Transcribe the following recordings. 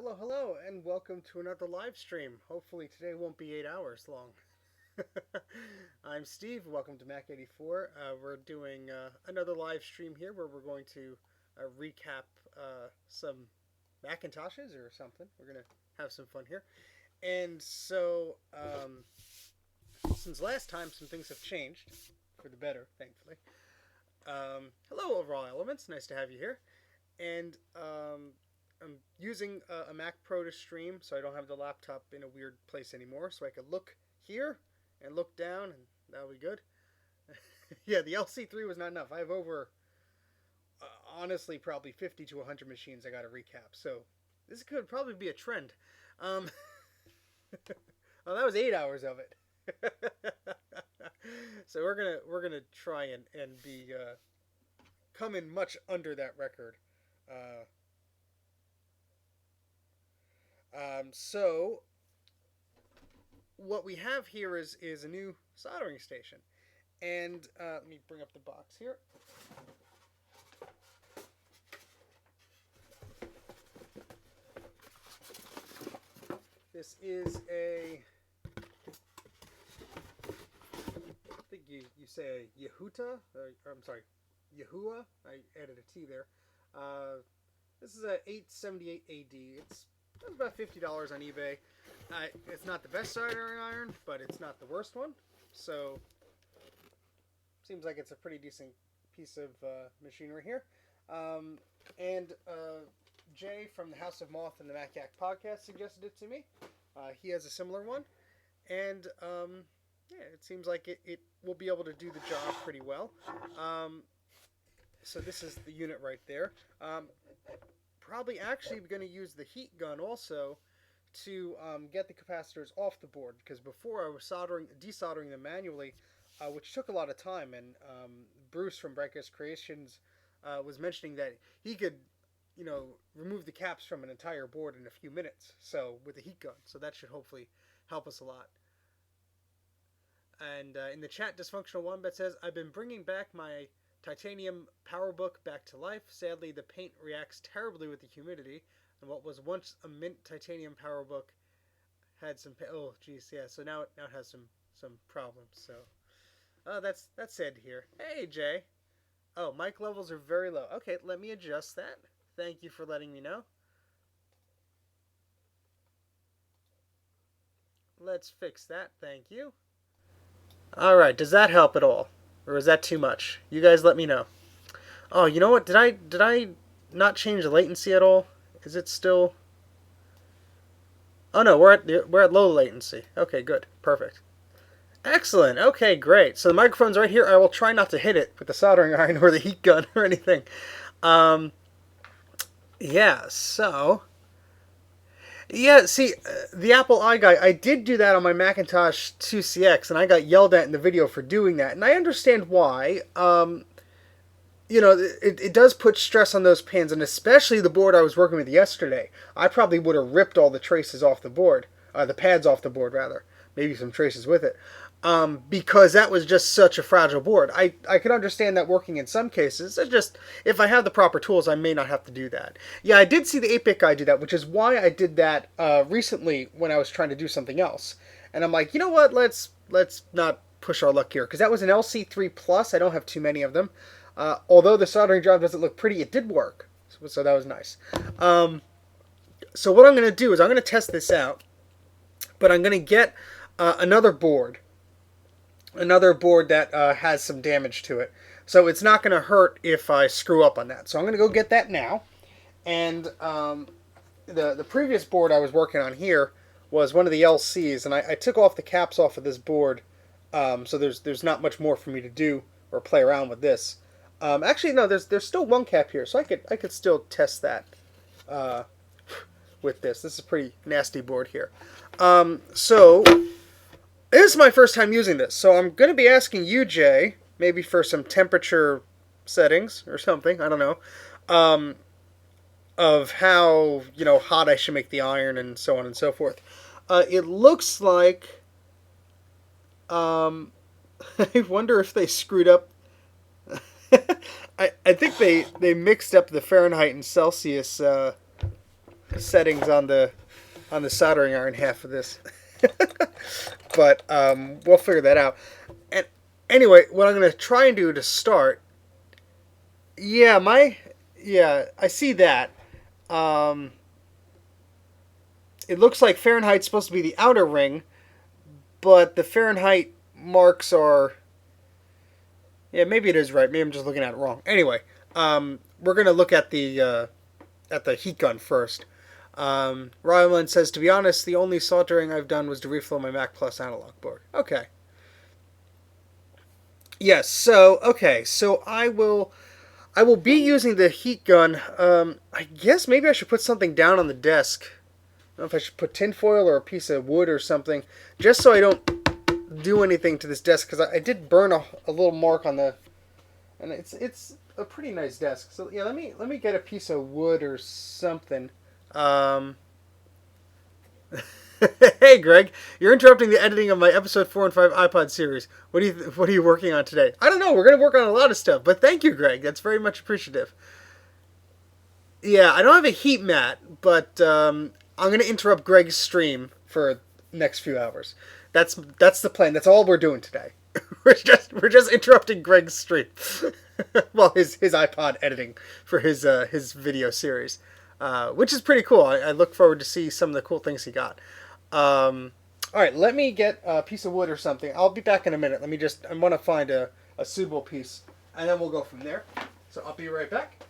Hello, hello, and welcome to another live stream. Hopefully, today won't be 8 hours long. I'm Steve. Welcome to Mac84. We're doing another live stream here where we're going to recap some Macintoshes or something. We're going to have some fun here. And so, since last time, some things have changed for the better, thankfully. Hello, Overall Elements. Nice to have you here. And I'm using a Mac Pro to stream, so I don't have the laptop in a weird place anymore. So I could look here and look down, and that'll be good. Yeah, the LC3 was not enough. I have over, honestly, probably 50 to 100 machines I got to recap. So this could probably be a trend. Well, that was 8 hours of it. So we're gonna try and be come in much under that record. So what we have here is a new soldering station, and let me bring up the box here. This is I think you say a Yehuta, I'm sorry, Yehua. I added a T there. This is a 878 AD. It's about $50 on eBay. It's not the best soldering iron, but it's not the worst one. So, seems like it's a pretty decent piece of machinery here. And Jay from the House of Moth and the Mac84 podcast suggested it to me. He has a similar one. And yeah, it seems like it will be able to do the job pretty well. So this is the unit right there. Probably actually going to use the heat gun also to get the capacitors off the board, because before I was desoldering them manually, which took a lot of time. And Bruce from Breakers Creations was mentioning that he could, remove the caps from an entire board in a few minutes. So with the heat gun, so that should hopefully help us a lot. And in the chat, Dysfunctional Wombat says, I've been bringing back my titanium PowerBook back to life. Sadly, the paint reacts terribly with the humidity, and what was once a mint titanium PowerBook had some oh geez, yeah, so now it has some problems. So that's sad to hear. Hey Jay. Oh, mic levels are very low. Okay, let me adjust that. Thank you for letting me know. Let's fix that. Thank you. All right, does that help at all? Or is that too much? You guys let me know. Oh, you know what? Did I not change the latency at all? Is it still? Oh no, we're at low latency. Okay, good. Perfect. Excellent. Okay, great. So the microphone's right here. I will try not to hit it with the soldering iron or the heat gun or anything. Yeah, so yeah, see, the Apple I guy, I did do that on my Macintosh IIsi, and I got yelled at in the video for doing that, and I understand why. It does put stress on those pins, and especially the board I was working with yesterday. I probably would have ripped all the traces off the board, the pads off the board, rather. Maybe some traces with it. Because that was just such a fragile board. I can understand that working in some cases. It's just, if I have the proper tools, I may not have to do that. Yeah, I did see the 8-bit guy do that, which is why I did that recently when I was trying to do something else. And I'm like, you know what, let's not push our luck here. Because that was an LC3 Plus. I don't have too many of them. Although the soldering job doesn't look pretty, it did work. So that was nice. So what I'm going to do is I'm going to test this out. But I'm going to get another board that has some damage to it. So it's not going to hurt if I screw up on that. So I'm going to go get that now. And the previous board I was working on here was one of the LCs, and I took off the caps off of this board. So there's not much more for me to do or play around with this. Actually, no, there's still one cap here, so I could still test that with this. This is a pretty nasty board here. So this is my first time using this, so I'm going to be asking you, Jay, maybe for some temperature settings or something, I don't know, of how, hot I should make the iron and so on and so forth. It looks like, I wonder if they screwed up. I think they mixed up the Fahrenheit and Celsius settings on the soldering iron half of this. But we'll figure that out. And anyway, what I'm gonna try and do to start, I see that. Um, it looks like Fahrenheit's supposed to be the outer ring, but the Fahrenheit marks are, yeah, maybe it is right. Maybe I'm just looking at it wrong. Anyway, we're gonna look at the heat gun first. Ryland says, to be honest, the only soldering I've done was to reflow my Mac Plus analog board. Okay. Yes. So I will be using the heat gun. I guess maybe I should put something down on the desk. I don't know if I should put tinfoil or a piece of wood or something, just so I don't do anything to this desk, because I did burn a little mark on the, and it's a pretty nice desk. So yeah, let me get a piece of wood or something. Um, Hey Greg, you're interrupting the editing of my episode 4 and 5 iPod series. What are you working on today? I don't know. We're gonna work on a lot of stuff, but thank you, Greg. That's very much appreciative. Yeah, I don't have a heat mat, but I'm gonna interrupt Greg's stream for next few hours. That's the plan. That's all we're doing today. we're just interrupting Greg's stream. Well, his iPod editing for his video series, which is pretty cool. I look forward to see some of the cool things he got. All right, let me get a piece of wood or something. I'll be back in a minute. I want to find a suitable piece, and then we'll go from there. So I'll be right back.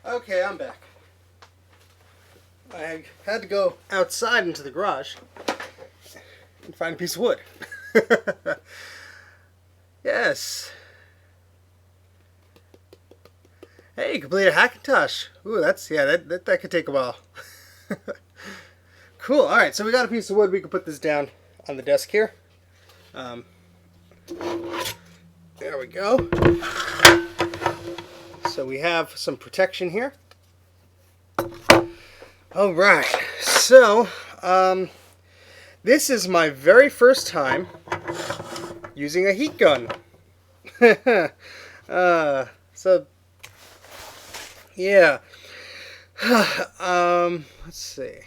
Okay, I'm back. I had to go outside into the garage and find a piece of wood. Yes. Hey, complete a Macintosh. Ooh, that could take a while. Cool. All right, so we got a piece of wood. We can put this down on the desk here. There we go. So we have some protection here. All right. So this is my very first time using a heat gun. So yeah. Let's see.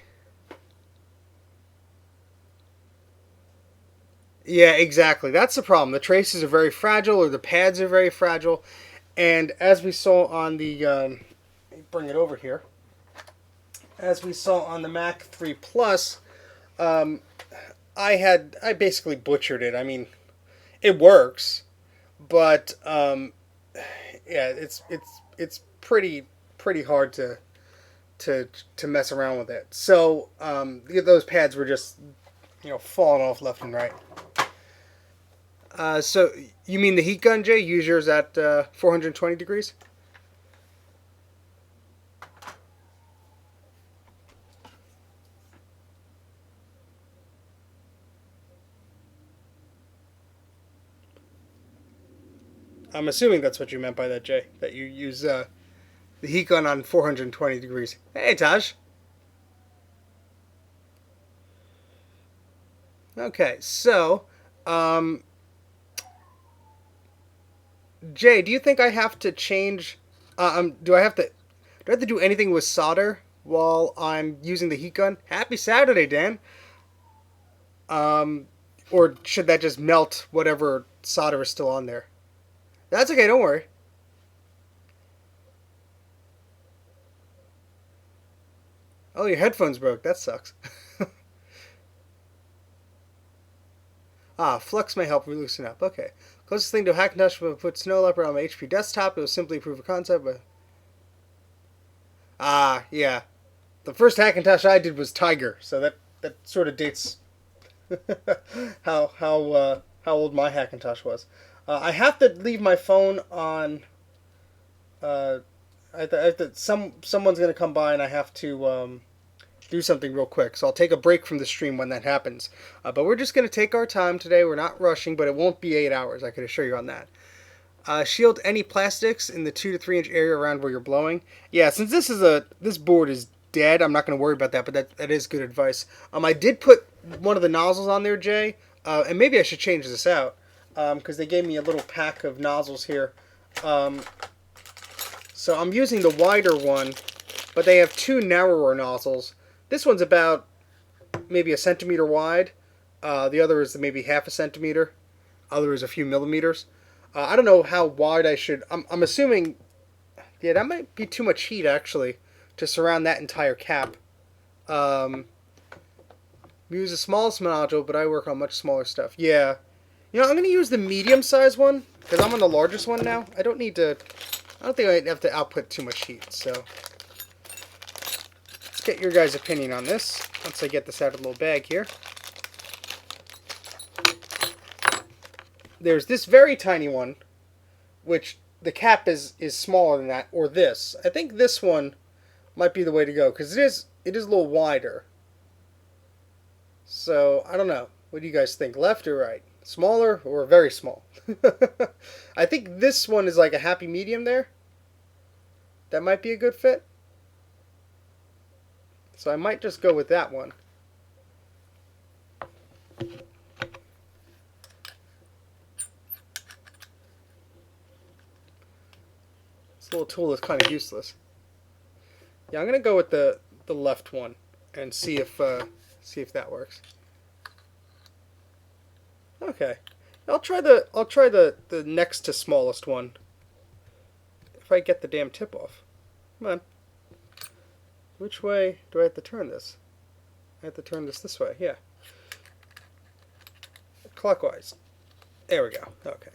Yeah, exactly. That's the problem. The traces are very fragile, or the pads are very fragile. And as we saw on the, bring it over here. As we saw on the Mac 3 Plus, I basically butchered it. I mean, it works, but yeah, it's pretty hard to to to mess around with it. So those pads were just falling off left and right. So you mean the heat gun, Jay? Use yours at 420 degrees? I'm assuming that's what you meant by that, Jay. That you use the heat gun on 420 degrees. Hey, Taj. Okay, so um, Jay, do you think I have to change? Do I have to do anything with solder while I'm using the heat gun? Happy Saturday, Dan. Um, or should that just melt whatever solder is still on there? That's okay. Don't worry. Oh, your headphones broke. That sucks. Flux may help loosen up. Okay. Closest thing to a Hackintosh would put Snow Leopard on my HP desktop. It will simply prove a concept, but yeah. The first Hackintosh I did was Tiger, so that sort of dates how old my Hackintosh was. I have to leave my phone on. Uh, someone's gonna come by and I have to do something real quick. So I'll take a break from the stream when that happens. But we're just gonna take our time today. We're not rushing, but it won't be 8 hours. I can assure you on that. Shield any plastics in the 2 to 3 inch area around where you're blowing. Yeah, since this board is dead, I'm not going to worry about that. But that is good advice. I did put one of the nozzles on there, Jay, and maybe I should change this out because they gave me a little pack of nozzles here. So I'm using the wider one, but they have two narrower nozzles. This one's about maybe a centimeter wide. The other is maybe half a centimeter. Other is a few millimeters. I don't know how wide I should. I'm assuming, yeah, that might be too much heat actually to surround that entire cap. We use the smallest module, but I work on much smaller stuff. Yeah, I'm gonna use the medium size one because I'm on the largest one now. I don't need to. I don't think I have to output too much heat. So let's get your guys' opinion on this once I get this out of the little bag here. There's this very tiny one, which the cap is smaller than that, or this. I think this one might be the way to go, because it is a little wider. So, I don't know. What do you guys think? Left or right? Smaller or very small? I think this one is like a happy medium there. That might be a good fit. So I might just go with that one. This little tool is kind of useless. Yeah, I'm gonna go with the left one and see if that works. Okay, I'll try the next to smallest one. If I get the damn tip off. Come on. Which way do I have to turn this? I have to turn this way. Yeah. Clockwise. There we go. Okay.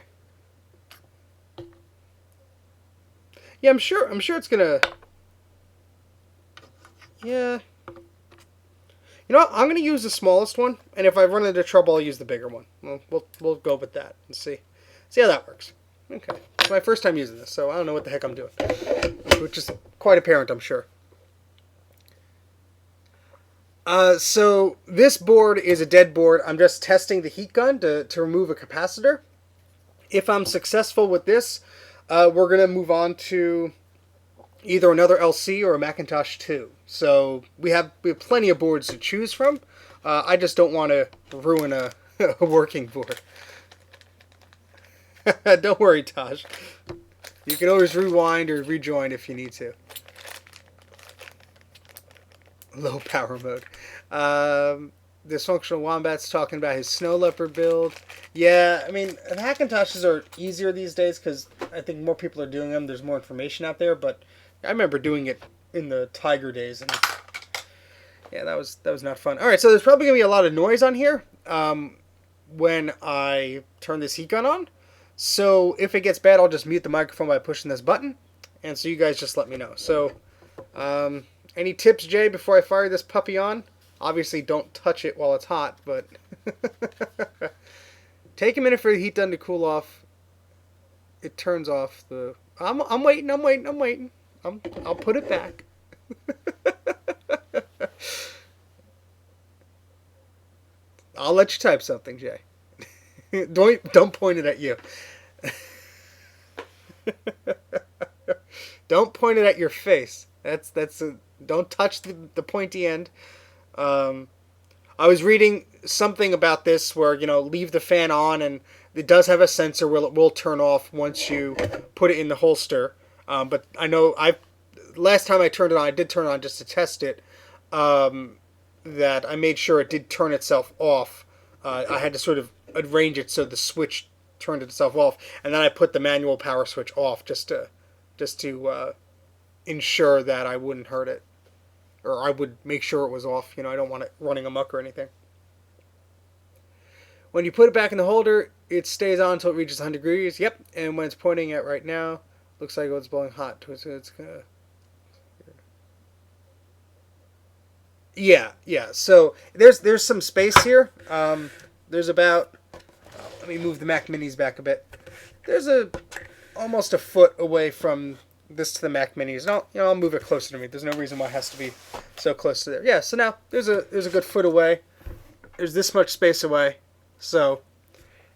Yeah, I'm sure it's gonna. Yeah. You know what? I'm gonna use the smallest one, and if I run into trouble, I'll use the bigger one. We'll go with that and see how that works. Okay. It's my first time using this, so I don't know what the heck I'm doing, which is quite apparent, I'm sure. So this board is a dead board. I'm just testing the heat gun to remove a capacitor. If I'm successful with this, we're going to move on to either another LC or a Macintosh 2. So we have plenty of boards to choose from. I just don't want to ruin a working board. Don't worry, Taj. You can always rewind or rejoin if you need to. Low power mode. Dysfunctional Wombat's talking about his Snow Leopard build. Yeah, I mean, Hackintoshes are easier these days because I think more people are doing them. There's more information out there, but I remember doing it in the Tiger days, and yeah, that was not fun. All right, so there's probably gonna be a lot of noise on here when I turn this heat gun on. So if it gets bad, I'll just mute the microphone by pushing this button, and so you guys just let me know. So Any tips, Jay, before I fire this puppy on? Obviously, don't touch it while it's hot, but take a minute for the heat gun to cool off. It turns off the. I'm waiting. I'm waiting. I'm waiting. I'll put it back. I'll let you type something, Jay. Don't point it at you. Don't point it at your face. Don't touch the pointy end. I was reading something about this where, leave the fan on, and it does have a sensor where it will turn off once you put it in the holster. But I know last time I turned it on, I did turn it on just to test it. That I made sure it did turn itself off. I had to sort of arrange it so the switch turned itself off, and then I put the manual power switch off just to ensure that I wouldn't hurt it, or I would make sure it was off. I don't want it running amok or anything. When you put it back in the holder, it stays on until it reaches 100 degrees. Yep, and when it's pointing at right now, looks like it's blowing hot. It's gonna. Yeah. So there's some space here. There's about. Let me move the Mac Minis back a bit. There's almost a foot away from this to the Mac Minis. And I'll move it closer to me. There's no reason why it has to be so close to there. Yeah. So now there's a good foot away. There's this much space away. So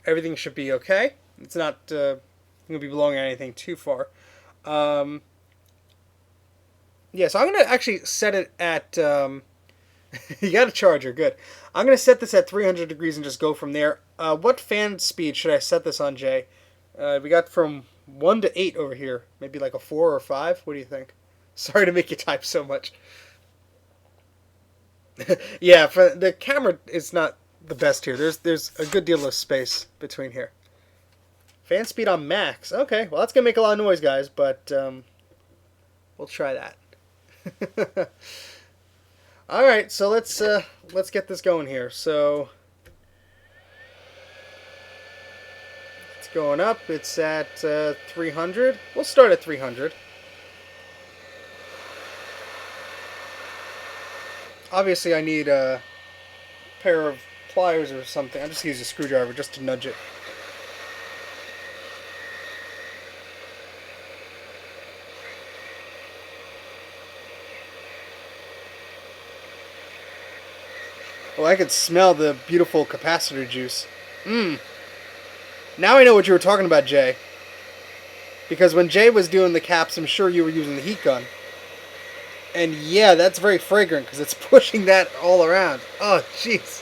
everything should be okay. It's not going to be blowing anything too far. Yeah. So I'm going to actually set it at. You got a charger, good. I'm going to set this at 300 degrees and just go from there. What fan speed should I set this on, Jay? We got from 1 to 8 over here. Maybe like a 4 or 5? What do you think? Sorry to make you type so much. Yeah, for the camera is not the best here. There's a good deal of space between here. Fan speed on max. Okay, well that's going to make a lot of noise, guys, but we'll try that. All right, so let's get this going here. So it's going up. It's at 300. We'll start at 300. Obviously, I need a pair of pliers or something. I'm just going to use a screwdriver just to nudge it. Oh, I could smell the beautiful capacitor juice. Now I know what you were talking about, Jay. Because when Jay was doing the caps, I'm sure you were using the heat gun. And yeah, that's very fragrant because it's pushing that all around. Oh, jeez.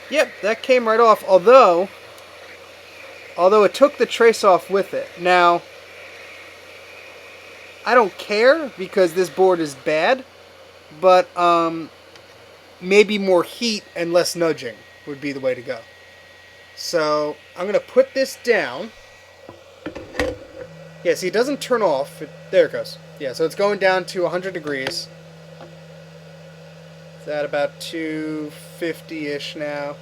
Yep, that came right off. Although it took the trace off with it. Now, I don't care because this board is bad, but maybe more heat and less nudging would be the way to go. So I'm going to put this down. Yeah, see, it doesn't turn off. There it goes. Yeah, so it's going down to 100 degrees. It's at about 250-ish now.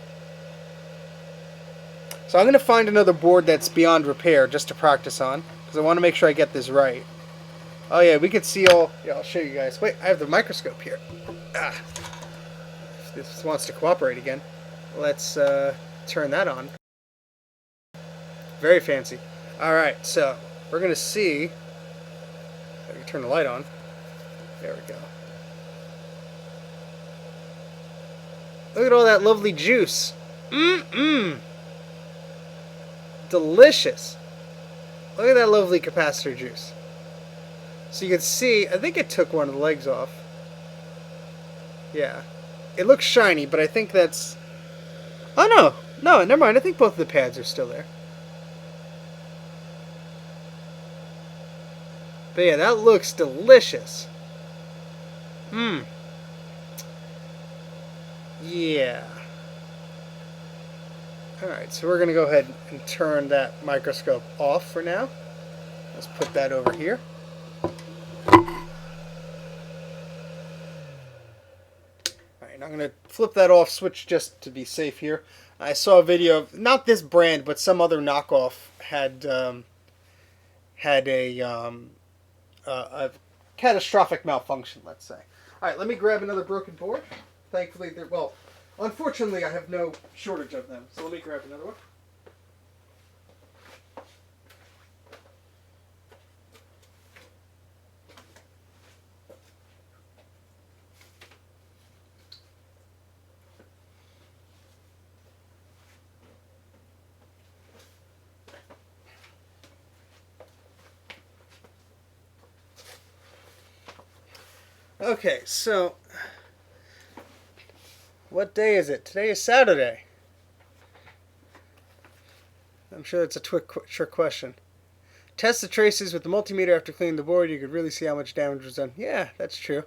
So I'm going to find another board that's beyond repair just to practice on, because I want to make sure I get this right. Oh yeah, we could see all. Yeah, I'll show you guys. Wait, I have the microscope here. If this wants to cooperate again. Let's turn that on. Very fancy. All right, so we're gonna see. I can turn the light on. There we go. Look at all that lovely juice. Delicious. Look at that lovely capacitor juice. So you can see, I think it took one of the legs off. Yeah. It looks shiny, but I think that's... Oh, no. No, never mind. I think both of the pads are still there. But yeah, that looks delicious. Yeah. Alright, so we're going to go ahead and turn that microscope off for now. Let's put that over here. I'm going to flip that off switch just to be safe here. I saw a video of, not this brand, but some other knockoff had had a catastrophic malfunction, let's say. All right, let me grab another broken board. Thankfully, well, unfortunately, I have no shortage of them, so let me grab another one. Okay, so what day is it? Today is Saturday. I'm sure that's a trick question. Test the traces with the multimeter after cleaning the board. You could really see how much damage was done. Yeah, that's true.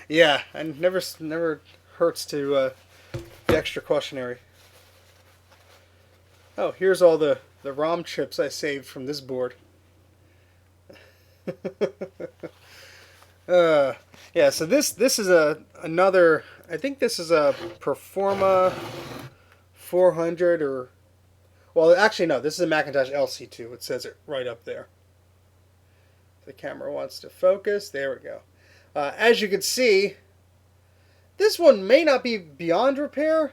Yeah, and never hurts to be extra cautionary. Oh, here's all the ROM chips I saved from this board. Yeah, so this is another. I think this is a Performa 400 or. Well, actually no. This is a Macintosh IIsi. It says it right up there. The camera wants to focus. There we go. As you can see, this one may not be beyond repair.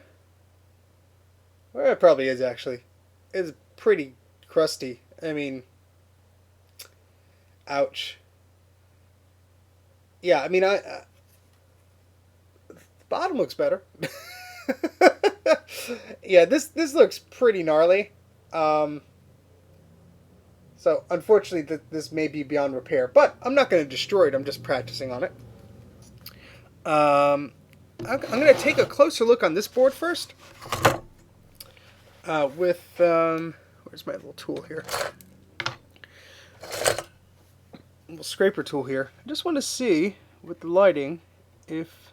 Well, it probably is actually. It's pretty crusty. I mean, ouch. Yeah, I mean, the bottom looks better. Yeah, this looks pretty gnarly. So unfortunately, this may be beyond repair, but I'm not going to destroy it. I'm just practicing on it. I'm going to take a closer look on this board first. Where's my little tool here? Little scraper tool here. I just want to see with the lighting if.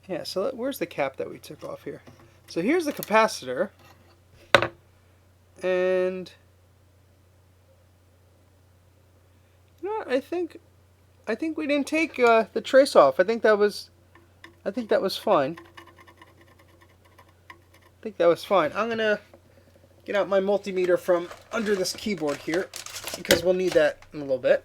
Yeah, so where's the cap that we took off here? So here's the capacitor, and you know what, I think we didn't take the trace off. I think that was fine. I think that was fine. I'm gonna get out my multimeter from under this keyboard here because we'll need that in a little bit.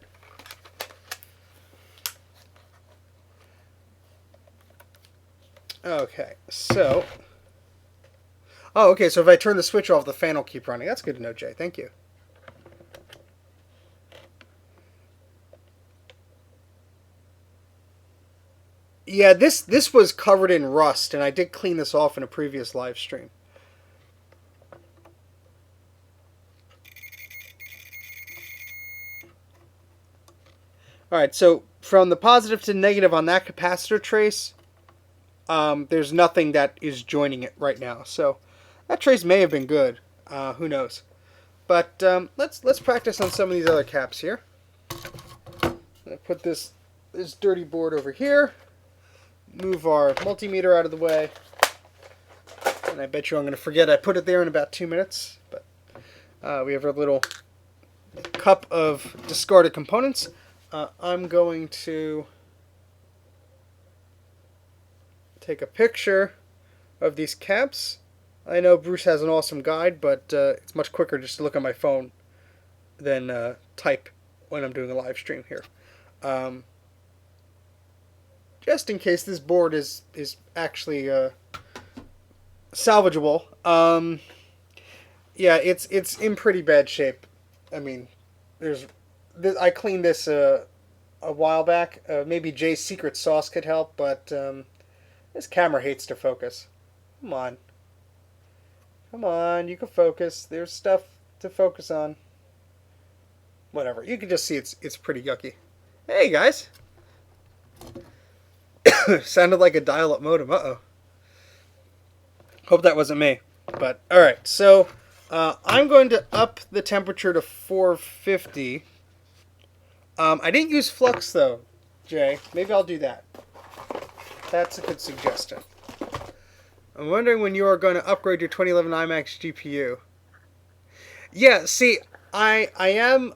Okay, so. Oh, okay, so if I turn the switch off, the fan will keep running. That's good to know, Jay. Thank you. Yeah, this was covered in rust, and I did clean this off in a previous live stream. Alright, so from the positive to negative on that capacitor trace, there's nothing that is joining it right now. So that trace may have been good. Who knows? But let's practice on some of these other caps here. I'm gonna put this dirty board over here. Move our multimeter out of the way. And I bet you I'm going to forget I put it there in about 2 minutes. But we have our little cup of discarded components. I'm going to take a picture of these caps. I know Bruce has an awesome guide, but it's much quicker just to look on my phone than type when I'm doing a live stream here. Just in case this board is actually salvageable. Yeah, it's in pretty bad shape. I mean, I cleaned this a while back. Maybe Jay's secret sauce could help, but this camera hates to focus. Come on. Come on, you can focus. There's stuff to focus on. Whatever. You can just see it's pretty yucky. Hey, guys. Sounded like a dial-up modem. Uh-oh. Hope that wasn't me. But, alright. So, I'm going to up the temperature to 450. I didn't use flux, though, Jay. Maybe I'll do that. That's a good suggestion. I'm wondering when you are going to upgrade your 2011 iMac GPU. Yeah, see, I am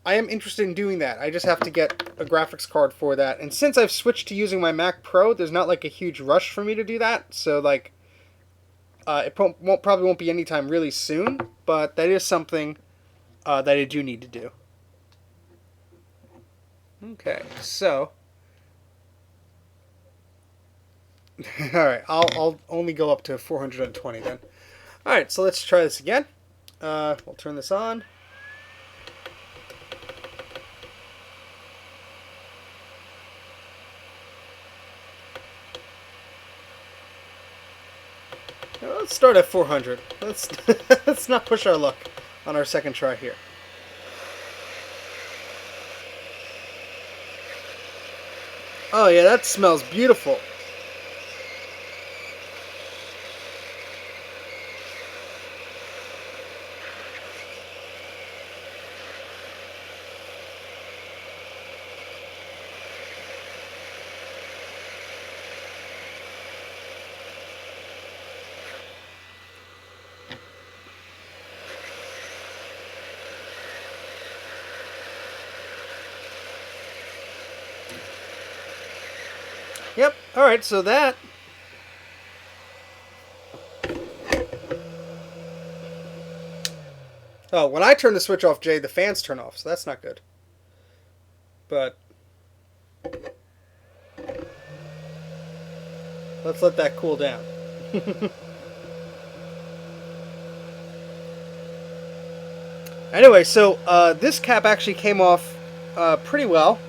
interested in doing that. I just have to get a graphics card for that. And since I've switched to using my Mac Pro, there's not like a huge rush for me to do that. So like, It probably won't be anytime really soon, but that is something that I do need to do. Okay, so all right, I'll only go up to 420 then. All right, so let's try this again. We'll turn this on. Let's start at 400. Let's let's not push our luck on our second try here. Oh yeah, that smells beautiful. Yep. All right. So that. Oh, when I turn the switch off, Jay, the fans turn off, so that's not good. But let's let that cool down. Anyway, so this cap actually came off pretty well.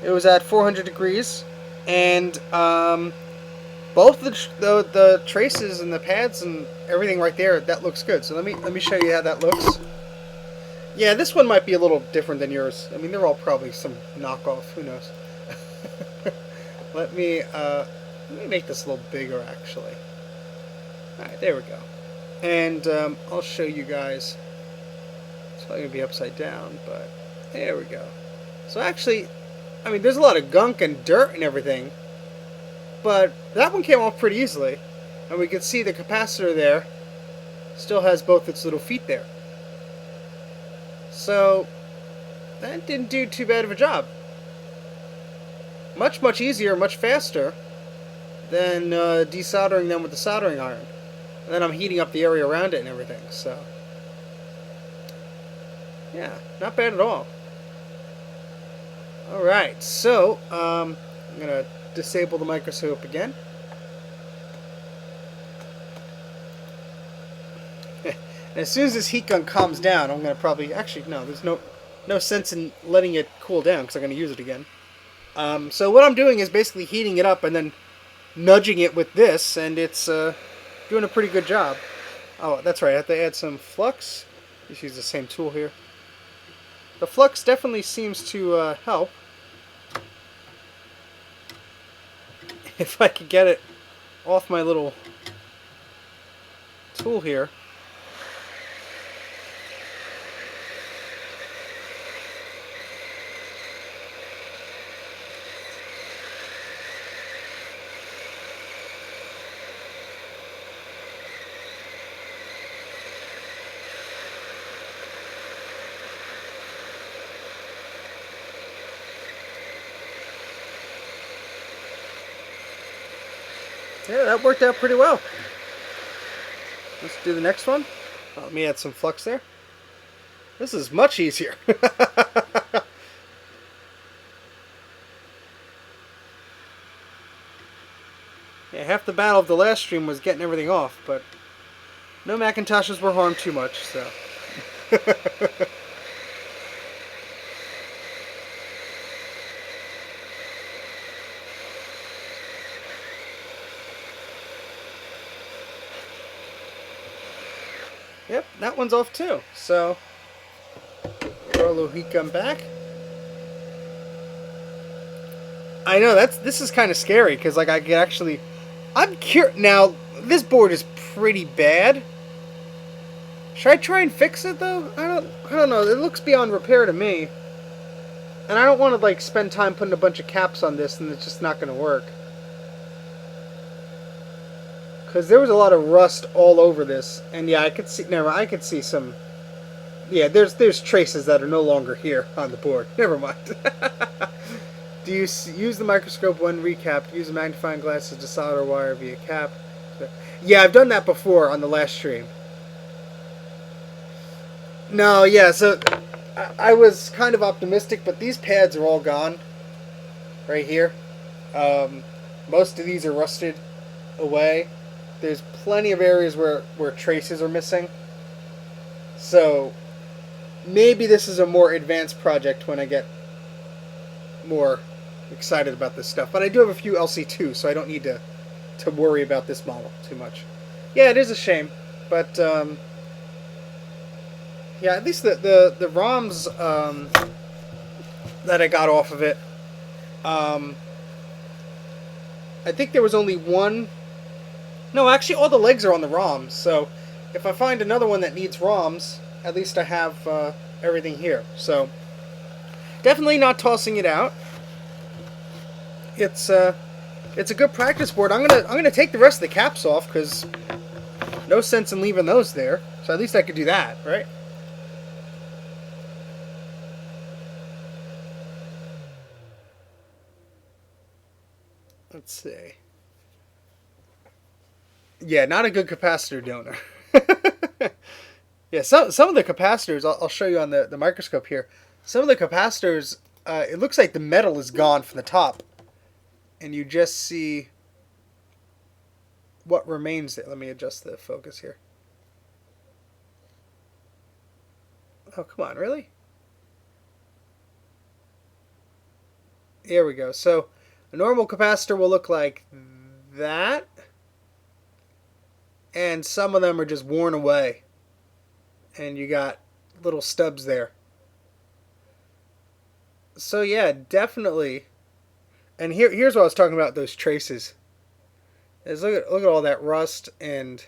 It was at 400 degrees, and both the traces and the pads and everything right there, that looks good. So let me show you how that looks. Yeah, this one might be a little different than yours. I mean, they're all probably some knockoff. Who knows? Let me make this a little bigger, actually. All right, there we go. And I'll show you guys. It's probably gonna be upside down, but there we go. So actually, I mean, there's a lot of gunk and dirt and everything, but that one came off pretty easily. And we can see the capacitor there still has both its little feet there. So that didn't do too bad of a job. Much easier, much faster than desoldering them with the soldering iron. And then I'm heating up the area around it and everything. So yeah, not bad at all. Alright, so I'm going to disable the microscope again. And as soon as this heat gun calms down, I'm going to probably... Actually, no, there's no sense in letting it cool down because I'm going to use it again. So what I'm doing is basically heating it up and then nudging it with this, and it's doing a pretty good job. Oh, that's right, I have to add some flux. Just use the same tool here. The flux definitely seems to help. If I could get it off my little tool here. Yeah, that worked out pretty well. Let's do the next one. Let me add some flux there. This is much easier. Yeah, half the battle of the last stream was getting everything off, but no Macintoshes were harmed too much, so. Yep, that one's off too. So, throw a little heat gun back. I know this is kind of scary because like I could actually, I'm curious now. This board is pretty bad. Should I try and fix it though? I don't know. It looks beyond repair to me, and I don't want to like spend time putting a bunch of caps on this and it's just not going to work. Because there was a lot of rust all over this, and yeah, I could see some. Yeah, there's traces that are no longer here on the board. Never mind. Do you use the microscope when recapped? Use a magnifying glass to solder wire via cap. Yeah, I've done that before on the last stream. No, yeah, so I was kind of optimistic, but these pads are all gone right here. Um, Most of these are rusted away. There's plenty of areas where traces are missing. So maybe this is a more advanced project when I get more excited about this stuff. But I do have a few LC2, so I don't need to worry about this model too much. Yeah, it is a shame, but yeah, at least the ROMs that I got off of it, I think there was only one. No, actually, all the legs are on the ROMs. So if I find another one that needs ROMs, at least I have everything here. So definitely not tossing it out. It's a good practice board. I'm gonna take the rest of the caps off because no sense in leaving those there. So at least I could do that, right? Let's see. Yeah, not a good capacitor donor. Yeah, some of the capacitors, I'll show you on the microscope here. Some of the capacitors, it looks like the metal is gone from the top. And you just see what remains there. Let me adjust the focus here. Oh, come on, really? Here we go. So a normal capacitor will look like that. And some of them are just worn away. And you got little stubs there. So yeah, definitely. And here's what I was talking about, those traces. Is look at all that rust, and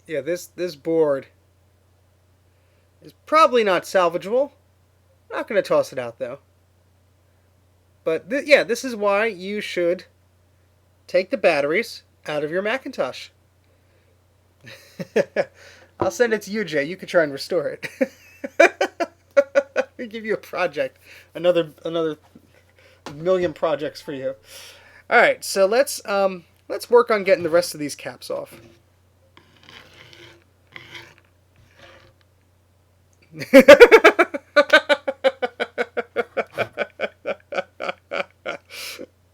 yeah, this board is probably not salvageable. I'm not going to toss it out though. But yeah, this is why you should take the batteries out of your Macintosh. I'll send it to you, Jay. You can try and restore it. I'll give you a project. Another million projects for you. All right, so let's work on getting the rest of these caps off.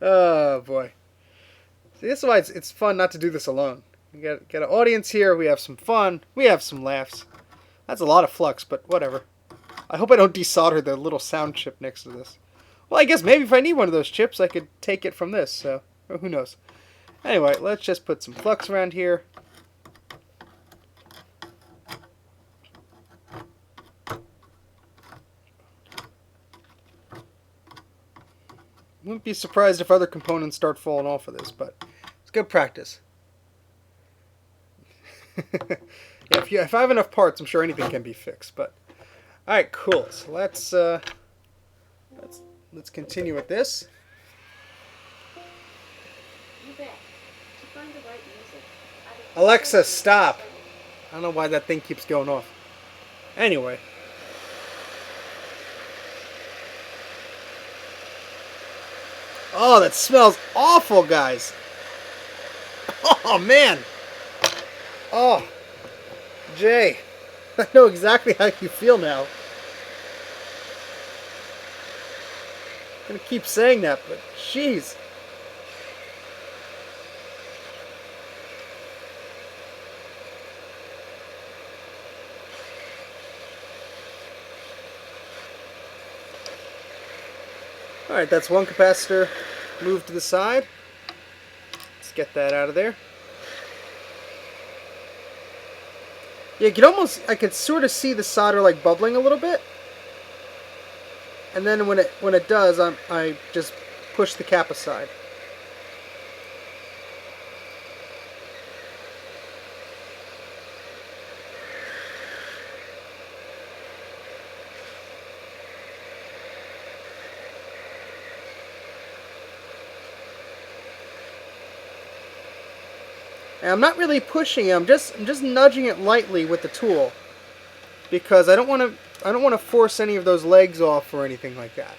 Oh boy. See, this is why it's fun not to do this alone. We get an audience here, we have some fun, we have some laughs. That's a lot of flux, but whatever. I hope I don't desolder the little sound chip next to this. Well, I guess maybe if I need one of those chips, I could take it from this, so who knows. Anyway, let's just put some flux around here. Wouldn't be surprised if other components start falling off of this, but it's good practice. Yeah, if I have enough parts, I'm sure anything can be fixed. But all right, cool. So let's continue with this. Alexa, stop! I don't know why that thing keeps going off. Anyway. Oh, that smells awful, guys. Oh, man. Oh, Jay. I know exactly how you feel now. I'm going to keep saying that, but jeez. Alright, that's one capacitor moved to the side. Let's get that out of there. Yeah, I could sort of see the solder like bubbling a little bit. And then when it does, I just push the cap aside. And I'm not really pushing it. I'm just nudging it lightly with the tool, because I don't want to force any of those legs off or anything like that.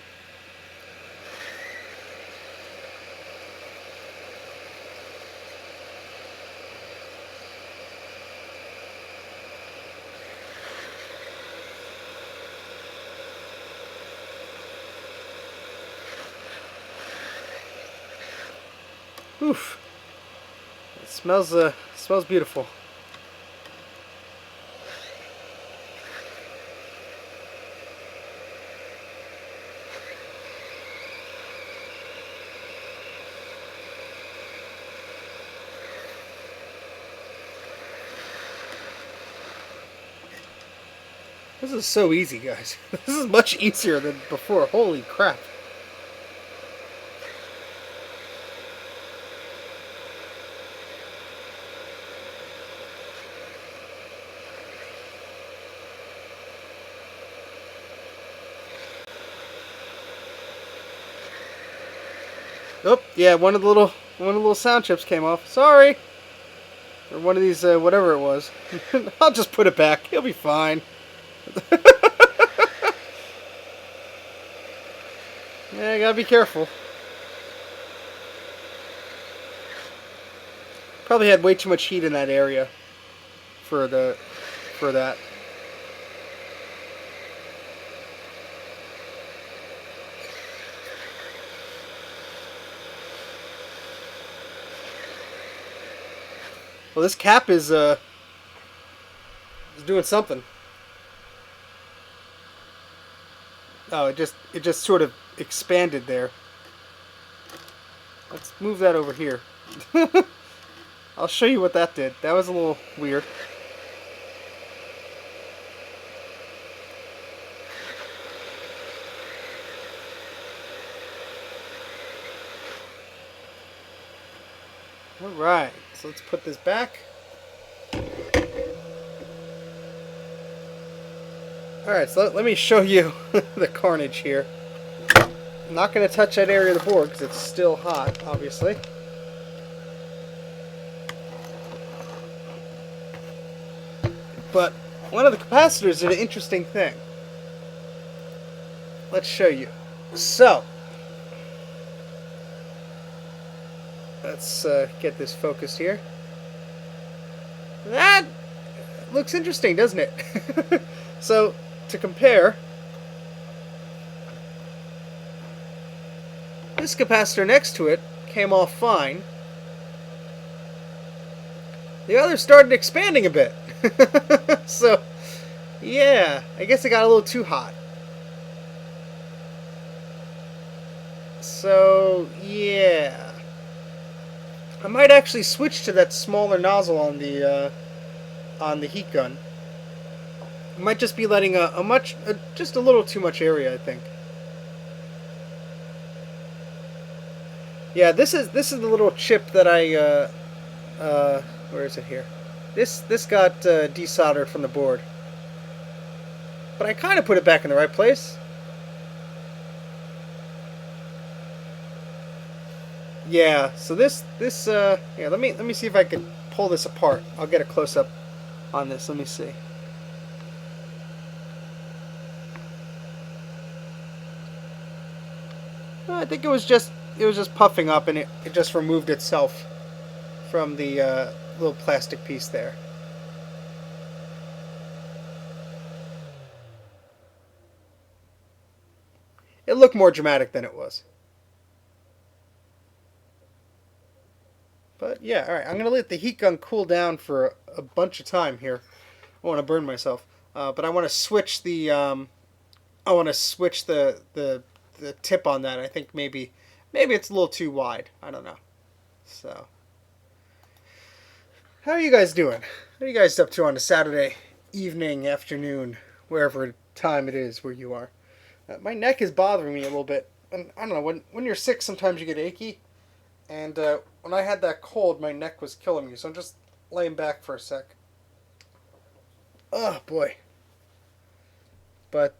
Oof. It smells beautiful. This is so easy, guys. This is much easier than before. Holy crap. Oh, yeah, one of the little sound chips came off. Sorry. Or one of these, whatever it was. I'll just put it back. He'll be fine. Yeah, gotta be careful. Probably had way too much heat in that area for that. Well, this cap is doing something. Oh, it just sort of expanded there. Let's move that over here. I'll show you what that did. That was a little weird. Alright, so let's put this back. Alright, so let me show you the carnage here. I'm not going to touch that area of the board because it's still hot, obviously. But one of the capacitors did an interesting thing. Let's show you. So, let's get this focused here. That looks interesting, doesn't it? So, to compare, this capacitor next to it came off fine. The other started expanding a bit. So, yeah, I guess it got a little too hot. So, yeah. I might actually switch to that smaller nozzle on the heat gun. I might just be letting just a little too much area, I think. Yeah, this is the little chip that I where is it here? This got desoldered from the board, but I kind of put it back in the right place. Yeah, so this yeah, let me see if I can pull this apart. I'll get a close up on this. Let me see. I think it was just puffing up, and it just removed itself from the little plastic piece there. It looked more dramatic than it was. But yeah, alright, I'm going to let the heat gun cool down for a bunch of time here. I don't want to burn myself. But I want to switch the the tip on that. I think maybe it's a little too wide. I don't know. So, how are you guys doing? What are you guys up to on a Saturday evening, afternoon, wherever time it is where you are? My neck is bothering me a little bit. And I don't know, when you're sick, sometimes you get achy. And when I had that cold, my neck was killing me. So I'm just laying back for a sec. Oh, boy. But,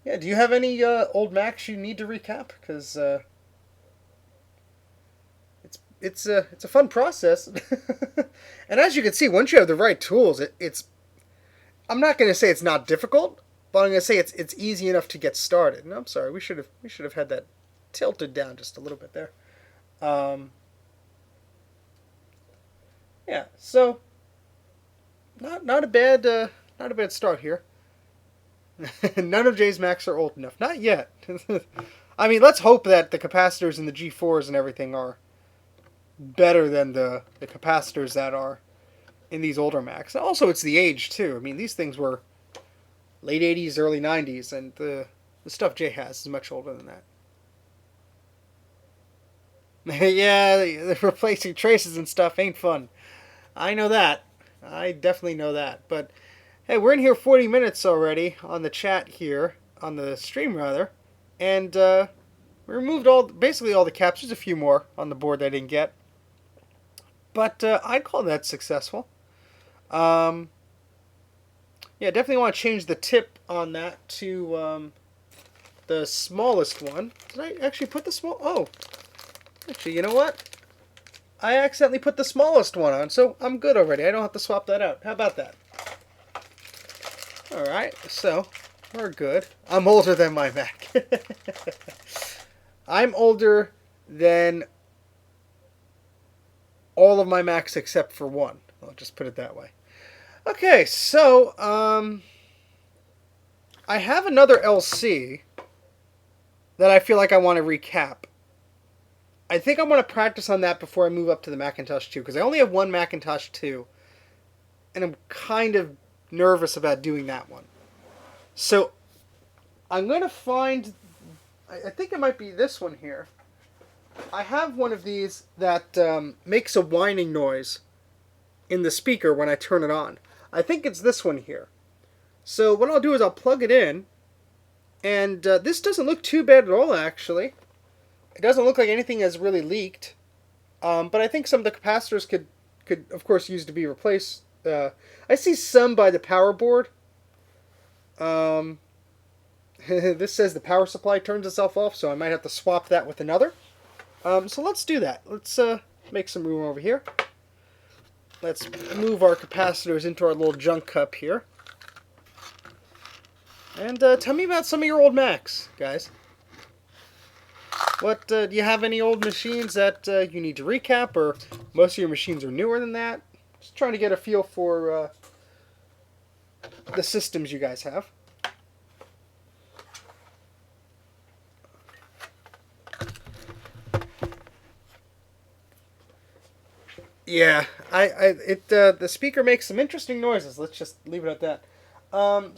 yeah, do you have any old Macs you need to recap? Because it's a fun process. And as you can see, once you have the right tools, it's... I'm not going to say it's not difficult, but I'm going to say it's easy enough to get started. And I'm sorry, we should have had that tilted down just a little bit there. Yeah, so not a bad start here. None of Jay's Macs are old enough, not yet. I mean, let's hope that the capacitors and the G4s and everything are better than the capacitors that are in these older Macs. And also, it's the age too. I mean, these things were late 80s, early 90s, and the stuff Jay has is much older than that. Yeah, replacing traces and stuff ain't fun. I know that. I definitely know that. But hey, we're in here 40 minutes already on the chat here, on the stream rather, and we removed basically all the caps. There's a few more on the board that I didn't get, but I'd call that successful. Yeah, definitely want to change the tip on that to the smallest one. Did I actually put the small? Oh, actually, you know what? I accidentally put the smallest one on, so I'm good already. I don't have to swap that out. How about that? Alright, so we're good. I'm older than my Mac. I'm older than all of my Macs except for one. I'll just put it that way. Okay, so I have another LC that I feel like I want to recap. I think I want to practice on that before I move up to the Macintosh 2, because I only have one Macintosh 2, and I'm kind of nervous about doing that one. So I'm going to find, I think it might be this one here. I have one of these that makes a whining noise in the speaker when I turn it on. I think it's this one here. So what I'll do is I'll plug it in, and this doesn't look too bad at all, actually. It doesn't look like anything has really leaked, but I think some of the capacitors could of course use to be replaced. I see some by the power board. This says the power supply turns itself off, so I might have to swap that with another. So let's do that. Let's make some room over here. Let's move our capacitors into our little junk cup here. And tell me about some of your old Macs, guys. What do you have any old machines that you need to recap, or most of your machines are newer than that? Just trying to get a feel for the systems you guys have. Yeah, the speaker makes some interesting noises. Let's just leave it at that.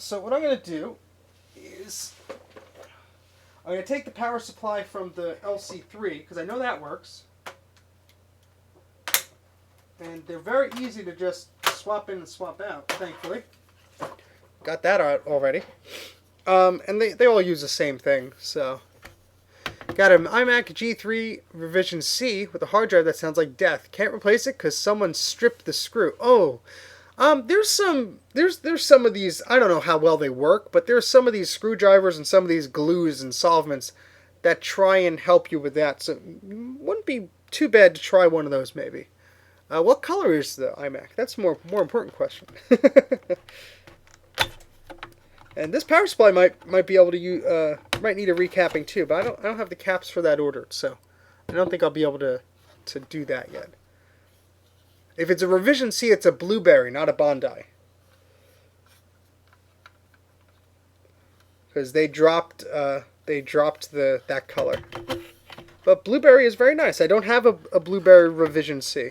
So what I'm going to do is I'm going to take the power supply from the LC3, because I know that works. And they're very easy to just swap in and swap out, thankfully. Got that out already. And they all use the same thing, so. Got an iMac G3 revision C with a hard drive that sounds like death. Can't replace it because someone stripped the screw. Oh, there's some of these, I don't know how well they work, but there's some of these screwdrivers and some of these glues and solvents that try and help you with that. So it wouldn't be too bad to try one of those maybe. What color is the iMac? That's a more important question. And this power supply might be able to use, might need a recapping too, but I don't have the caps for that ordered, so I don't think I'll be able to do that yet. If it's a revision C, it's a blueberry, not a Bondi, because they dropped that color. But blueberry is very nice. I don't have a blueberry revision C,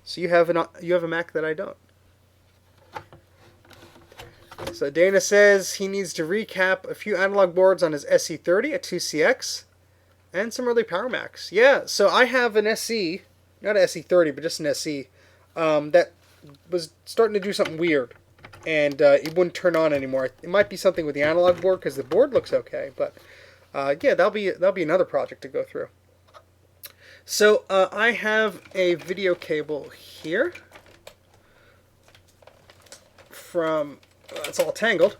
so you have a Mac that I don't. So Dana says he needs to recap a few analog boards on his SE30, a 2CX, and some early Power Macs. Yeah, so I have an SE, not an SE30, but just an SE, that was starting to do something weird, and it wouldn't turn on anymore. It might be something with the analog board, because the board looks okay, but yeah, that'll be another project to go through. So I have a video cable here from... it's all tangled,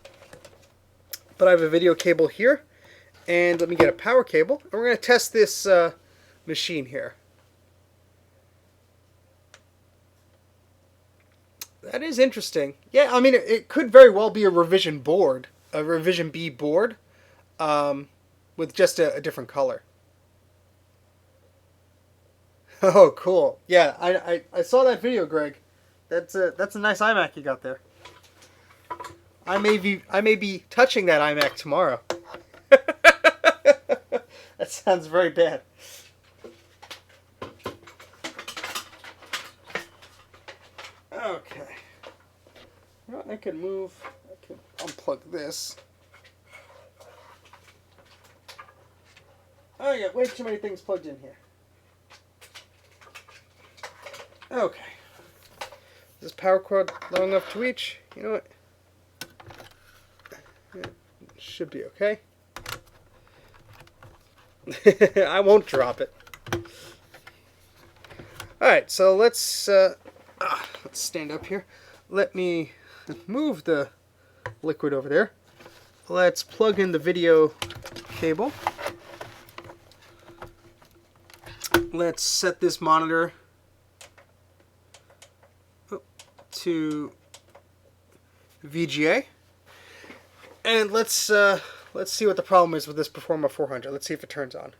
but I have a video cable here, and let me get a power cable, and we're going to test this machine here. That is interesting. Yeah, I mean, it could very well be a revision board, a revision B board, with just a different color. Oh, cool. Yeah, I saw that video, Greg. That's a nice iMac you got there. I may be touching that iMac tomorrow. That sounds very bad. You know what, I can unplug this. Oh yeah, way too many things plugged in here. Okay. Is this power cord long enough to reach? You know what? Yeah, should be okay. I won't drop it. Alright, so let's stand up here. Let me move the liquid over there. Let's plug in the video cable. Let's set this monitor to VGA. And let's see what the problem is with this Performa 400. Let's see if it turns on.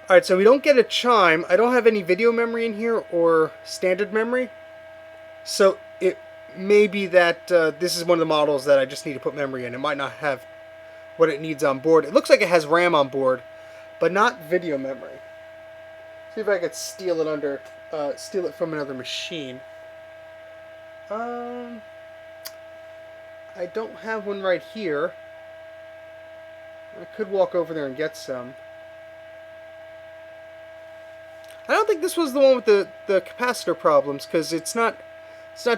Alright, so we don't get a chime. I don't have any video memory in here or standard memory. So it may be that this is one of the models that I just need to put memory in. It might not have what it needs on board. It looks like it has RAM on board, but not video memory. See if I could steal it from another machine. I don't have one right here. I could walk over there and get some. I don't think this was the one with the capacitor problems, because it's not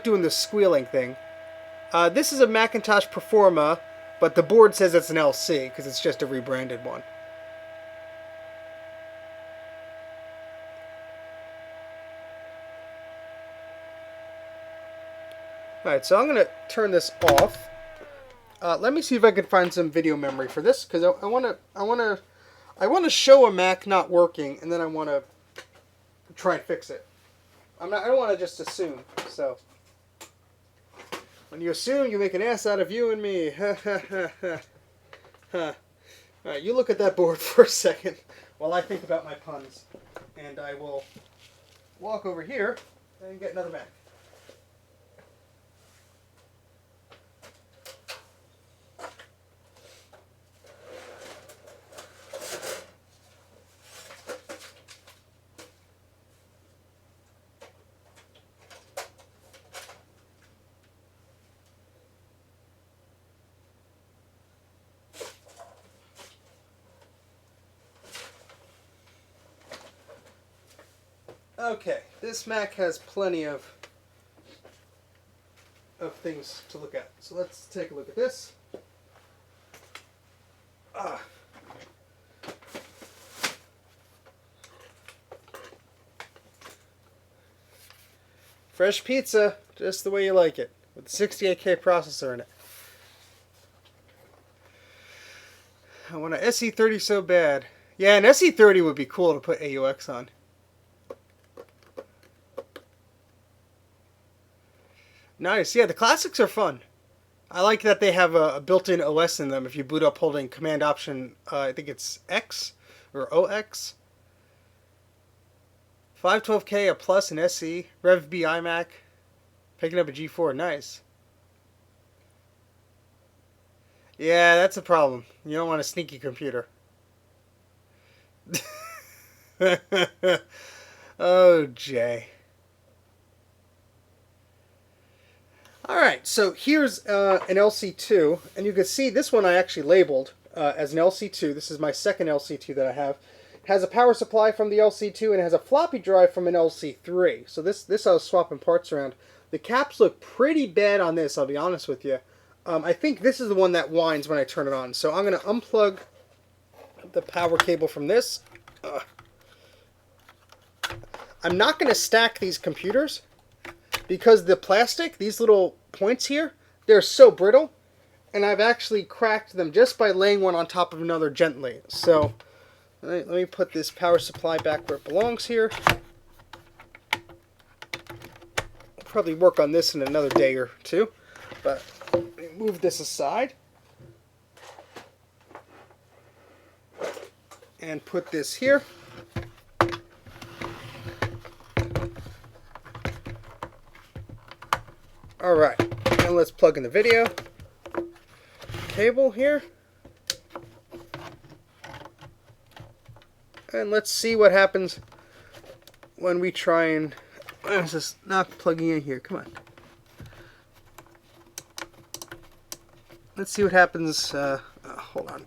doing the squealing thing. This is a Macintosh Performa, but the board says it's an LC because it's just a rebranded one. Alright, so I'm going to turn this off. Let me see if I can find some video memory for this, because I want to show a Mac not working, and then I want to try and fix it. I don't want to just assume. So when you assume, you make an ass out of you and me. Alright, you look at that board for a second while I think about my puns, and I will walk over here and get another Mac. Okay, this Mac has plenty of things to look at. So let's take a look at this. Fresh pizza, just the way you like it, with the 68K processor in it. I want an SE30 so bad. Yeah, an SE30 would be cool to put AUX on. Nice. Yeah, the classics are fun. I like that they have a built-in OS in them if you boot up holding Command Option, I think it's X or OX. 512K, a Plus, an SE, Rev B iMac, picking up a G4. Nice. Yeah, that's a problem. You don't want a sneaky computer. Oh, Jay. Alright, so here's an LC2, and you can see this one I actually labeled as an LC2. This is my second LC2 that I have. It has a power supply from the LC2 and it has a floppy drive from an LC3. So this I was swapping parts around. The caps look pretty bad on this, I'll be honest with you. I think this is the one that whines when I turn it on. So I'm going to unplug the power cable from this. I'm not going to stack these computers, because the plastic, these little points here, they're so brittle, and I've actually cracked them just by laying one on top of another gently. So let me put this power supply back where it belongs here. I'll probably work on this in another day or two, but let me move this aside and put this here. Alright, now let's plug in the video cable here. And let's see what happens when we try and Why is this not plugging in here? Come on. Let's see what happens. Hold on.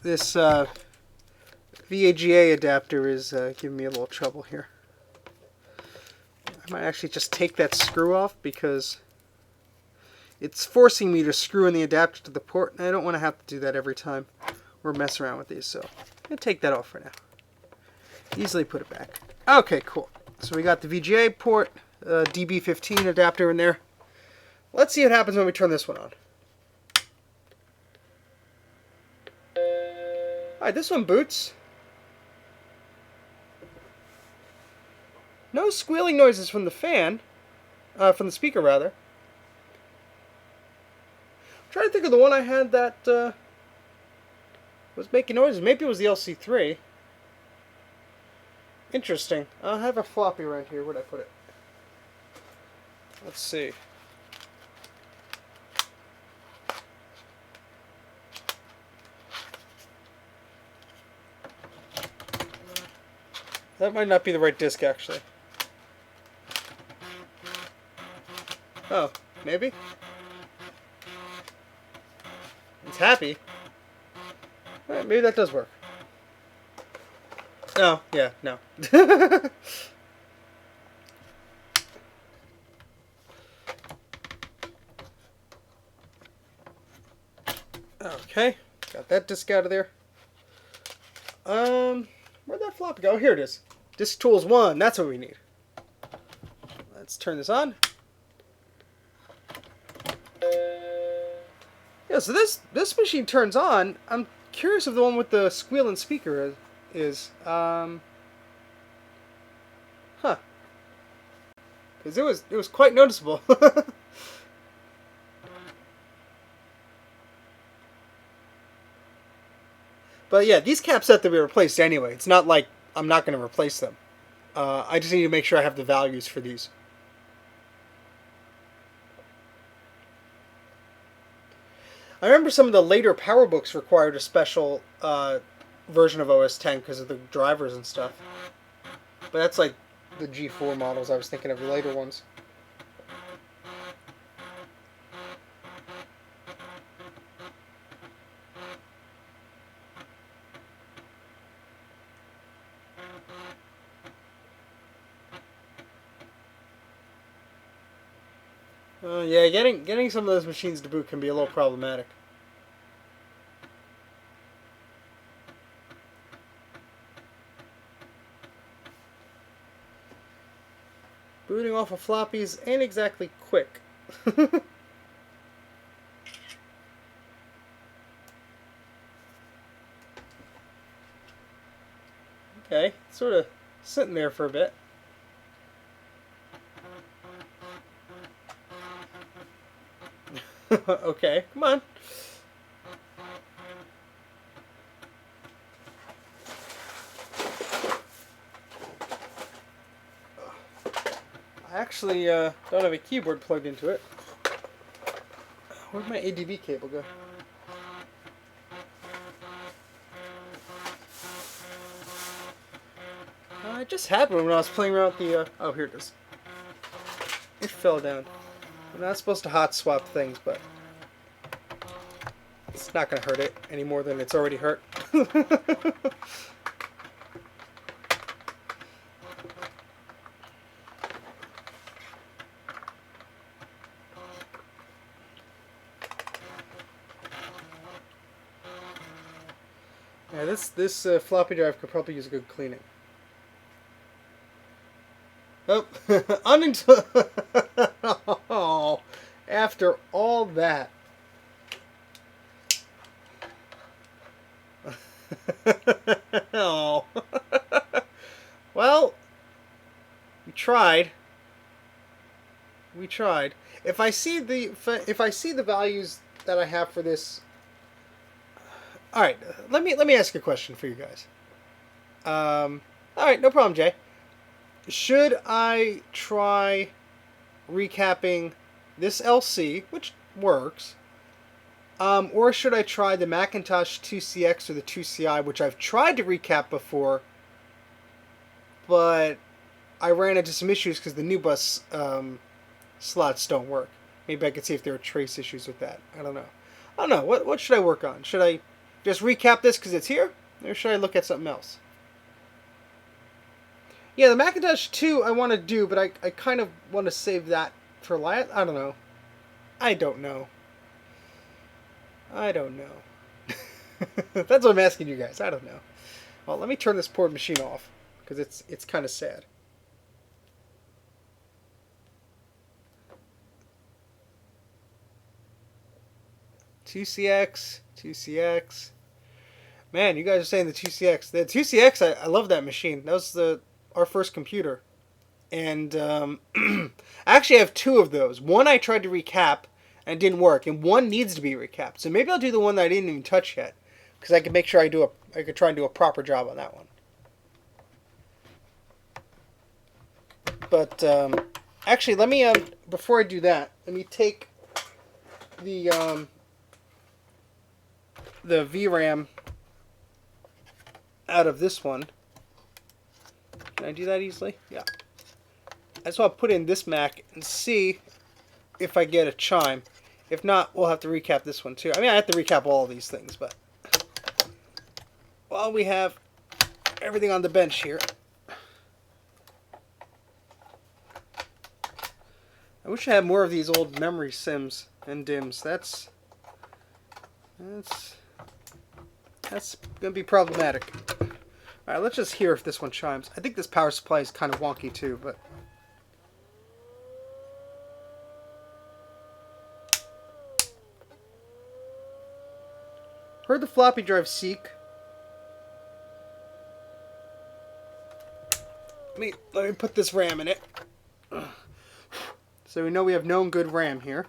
This VGA adapter is giving me a little trouble here. I might actually just take that screw off because it's forcing me to screw in the adapter to the port, and I don't want to have to do that every time we're messing around with these. So I'm going to take that off for now. Easily put it back. Okay, cool. So we got the VGA port, DB15 adapter in there. Let's see what happens when we turn this one on. Alright, this one boots. No squealing noises from the fan. From the speaker, rather. I'm trying to think of the one I had that was making noises. Maybe it was the LC3. Interesting. I have a floppy around here. Where'd I put it? Let's see. That might not be the right disc, actually. Oh, maybe? It's happy. Right, maybe that does work. Oh, yeah, no. Okay, got that disc out of there. Where'd that floppy go? Here it is. Disk Tools 1, that's what we need. Let's turn this on. Yeah, so this machine turns on. I'm curious if the one with the squealing speaker is huh. Because it was quite noticeable. But yeah, these caps have to be replaced anyway. It's not like I'm not going to replace them. I just need to make sure I have the values for these. I remember some of the later PowerBooks required a special version of OS X because of the drivers and stuff. But that's like the G4 models. I was thinking of the later ones. Yeah, getting some of those machines to boot can be a little problematic. Booting off of floppies ain't exactly quick. Okay, sort of sitting there for a bit. Okay, come on. I actually don't have a keyboard plugged into it. Where'd my ADB cable go? It just happened when I was playing around with the... oh, here it is. It fell down. I'm not supposed to hot swap things, but it's not going to hurt it any more than it's already hurt. Yeah, this floppy drive could probably use a good cleaning. Oh, oh, after all that. Oh. Well, we tried. We tried. If I see the values that I have for this. All right, let me ask a question for you guys. All right, no problem, Jay. Should I try recapping this LC, which works, or should I try the Macintosh IICX or the IIci, which I've tried to recap before, but I ran into some issues because the new bus slots don't work. Maybe I could see if there are trace issues with that. I don't know. I don't know. What should I work on? Should I just recap this because it's here? Or should I look at something else? Yeah, the Macintosh 2 I want to do, but I kind of want to save that for last. I don't know. I don't know. I don't know. That's what I'm asking you guys. I don't know. Well, let me turn this poor machine off because it's kind of sad. TCX. Man, you guys are saying the TCX. The TCX, I love that machine. That was our first computer. And I actually have two of those. One I tried to recap and didn't work, and one needs to be recapped. So maybe I'll do the one that I didn't even touch yet, because I can make sure I could try and do a proper job on that one. But actually, let me before I do that, let me take the VRAM out of this one. Can I do that easily? Yeah. I just want to put in this Mac and see if I get a chime. If not, we'll have to recap this one too. I mean, I have to recap all of these things, but while we have everything on the bench here, I wish I had more of these old memory sims and DIMMs. That's gonna be problematic. All right, let's just hear if this one chimes. I think this power supply is kind of wonky too, but. Heard the floppy drive seek. Let me put this RAM in it. So we know we have known good RAM here.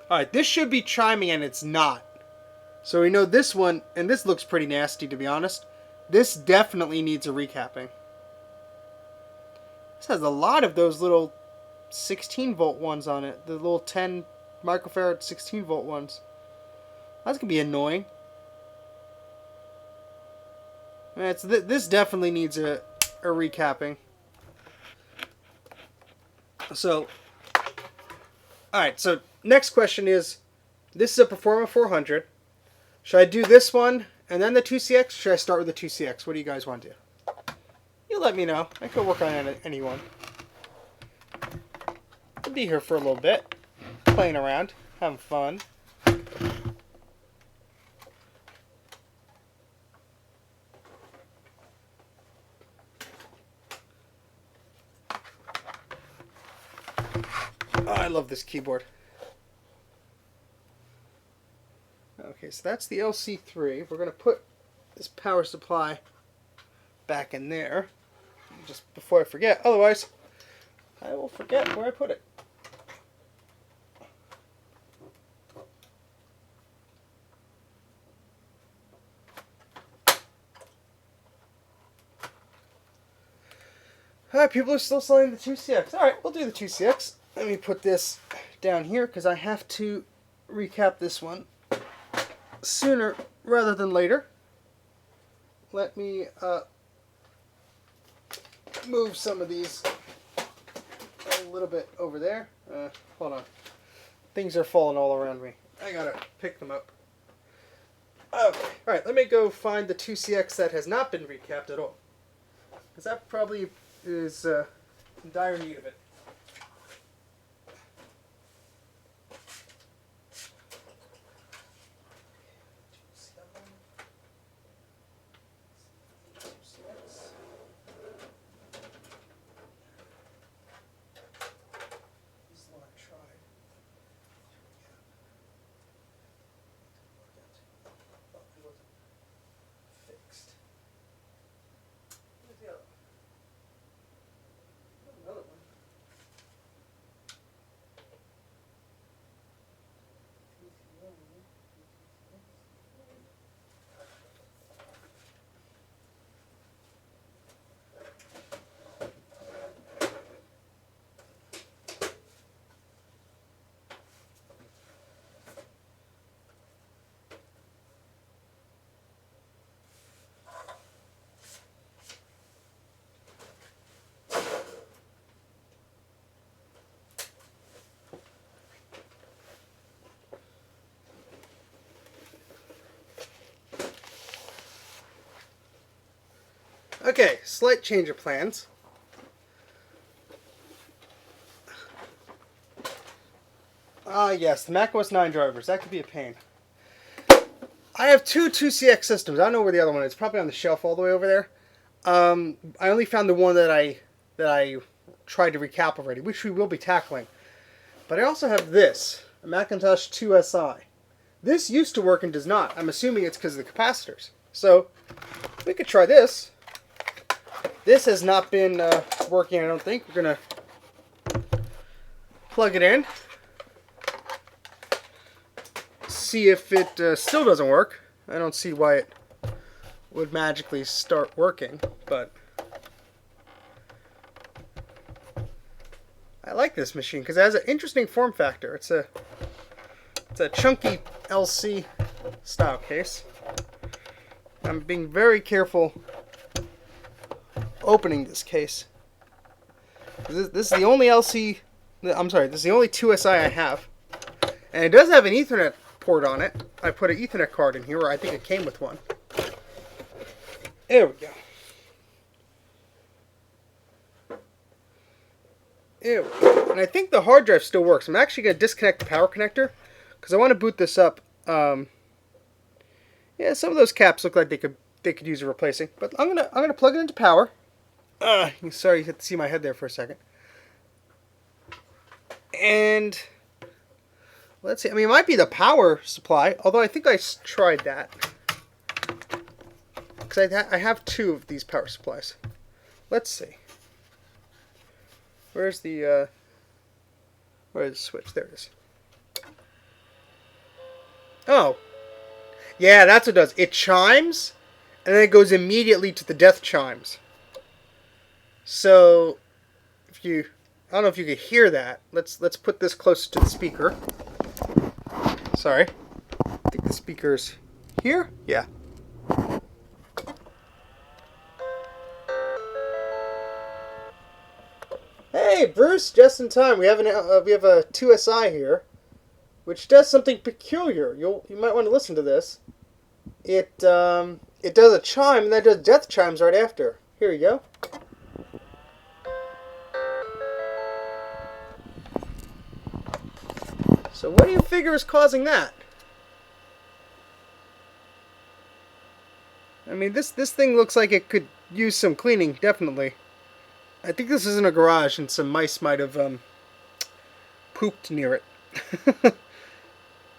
Alright, this should be chiming and it's not. So we know this one, and this looks pretty nasty to be honest. This definitely needs a recapping. This has a lot of those little 16 volt ones on it. The little 10 microfarad 16 volt ones. That's going to be annoying. This definitely needs a recapping. So, alright, so next question is, this is a Performa 400. Should I do this one and then the 2CX? Or should I start with the 2CX? What do you guys want to do? You let me know. I could work on any one. I'll be here for a little bit, playing around, having fun. Oh, I love this keyboard. Okay, so that's the LC3. We're going to put this power supply back in there, just before I forget. Otherwise, I will forget where I put it. Alright, people are still selling the 2CX. Alright, we'll do the 2CX. Let me put this down here because I have to recap this one sooner rather than later. Let me move some of these a little bit over there. Hold on. Things are falling all around me. I gotta pick them up. Okay. Alright, let me go find the 2CX that has not been recapped at all. Because that probably is in dire need of it. Another one. Okay, slight change of plans. Yes, the macOS 9 drivers. That could be a pain. I have two 2CX systems. I don't know where the other one is. It's probably on the shelf all the way over there. I only found the one that I tried to recap already, which we will be tackling. But I also have this, a Macintosh IIsi. This used to work and does not. I'm assuming it's because of the capacitors. So, we could try this. This has not been working, I don't think. We're going to plug it in. See if it still doesn't work. I don't see why it would magically start working, but I like this machine because it has an interesting form factor. It's a chunky LC style case. I'm being very careful opening this case. This is the only LC. I'm sorry. This is the only 2SI I have, and it does have an Ethernet port on it. I put an Ethernet card in here, or I think it came with one. There we go. There we go. And I think the hard drive still works. I'm actually going to disconnect the power connector because I want to boot this up. Yeah, some of those caps look like they could use a replacing, but I'm gonna plug it into power. Sorry, you had to see my head there for a second. And let's see. I mean, it might be the power supply, although I think I tried that. Because I have two of these power supplies. Let's see. Where's the switch? There it is. Oh. Yeah, that's what it does. It chimes, and then it goes immediately to the death chimes. So, I don't know if you could hear that. Let's put this closer to the speaker. Sorry. I think the speaker's here? Yeah. Hey, Bruce, just in time. We have a 2SI here, which does something peculiar. You might want to listen to this. It does a chime, and then it does death chimes right after. Here you go. So what do you figure is causing that? I mean, this thing looks like it could use some cleaning, definitely. I think this is in a garage, and some mice might have pooped near it.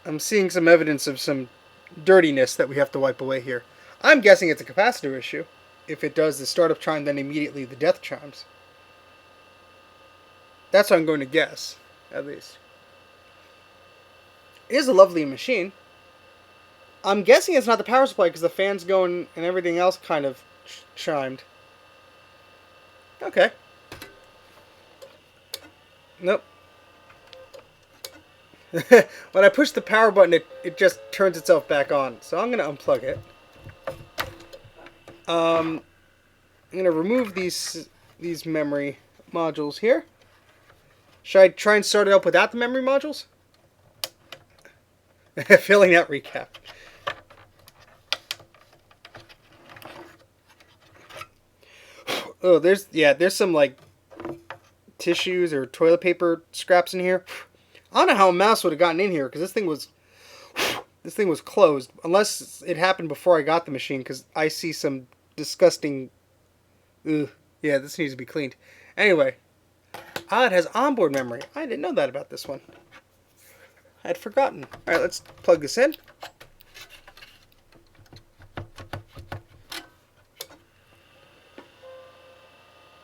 I'm seeing some evidence of some dirtiness that we have to wipe away here. I'm guessing it's a capacitor issue. If it does the startup chime, then immediately the death chimes. That's what I'm going to guess, at least. It is a lovely machine. I'm guessing it's not the power supply because the fan's going and everything else kind of chimed. Okay. Nope. When I push the power button, it just turns itself back on. So I'm going to unplug it. I'm going to remove these memory modules here. Should I try and start it up without the memory modules? Filling out recap. Oh, there's some like tissues or toilet paper scraps in here. I don't know how a mouse would have gotten in here because this thing was closed, unless it happened before I got the machine, because I see some disgusting. Ugh, yeah, this needs to be cleaned. Anyway, it has onboard memory. I didn't know that about this one. I had forgotten. All right, let's plug this in.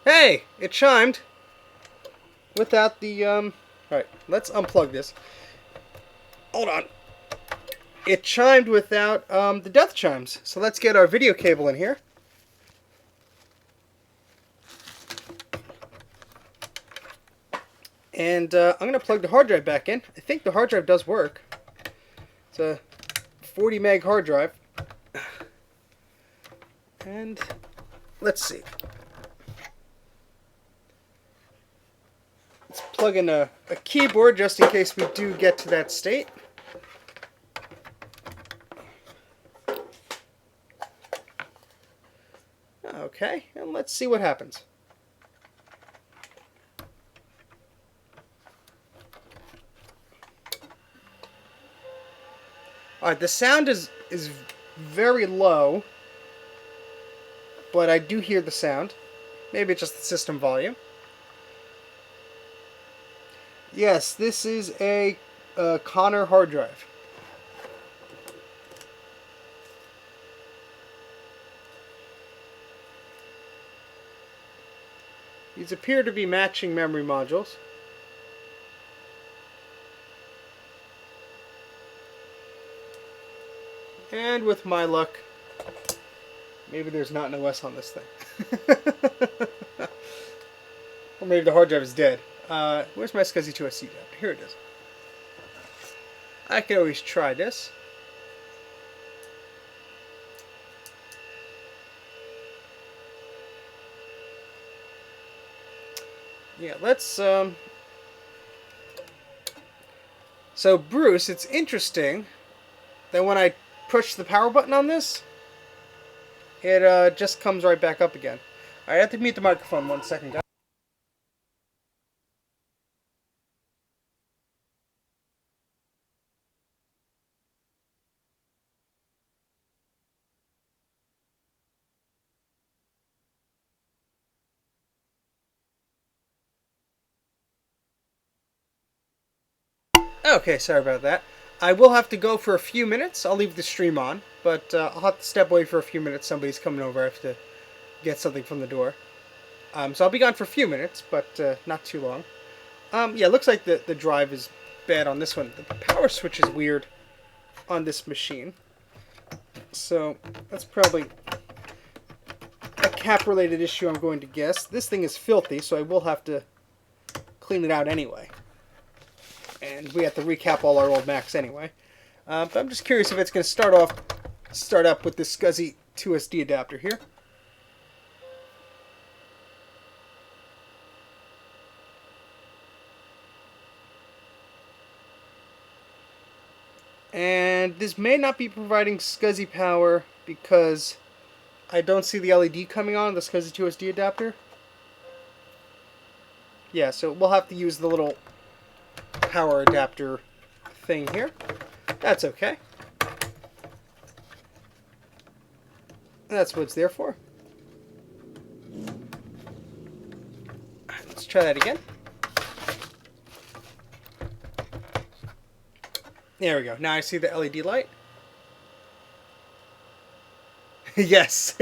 Hey, it chimed without the All right, let's unplug this. Hold on. It chimed without the death chimes. So let's get our video cable in here. And I'm going to plug the hard drive back in. I think the hard drive does work. It's a 40 meg hard drive. And let's see. Let's plug in a keyboard just in case we do get to that state. Okay, and let's see what happens. Alright, the sound is very low, but I do hear the sound. Maybe it's just the system volume. Yes, this is a Connor hard drive. These appear to be matching memory modules. And with my luck, maybe there's not an OS on this thing. Or maybe the hard drive is dead. Where's my SCSI IIsi adapter? Here it is. I can always try this. Yeah, let's... So, Bruce, it's interesting that when I push the power button on this, it just comes right back up again. I have to mute the microphone 1 second, guys. Okay, sorry about that. I will have to go for a few minutes. I'll leave the stream on, but I'll have to step away for a few minutes. Somebody's coming over. I have to get something from the door. So I'll be gone for a few minutes, but not too long. Yeah, it looks like the drive is bad on this one. The power switch is weird on this machine. So that's probably a cap-related issue, I'm going to guess. This thing is filthy, so I will have to clean it out anyway. And we have to recap all our old Macs anyway. But I'm just curious if it's going to start up with this SCSI IISD adapter here. And this may not be providing SCSI power because I don't see the LED coming on the SCSI IISD adapter. Yeah, so we'll have to use the little power adapter thing here. That's okay. That's what it's there for. Let's try that again. There we go. Now I see the LED light. Yes.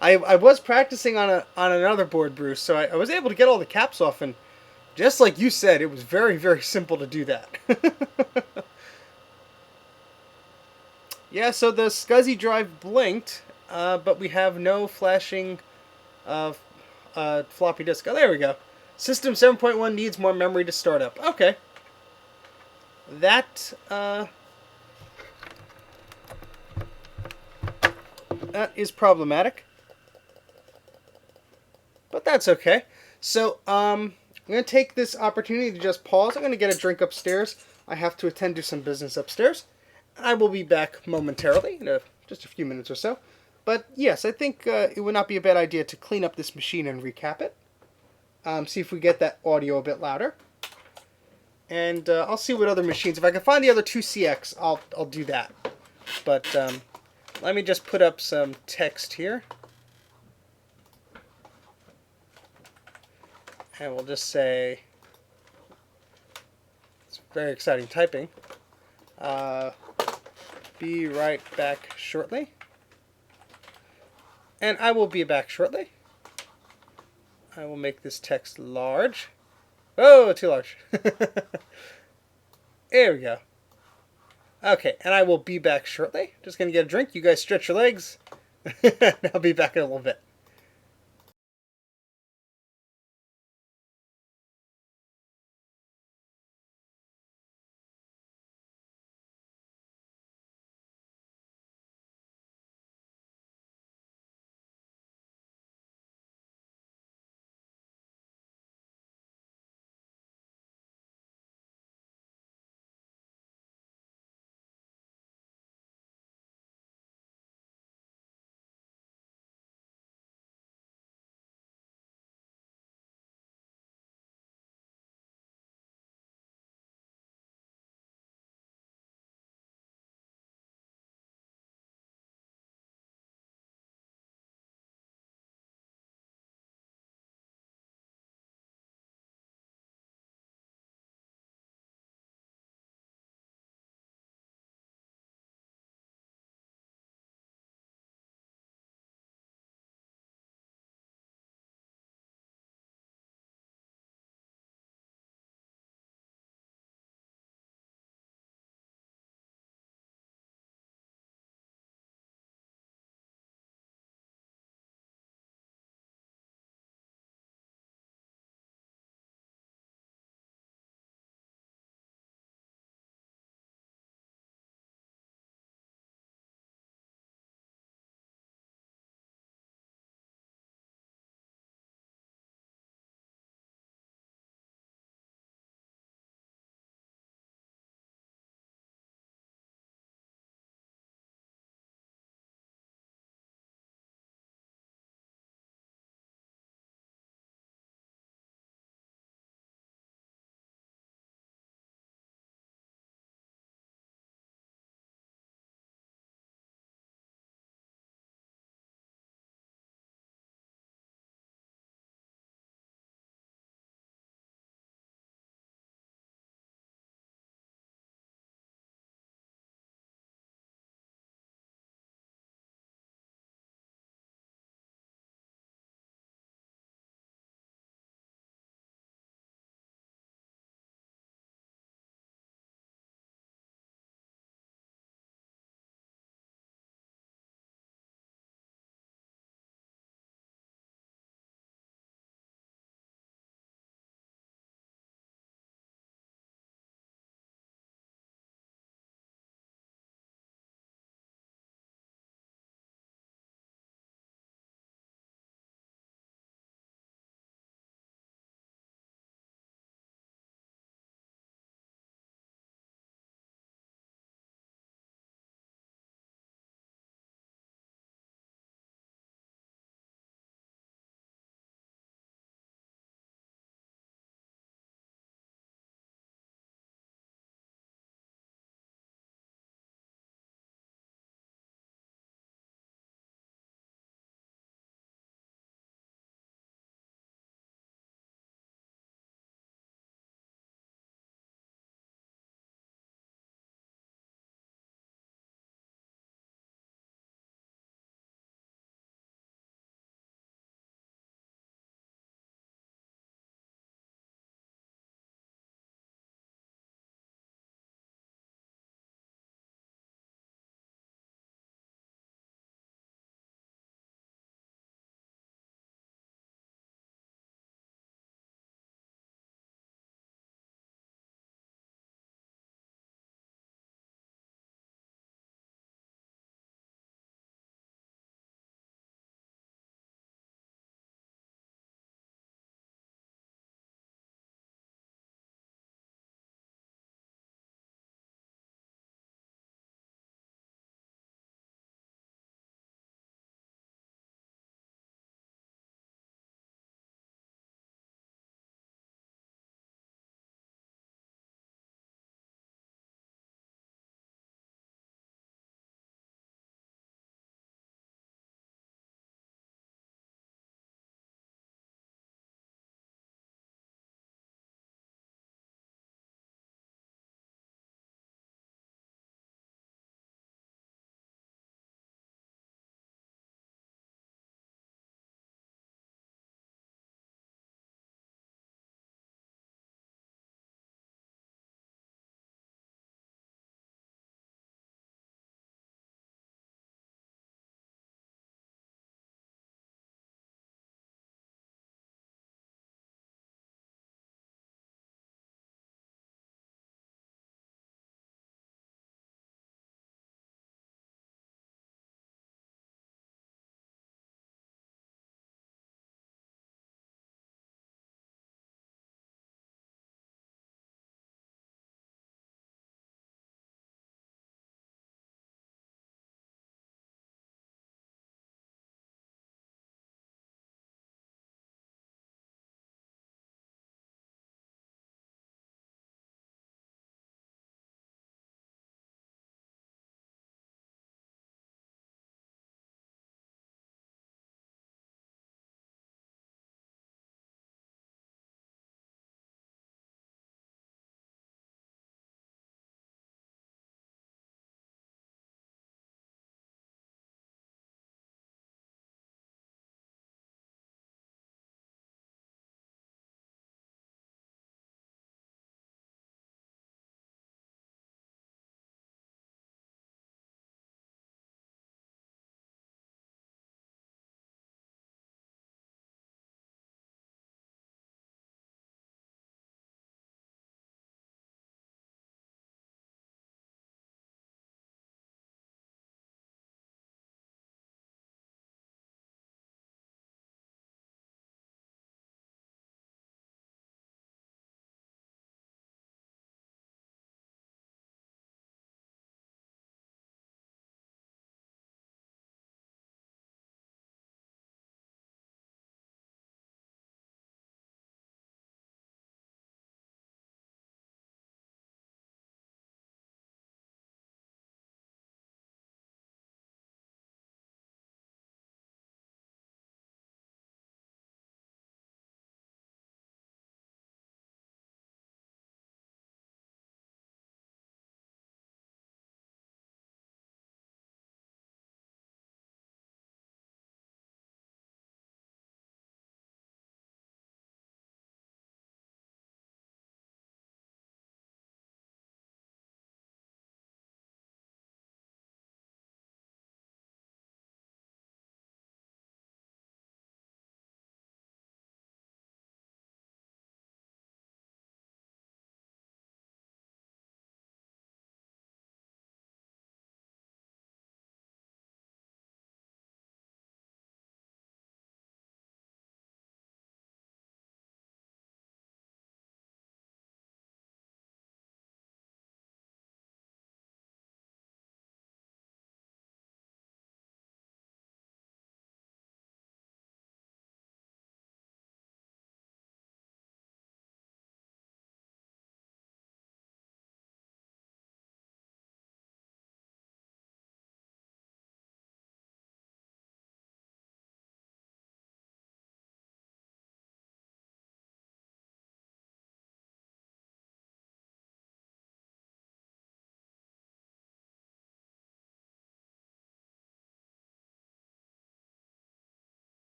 I was practicing on another board, Bruce, so I was able to get all the caps off, and just like you said, it was very, very simple to do that. Yeah, so the SCSI drive blinked, but we have no flashing floppy disk. Oh, there we go. System 7.1 needs more memory to start up. Okay. That is problematic. But that's okay. So, I'm going to take this opportunity to just pause. I'm going to get a drink upstairs. I have to attend to some business upstairs. I will be back momentarily, in just a few minutes or so. But yes, I think it would not be a bad idea to clean up this machine and recap it. See if we get that audio a bit louder. And I'll see what other machines. If I can find the other two CX, I'll do that. But let me just put up some text here. And we'll just say, it's very exciting typing. Be right back shortly. And I will be back shortly. I will make this text large. Oh, too large. There we go. Okay, and I will be back shortly. Just going to get a drink. You guys stretch your legs. I'll be back in a little bit.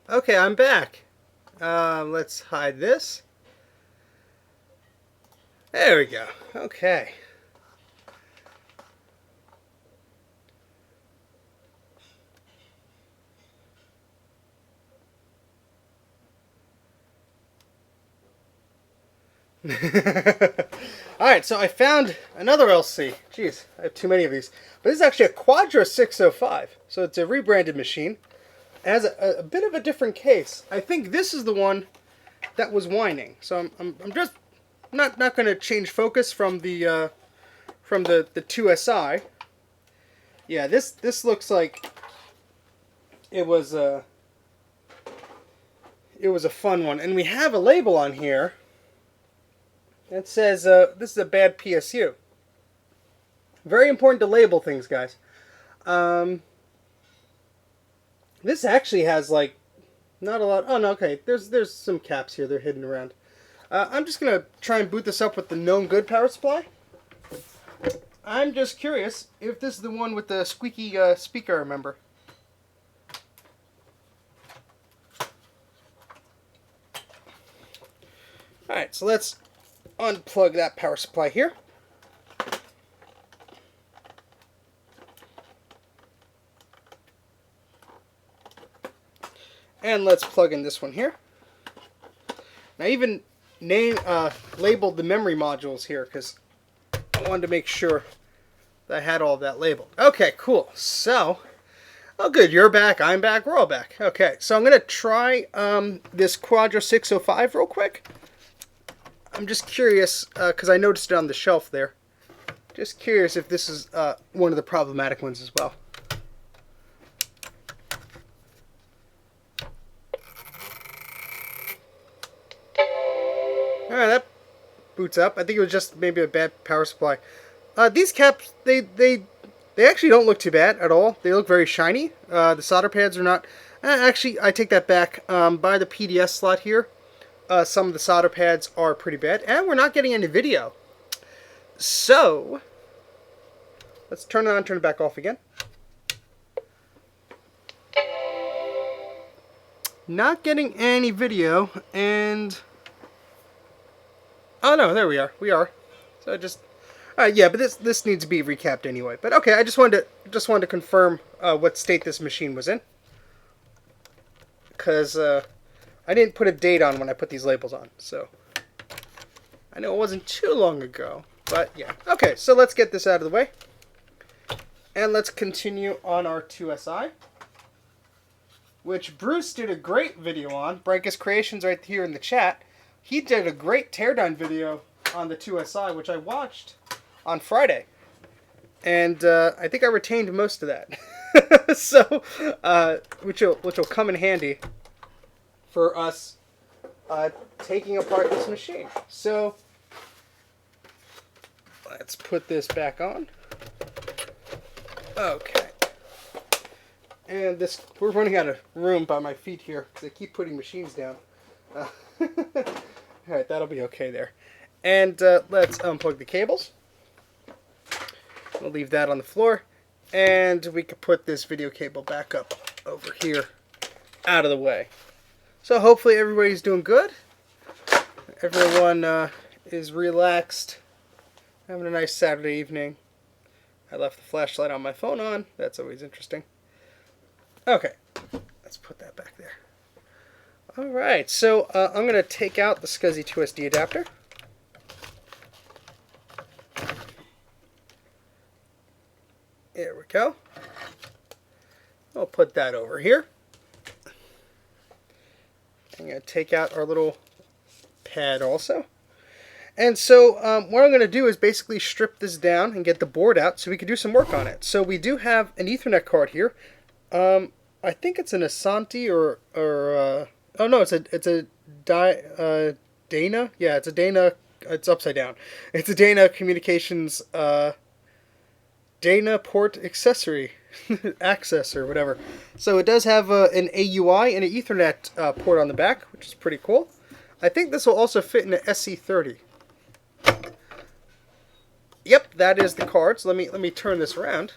Okay, I'm back. Let's hide this. There we go. Okay. Alright, so I found another LC. Jeez, I have too many of these. But this is actually a Quadra 605. So it's a rebranded machine. It has a bit of a different case. I think this is the one that was whining. So I'm just not going to change focus from the 2SI. Yeah, this looks like it was a fun one, and we have a label on here that says this is a bad PSU. Very important to label things, guys. This actually has like not a lot. Oh no, okay. There's some caps here. They're hidden around. I'm just gonna try and boot this up with the known good power supply. I'm just curious if this is the one with the squeaky speaker. I remember. All right, so let's unplug that power supply here. And let's plug in this one here. Now, I even labeled the memory modules here because I wanted to make sure that I had all of that labeled. Okay, cool. So, oh good, you're back, I'm back, we're all back. Okay, so I'm going to try this Quadra 605 real quick. I'm just curious, because I noticed it on the shelf there. Just curious if this is one of the problematic ones as well. Alright, that boots up. I think it was just maybe a bad power supply. These caps, they actually don't look too bad at all. They look very shiny. The solder pads are not... actually, I take that back. By the PDS slot here, some of the solder pads are pretty bad. And we're not getting any video. So, let's turn it on, turn it back off again. Not getting any video, and... oh no, there we are. We are. So just... yeah, but this needs to be recapped anyway. But okay, I just wanted to confirm what state this machine was in, because I didn't put a date on when I put these labels on. So I know it wasn't too long ago, but yeah. Okay, so let's get this out of the way, and let's continue on our 2SI, which Bruce did a great video on. Brankus Creations right here in the chat. He did a great teardown video on the 2SI, which I watched on Friday. And I think I retained most of that. So, which will come in handy for us taking apart this machine. So, let's put this back on. Okay. And we're running out of room by my feet here because I keep putting machines down. Alright, that'll be okay there. And let's unplug the cables. We'll leave that on the floor. And we can put this video cable back up over here out of the way. So hopefully everybody's doing good. Everyone is relaxed. Having a nice Saturday evening. I left the flashlight on my phone on. That's always interesting. Okay, let's put that back there. Alright, so I'm going to take out the SCSI 2SD adapter. There we go. I'll put that over here. I'm going to take out our little pad also. And so what I'm going to do is basically strip this down and get the board out so we can do some work on it. So we do have an Ethernet card here. I think it's an Asante or oh no, it's a Dana. Yeah, it's a Dana. It's upside down. It's a Dana Communications Dana port accessory access or whatever. So it does have an AUI and an Ethernet port on the back, which is pretty cool. I think this will also fit in an SC30. Yep, that is the card. So let me turn this around,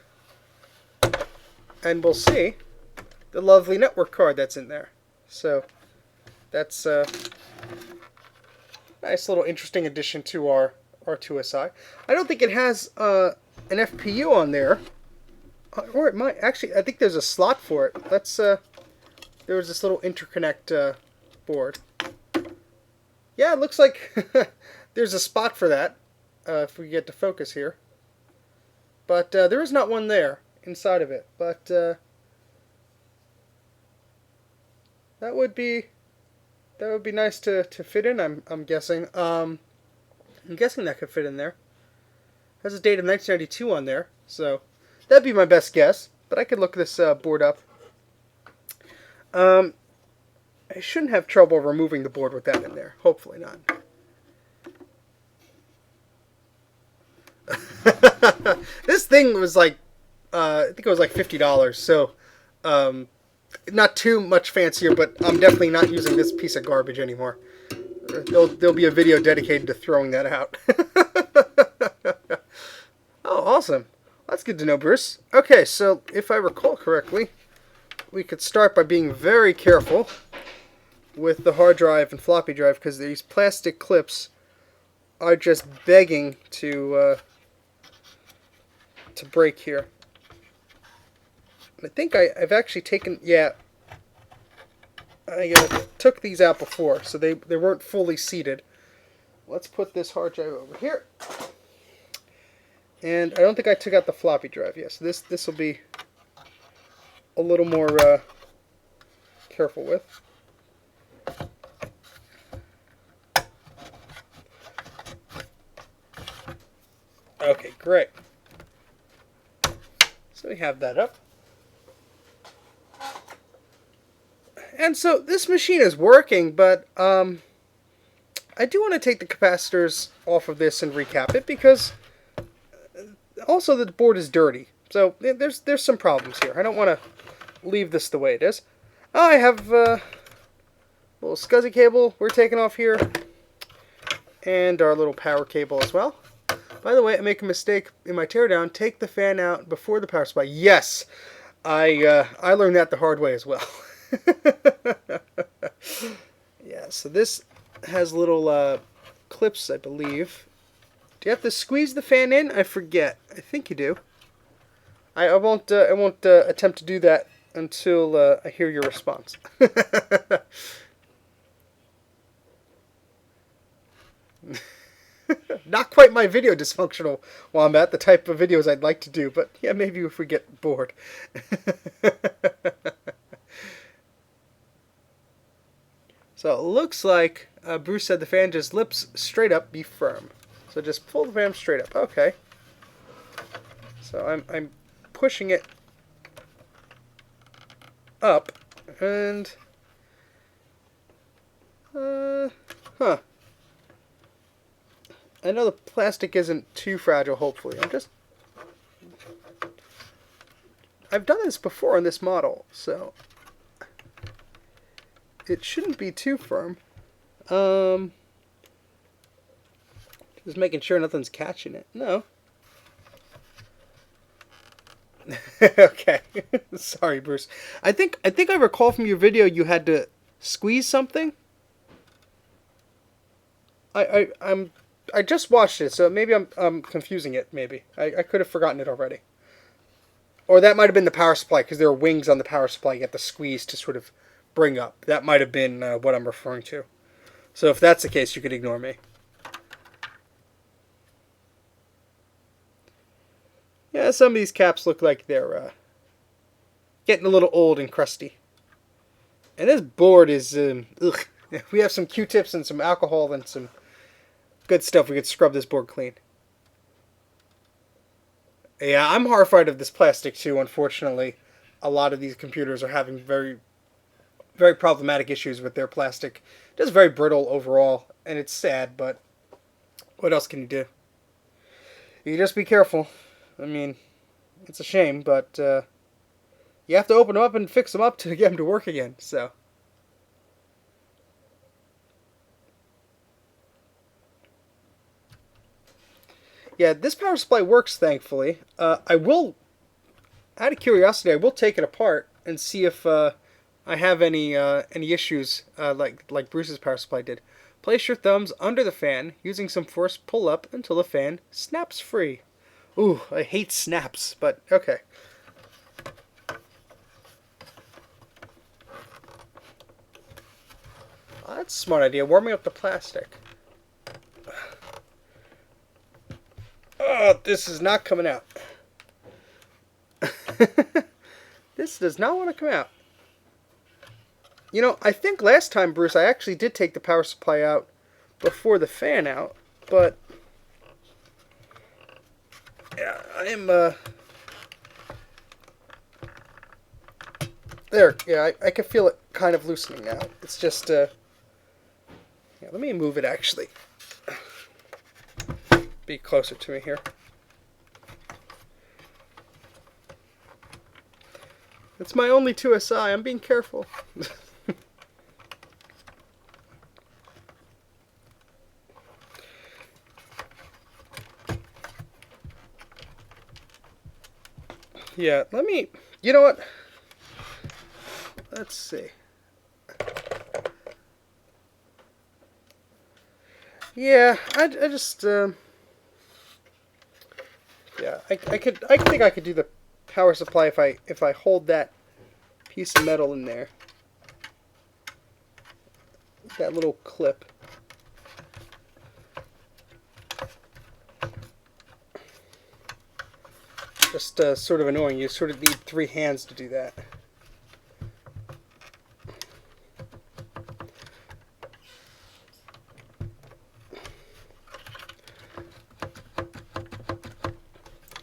and we'll see the lovely network card that's in there. So that's a nice little interesting addition to our IIsi. I don't think it has an FPU on there, or it might actually. I think there's a slot for it. Let's. There was this little interconnect board. Yeah, it looks like there's a spot for that. If we get to focus here, but there is not one there inside of it. But that would be nice to fit in. I'm guessing. I'm guessing that could fit in there. Has a date of 1992 on there, so that'd be my best guess. But I could look this board up. I shouldn't have trouble removing the board with that in there. Hopefully not. This thing was like, I think it was like $50. So, not too much fancier, but I'm definitely not using this piece of garbage anymore. There'll be a video dedicated to throwing that out. Oh, awesome. That's good to know, Bruce. Okay, so if I recall correctly, we could start by being very careful with the hard drive and floppy drive, because these plastic clips are just begging to break here. I think I've actually taken, yeah, I took these out before, so they weren't fully seated. Let's put this hard drive over here. And I don't think I took out the floppy drive yet, so this will be a little more careful with. Okay, great. So we have that up. And so this machine is working, but I do want to take the capacitors off of this and recap it, because also the board is dirty. So there's some problems here. I don't want to leave this the way it is. Oh, I have a little SCSI cable we're taking off here, and our little power cable as well. By the way, I make a mistake in my teardown. Take the fan out before the power supply. Yes, I learned that the hard way as well. Yeah, so this has little clips, I believe. Do you have to squeeze the fan in? I forget. I think you do. I won't attempt to do that until I hear your response. Not quite my video dysfunctional Wombat, the type of videos I'd like to do, but yeah, maybe if we get bored. So it looks like Bruce said the fan just lips straight up, be firm. So just pull the fan straight up. Okay. So I'm pushing it up, and huh. I know the plastic isn't too fragile, hopefully. I've done this before on this model, so it shouldn't be too firm. Just making sure nothing's catching it. No. Okay. Sorry, Bruce. I think I recall from your video you had to squeeze something. I just watched it, so maybe I'm confusing it. Maybe I could have forgotten it already, or that might have been the power supply, because there are wings on the power supply you have to squeeze to sort of bring up. That might have been what I'm referring to. So if that's the case, you could ignore me. Yeah, some of these caps look like they're getting a little old and crusty. And this board is ugh. If we have some Q-tips and some alcohol and some good stuff, we could scrub this board clean. Yeah, I'm horrified of this plastic too, unfortunately. A lot of these computers are having very, very problematic issues with their plastic. Just very brittle overall, and it's sad, but what else can you do? You just be careful. I mean, it's a shame, but you have to open them up and fix them up to get them to work again, so. Yeah, this power supply works, thankfully. I will, out of curiosity, I will take it apart and see if I have any issues like Bruce's power supply did. Place your thumbs under the fan using some force. Pull up until the fan snaps free. Ooh, I hate snaps, but okay. Oh, that's a smart idea. Warming up the plastic. Oh, this is not coming out. This does not want to come out. You know, I think last time, Bruce, I actually did take the power supply out before the fan out, but yeah, I am there. Yeah, I can feel it kind of loosening now. It's just yeah, let me move it actually. Be closer to me here. It's my only 2SI. I'm being careful. Yeah, let me... You know what? Let's see. Yeah, I just... yeah, I think I could do the power supply if I hold that piece of metal in there. That little clip. Just sort of annoying. You sort of need 3 hands to do that.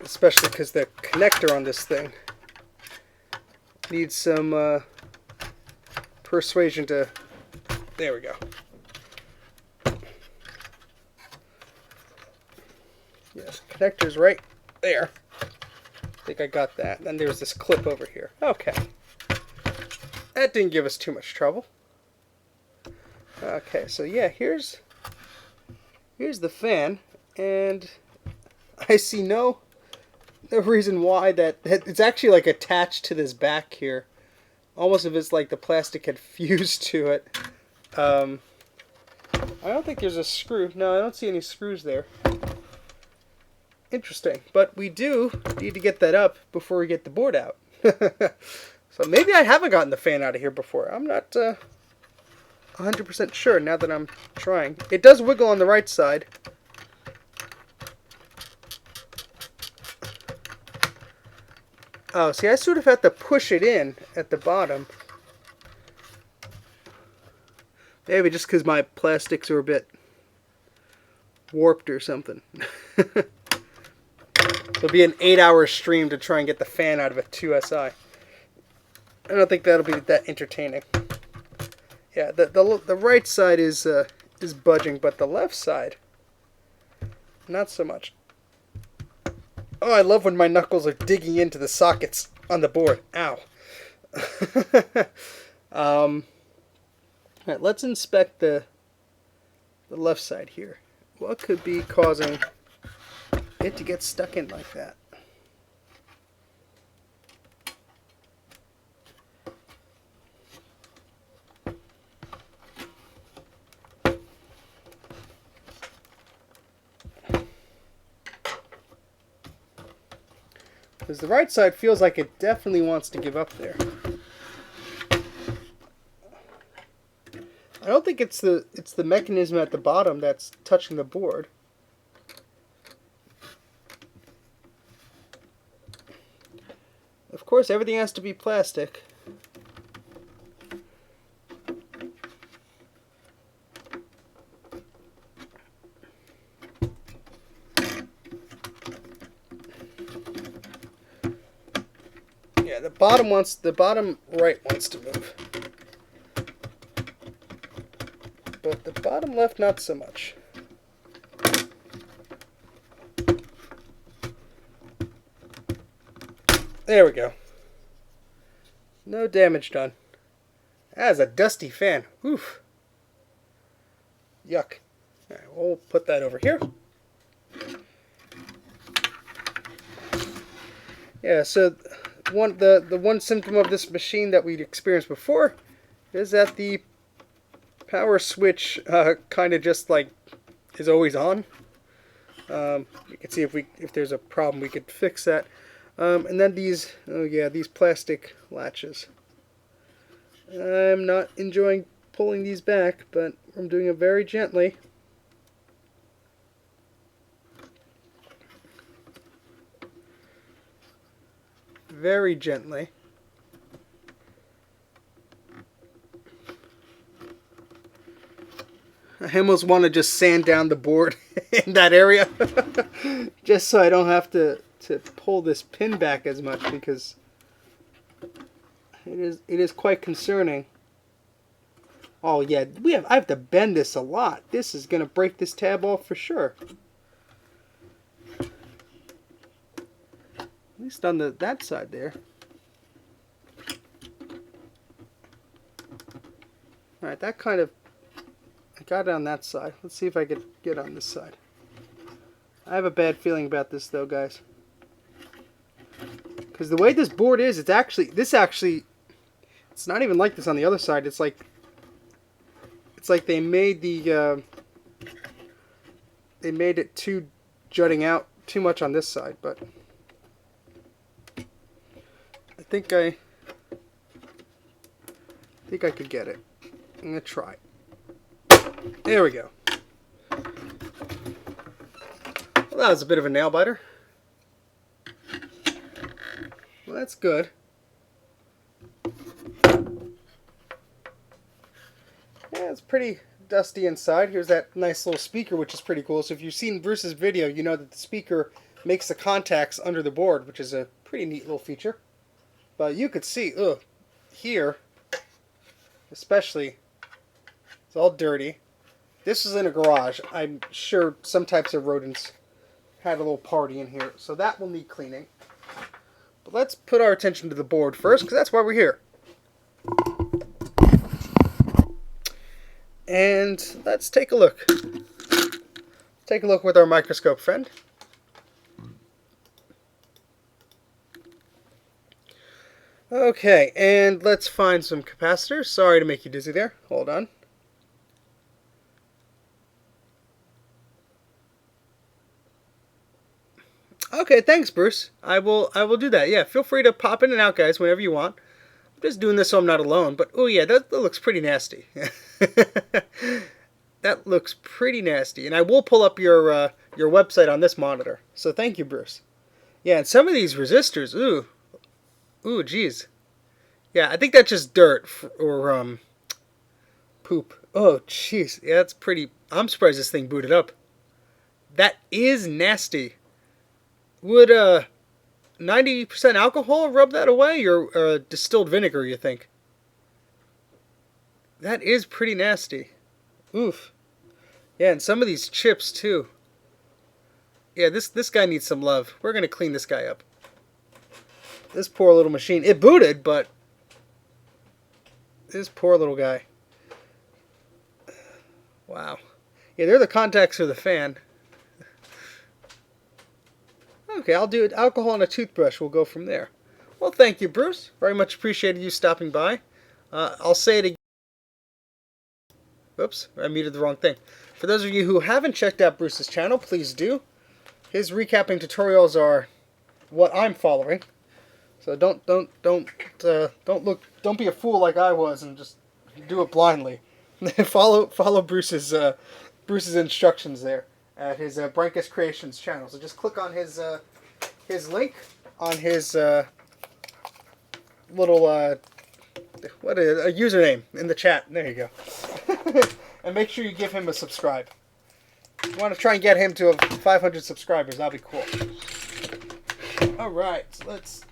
Especially because the connector on this thing needs some persuasion to... There we go. Yes, connector's right there. I think I got that. Then there's this clip over here. Okay. That didn't give us too much trouble. Okay, so yeah, here's the fan, and I see no reason why that it's actually like attached to this back here. Almost if it's like the plastic had fused to it. I don't think there's a screw. No, I don't see any screws there. Interesting. But we do need to get that up before we get the board out. So maybe I haven't gotten the fan out of here before. I'm not 100% sure now that I'm trying. It does wiggle on the right side. Oh, see, I sort of have to push it in at the bottom. Maybe just because my plastics are a bit warped or something. It'll be an 8-hour stream to try and get the fan out of a 2SI. I don't think that'll be that entertaining. Yeah, the right side is budging, but the left side, not so much. Oh, I love when my knuckles are digging into the sockets on the board. Ow. Alright, let's inspect the left side here. What could be causing it to get stuck in like that? Because the right side feels like it definitely wants to give up there. I don't think it's the mechanism at the bottom that's touching the board. Of course, everything has to be plastic. Yeah, the bottom right wants to move. But the bottom left, not so much. There we go. No damage done. That is a dusty fan. Oof. Yuck. Alright, we'll put that over here. Yeah, so the one symptom of this machine that we'd experienced before is that the power switch kind of just like is always on. You can see if there's a problem we could fix that. And then these, oh yeah, these plastic latches. I'm not enjoying pulling these back, but I'm doing it very gently. Very gently. I almost want to just sand down the board in that area just so I don't have to pull this pin back as much, because it is quite concerning. Oh yeah, I have to bend this a lot. This is gonna break this tab off for sure. At least on that side there. Alright, that kind of, I got it on that side. Let's see if I could get on this side. I have a bad feeling about this though, guys. Because the way this board is, it's not even like this on the other side. It's like they made it too jutting out too much on this side, but I think I could get it. I'm gonna try. There we go. Well, that was a bit of a nail biter. Well, that's good. Yeah, it's pretty dusty inside. Here's that nice little speaker, which is pretty cool. So if you've seen Bruce's video, you know that the speaker makes the contacts under the board, which is a pretty neat little feature. But you could see, here, especially, it's all dirty. This is in a garage. I'm sure some types of rodents had a little party in here, so that will need cleaning. But let's put our attention to the board first, because that's why we're here. And let's take a look. Take a look with our microscope friend. Okay, and let's find some capacitors. Sorry to make you dizzy there. Hold on. Okay, thanks, Bruce. I will do that. Yeah, feel free to pop in and out, guys, whenever you want. I'm just doing this so I'm not alone. But oh yeah, that looks pretty nasty. That looks pretty nasty. And I will pull up your website on this monitor. So thank you, Bruce. Yeah, and some of these resistors, ooh, geez. Yeah, I think that's just dirt or poop. Oh, jeez. Yeah, that's pretty. I'm surprised this thing booted up. That is nasty. Would 90% alcohol rub that away, or distilled vinegar, you think? That is pretty nasty. Oof. Yeah, and some of these chips too. Yeah, this guy needs some love. We're gonna clean this guy up. This poor little machine. It booted, but this poor little guy. Wow. Yeah, they're the contacts for the fan. Okay, I'll do it. Alcohol and a toothbrush. We'll go from there. Well, thank you, Bruce. Very much appreciated you stopping by. I'll say it again. Oops, I muted the wrong thing. For those of you who haven't checked out Bruce's channel, please do. His recapping tutorials are what I'm following. So don't be a fool like I was and just do it blindly. follow Bruce's instructions there at his Brankus Creations channel. So just click on his link on his little a username in the chat. There you go. And make sure you give him a subscribe. You want to try and get him to 500 subscribers. That'll be cool. Alright, so let's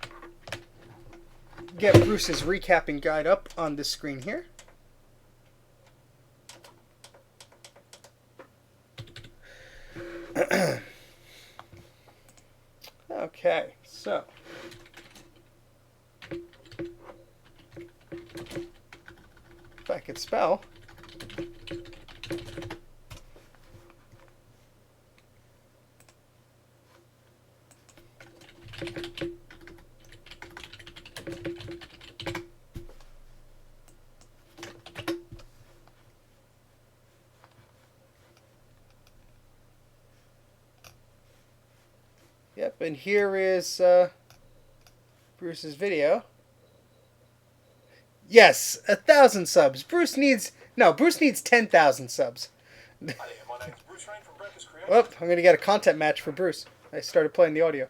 get Bruce's recapping guide up on this screen here. Okay, so if I could spell. Yep, and here is Bruce's video. Yes, 1,000 subs. Bruce needs 10,000 subs. Oh, I'm going to get a content match for Bruce. I started playing the audio.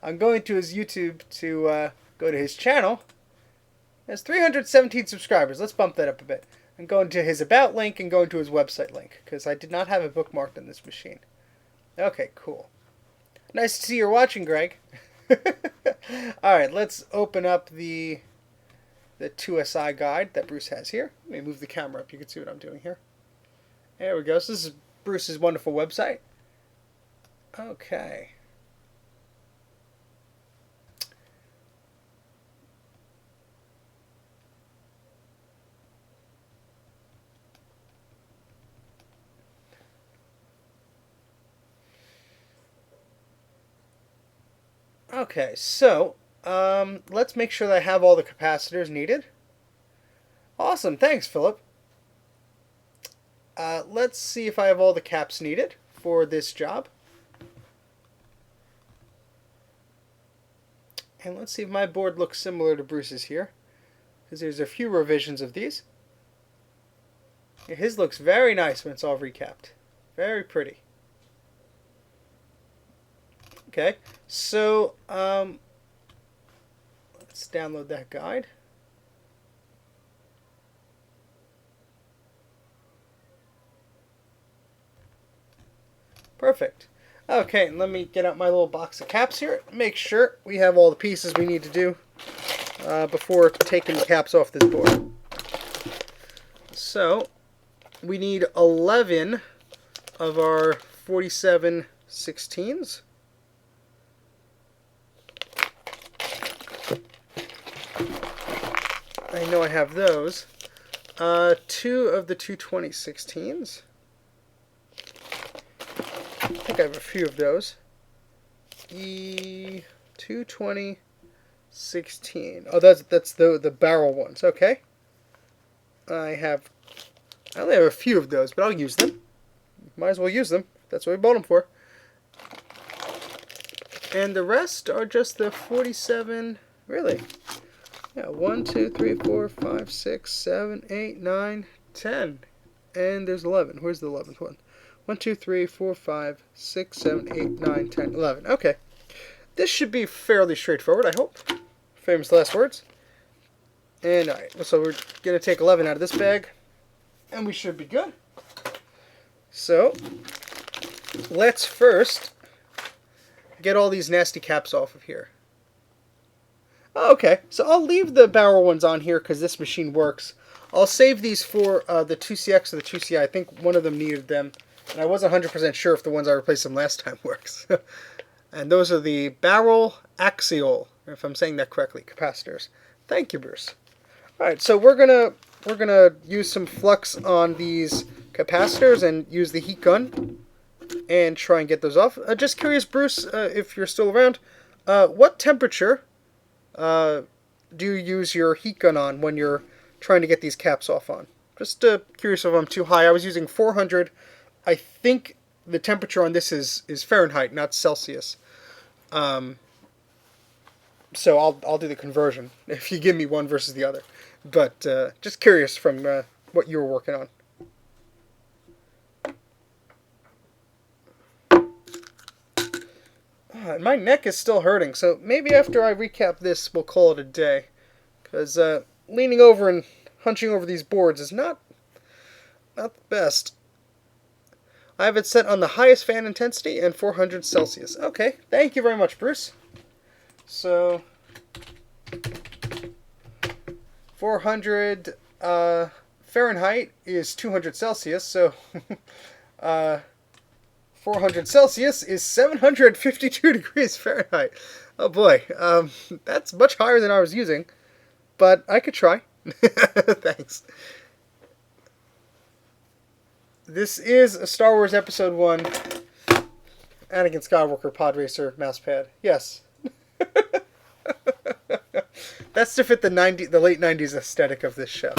I'm going to his YouTube to go to his channel. He has 317 subscribers. Let's bump that up a bit. I'm going to his About link and going to his website link, because I did not have it bookmarked on this machine. Okay, cool. Nice to see you're watching, Greg. Alright, let's open up the IIsi guide that Bruce has here. Let me move the camera up. You can see what I'm doing here. There we go. So this is Bruce's wonderful website. Okay. Okay, so let's make sure that I have all the capacitors needed. Awesome, thanks, Philip. Let's see if I have all the caps needed for this job. And let's see if my board looks similar to Bruce's here, because there's a few revisions of these. His looks very nice when it's all recapped. Very pretty. Okay, so let's download that guide. Perfect. Okay, let me get out my little box of caps here. Make sure we have all the pieces we need to do before taking the caps off this board. So, we need 11 of our 47 16s. I know I have those. 2 of the 220 16s. I think I have a few of those. E220 16. Oh, that's the barrel ones. Okay. I only have a few of those, but I'll use them. Might as well use them. That's what we bought them for. And the rest are just the 47. Really? Yeah. 1, 2, 3, 4, 5, 6, 7, 8, 9, 10. And there's 11. Where's the 11th one? 1, 2, 3, 4, 5, 6, 7, 8, 9, 10, 11. Okay. This should be fairly straightforward, I hope. Famous last words. And alright, so we're going to take 11 out of this bag. And we should be good. So, let's first get all these nasty caps off of here. Okay, so I'll leave the barrel ones on here because this machine works. I'll save these for the 2CX or the 2CI. I think one of them needed them. And I wasn't 100% sure if the ones I replaced them last time works. And those are the barrel axial, if I'm saying that correctly, capacitors. Thank you, Bruce. Alright, so we're gonna use some flux on these capacitors and use the heat gun and try and get those off. Just curious, Bruce, if you're still around, what temperature do you use your heat gun on when you're trying to get these caps off on? Just curious if I'm too high. I was using 400. I think the temperature on this is Fahrenheit, not Celsius. So I'll do the conversion if you give me one versus the other. But just curious from what you were working on. And my neck is still hurting, so maybe after I recap this, we'll call it a day. Because leaning over and hunching over these boards is not the best. I have it set on the highest fan intensity and 400 Celsius. Okay, thank you very much, Bruce. So, 400 Fahrenheit is 200 Celsius, so 400 Celsius is 752 degrees Fahrenheit. Oh boy, that's much higher than I was using, but I could try. Thanks. This is a Star Wars Episode 1 Anakin Skywalker Pod Racer mousepad. Yes. That's to fit the late 90s aesthetic of this show.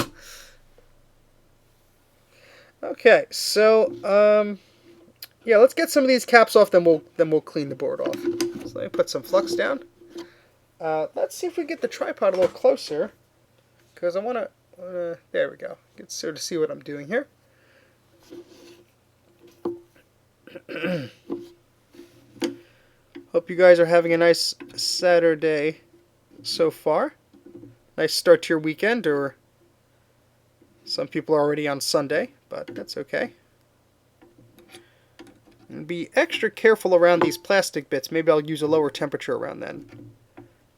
Okay, so, Yeah, let's get some of these caps off, then we'll clean the board off. So let me put some flux down. Let's see if we get the tripod a little closer, because I want to. There we go. Get sort of see what I'm doing here. Hope you guys are having a nice Saturday so far. Nice start to your weekend, or some people are already on Sunday, but that's okay. And be extra careful around these plastic bits. Maybe I'll use a lower temperature around then,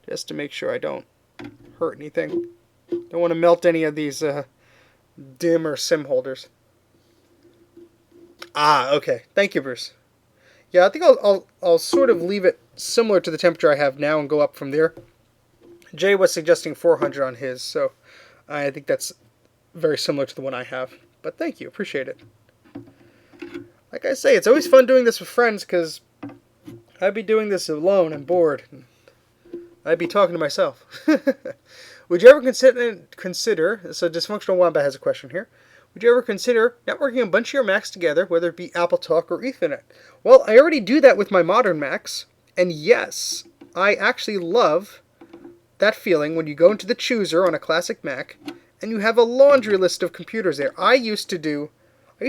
just to make sure I don't hurt anything. Don't want to melt any of these DIMM or SIM holders. Ah, okay. Thank you, Bruce. Yeah, I think I'll sort of leave it similar to the temperature I have now and go up from there. Jay was suggesting 400 on his, so I think that's very similar to the one I have. But thank you, appreciate it. Like I say, it's always fun doing this with friends, because I'd be doing this alone and bored. I'd be talking to myself. Would you ever consider, so Dysfunctional Wombat has a question here. Would you ever consider networking a bunch of your Macs together, whether it be Apple Talk or Ethernet? Well, I already do that with my modern Macs, and yes, I actually love that feeling when you go into the chooser on a classic Mac, and you have a laundry list of computers there. I used to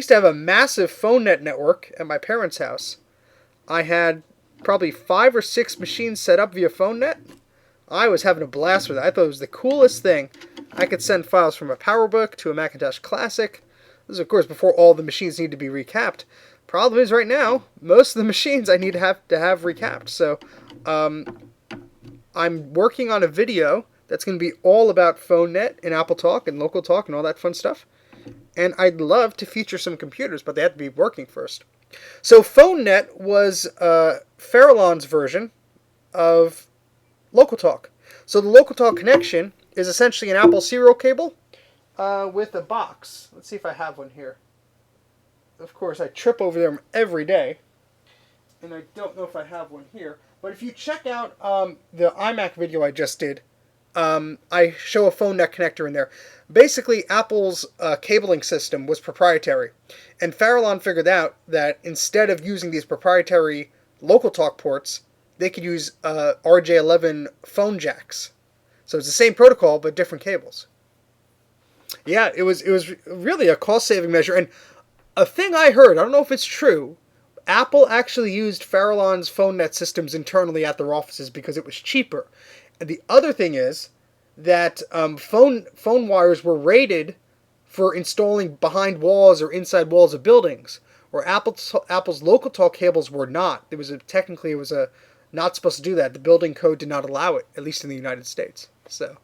have a massive phone net network at my parents' house. I had probably 5 or 6 machines set up via phone net. I was having a blast with it. I thought it was the coolest thing. I could send files from a PowerBook to a Macintosh Classic. This is, of course, before all the machines need to be recapped. Problem is, right now, most of the machines I need to have recapped. So, I'm working on a video that's going to be all about PhoneNet and Apple Talk and Local Talk and all that fun stuff. And I'd love to feature some computers, but they have to be working first. So PhoneNet was Farallon's version of Local Talk. So the Local Talk connection is essentially an Apple serial cable with a box. Let's see if I have one here. Of course, I trip over them every day, and I don't know if I have one here. But if you check out the iMac video I just did, I show a PhoneNet connector in there. Basically, Apple's cabling system was proprietary, and Farallon figured out that instead of using these proprietary Local Talk ports, they could use RJ11 phone jacks. So it's the same protocol, but different cables. Yeah, it was really a cost-saving measure. And a thing I heard, I don't know if it's true, Apple actually used Farallon's PhoneNet systems internally at their offices because it was cheaper. And the other thing is that phone wires were rated for installing behind walls or inside walls of buildings, where Apple's Local Talk cables were not. Technically it was not supposed to do that. The building code did not allow it, at least in the United States. So,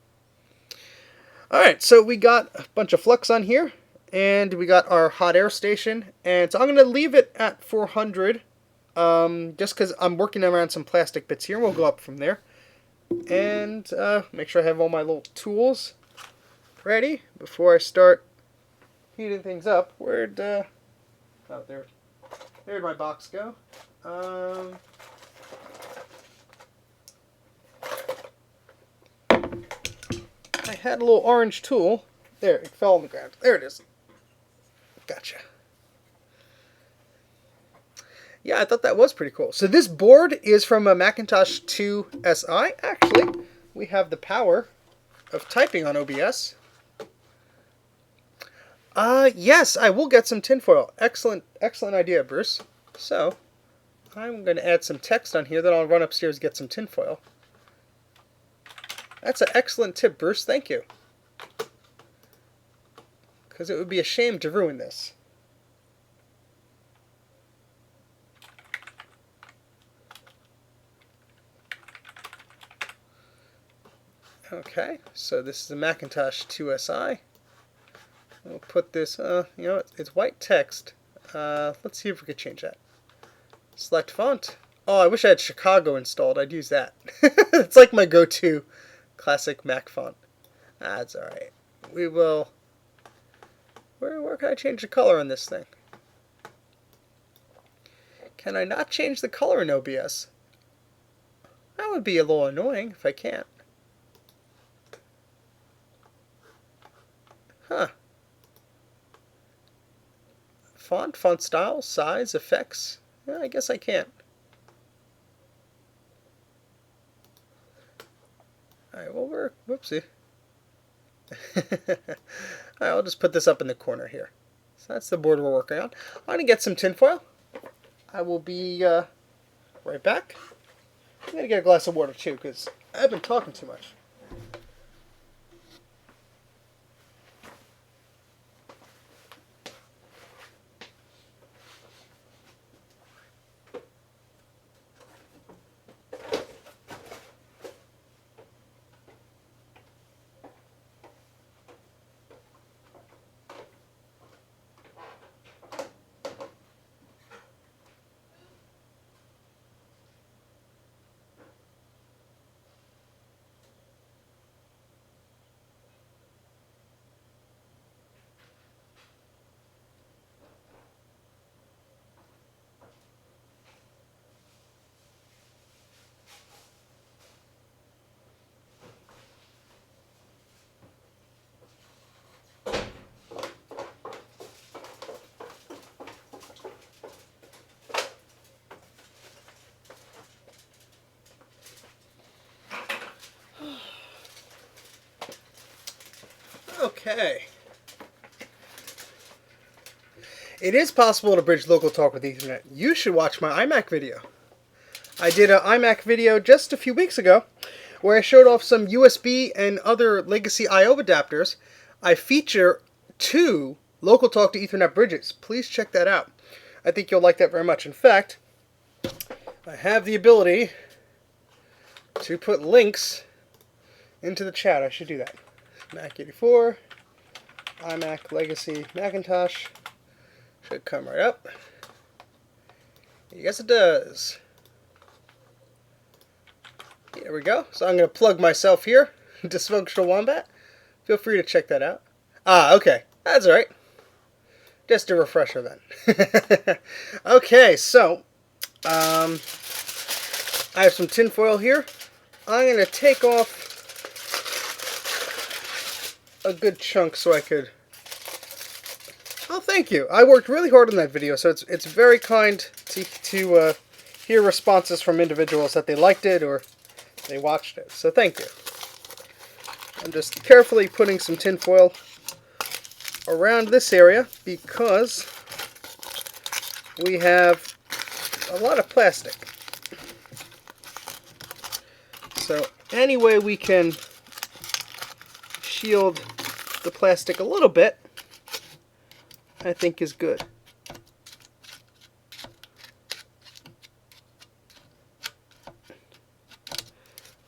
all right, so we got a bunch of flux on here, and we got our hot air station, and so I'm going to leave it at 400, just because I'm working around some plastic bits here. We'll go up from there, and make sure I have all my little tools ready before I start heating things up. Where'd there? Where'd my box go? I had a little orange tool. There, it fell on the ground. There it is. Gotcha. Yeah, I thought that was pretty cool. So this board is from a Macintosh IIsi. Actually, we have the power of typing on OBS. Yes, I will get some tinfoil. Excellent idea, Bruce. So, I'm going to add some text on here, then I'll run upstairs and get some tinfoil. That's an excellent tip, Bruce. Thank you. Because it would be a shame to ruin this. Okay, so this is a Macintosh IIsi. We'll put this, it's white text. Let's see if we could change that. Select font. Oh, I wish I had Chicago installed. I'd use that. It's like my go-to classic Mac font. That's alright. We will... Where can I change the color on this thing? Can I not change the color in OBS? That would be a little annoying if I can't. Huh. Font style, size, effects. Yeah, I guess I can't. Alright, well, whoopsie. Alright, I'll just put this up in the corner here. So that's the board we're working on. I'm going to get some tinfoil. I will be right back. I'm going to get a glass of water too, because I've been talking too much. Okay. It is possible to bridge local talk with Ethernet. You should watch my iMac video. I did an iMac video just a few weeks ago where I showed off some USB and other legacy I/O adapters. I feature 2 local talk to Ethernet bridges. Please check that out. I think you'll like that very much. In fact, I have the ability to put links into the chat. I should do that. Mac84, iMac Legacy Macintosh. Should come right up. Yes, it does. There we go. So I'm going to plug myself here. Dysfunctional Wombat. Feel free to check that out. Ah, okay. That's all right. Just a refresher then. Okay, so I have some tinfoil here. I'm going to take off a good chunk so I could... Oh, thank you. I worked really hard on that video, so it's very kind to hear responses from individuals that they liked it or they watched it. So thank you. I'm just carefully putting some tinfoil around this area because we have a lot of plastic. So any way we can shield the plastic a little bit, I think is good.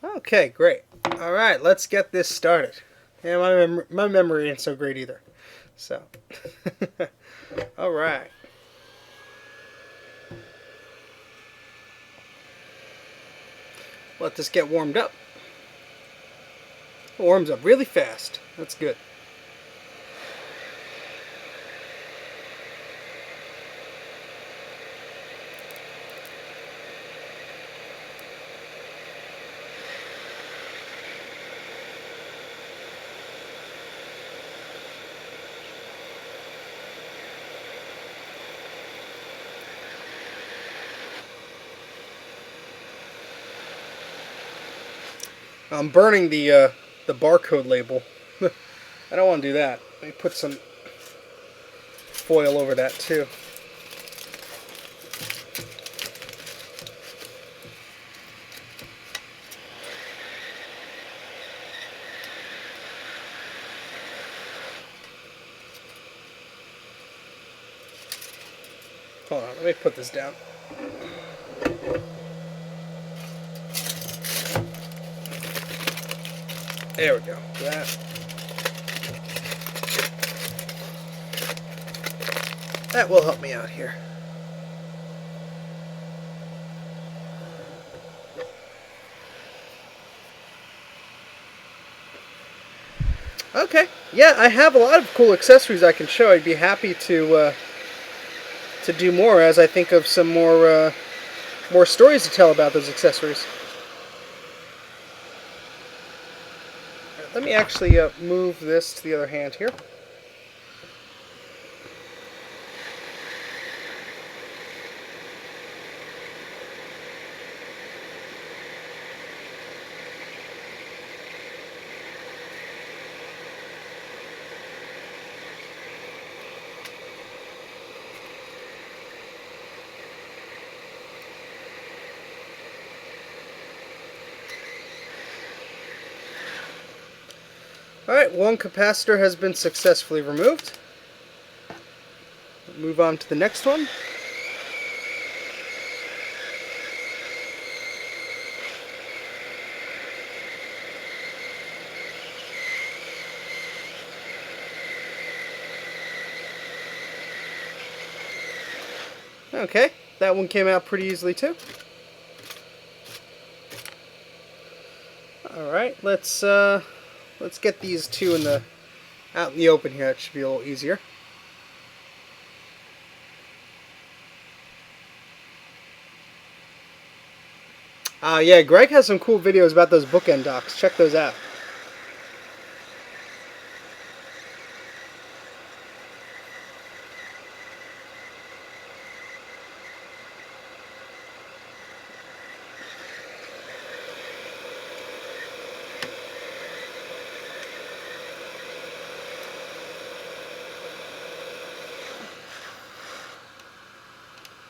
Okay, great. All right, let's get this started. Yeah, my memory ain't so great either. So, all right. Let this get warmed up. It warms up really fast. That's good. I'm burning the barcode label. I don't want to do that. Let me put some foil over that too. Hold on, let me put this down. There we go. That will help me out here. Okay. Yeah, I have a lot of cool accessories I can show. I'd be happy to do more as I think of some more stories to tell about those accessories. Let me actually move this to the other hand here. Alright, one capacitor has been successfully removed. Move on to the next one. Okay, that one came out pretty easily too. Alright, let's get these two out in the open here. That should be a little easier. Yeah, Greg has some cool videos about those bookend docks. Check those out.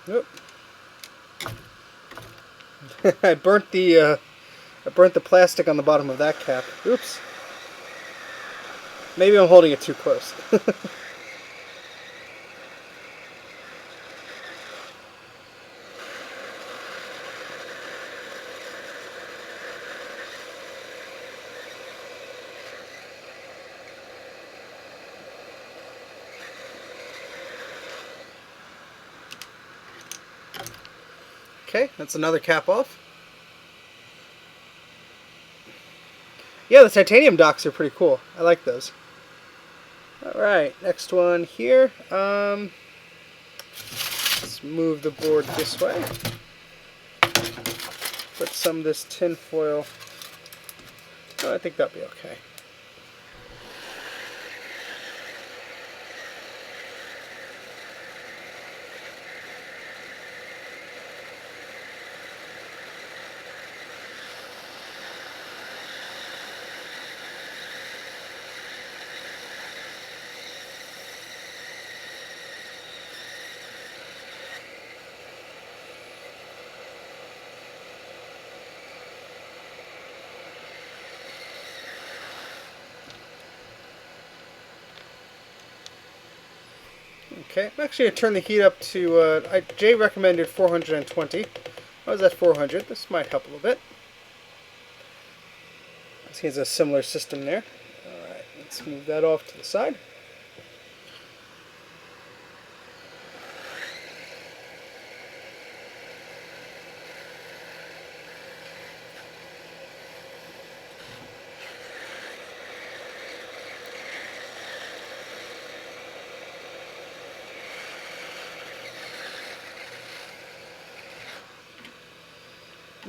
Nope. I burnt the plastic on the bottom of that cap. Oops. Maybe I'm holding it too close. Okay, that's another cap off. Yeah, the titanium docks are pretty cool. I like those. Alright, next one here. Let's move the board this way. Put some of this tin foil. Oh, I think that'll be okay. Okay, I'm actually going to turn the heat up to, Jay recommended 420. I was at 400. This might help a little bit. He has a similar system there. Alright, let's move that off to the side.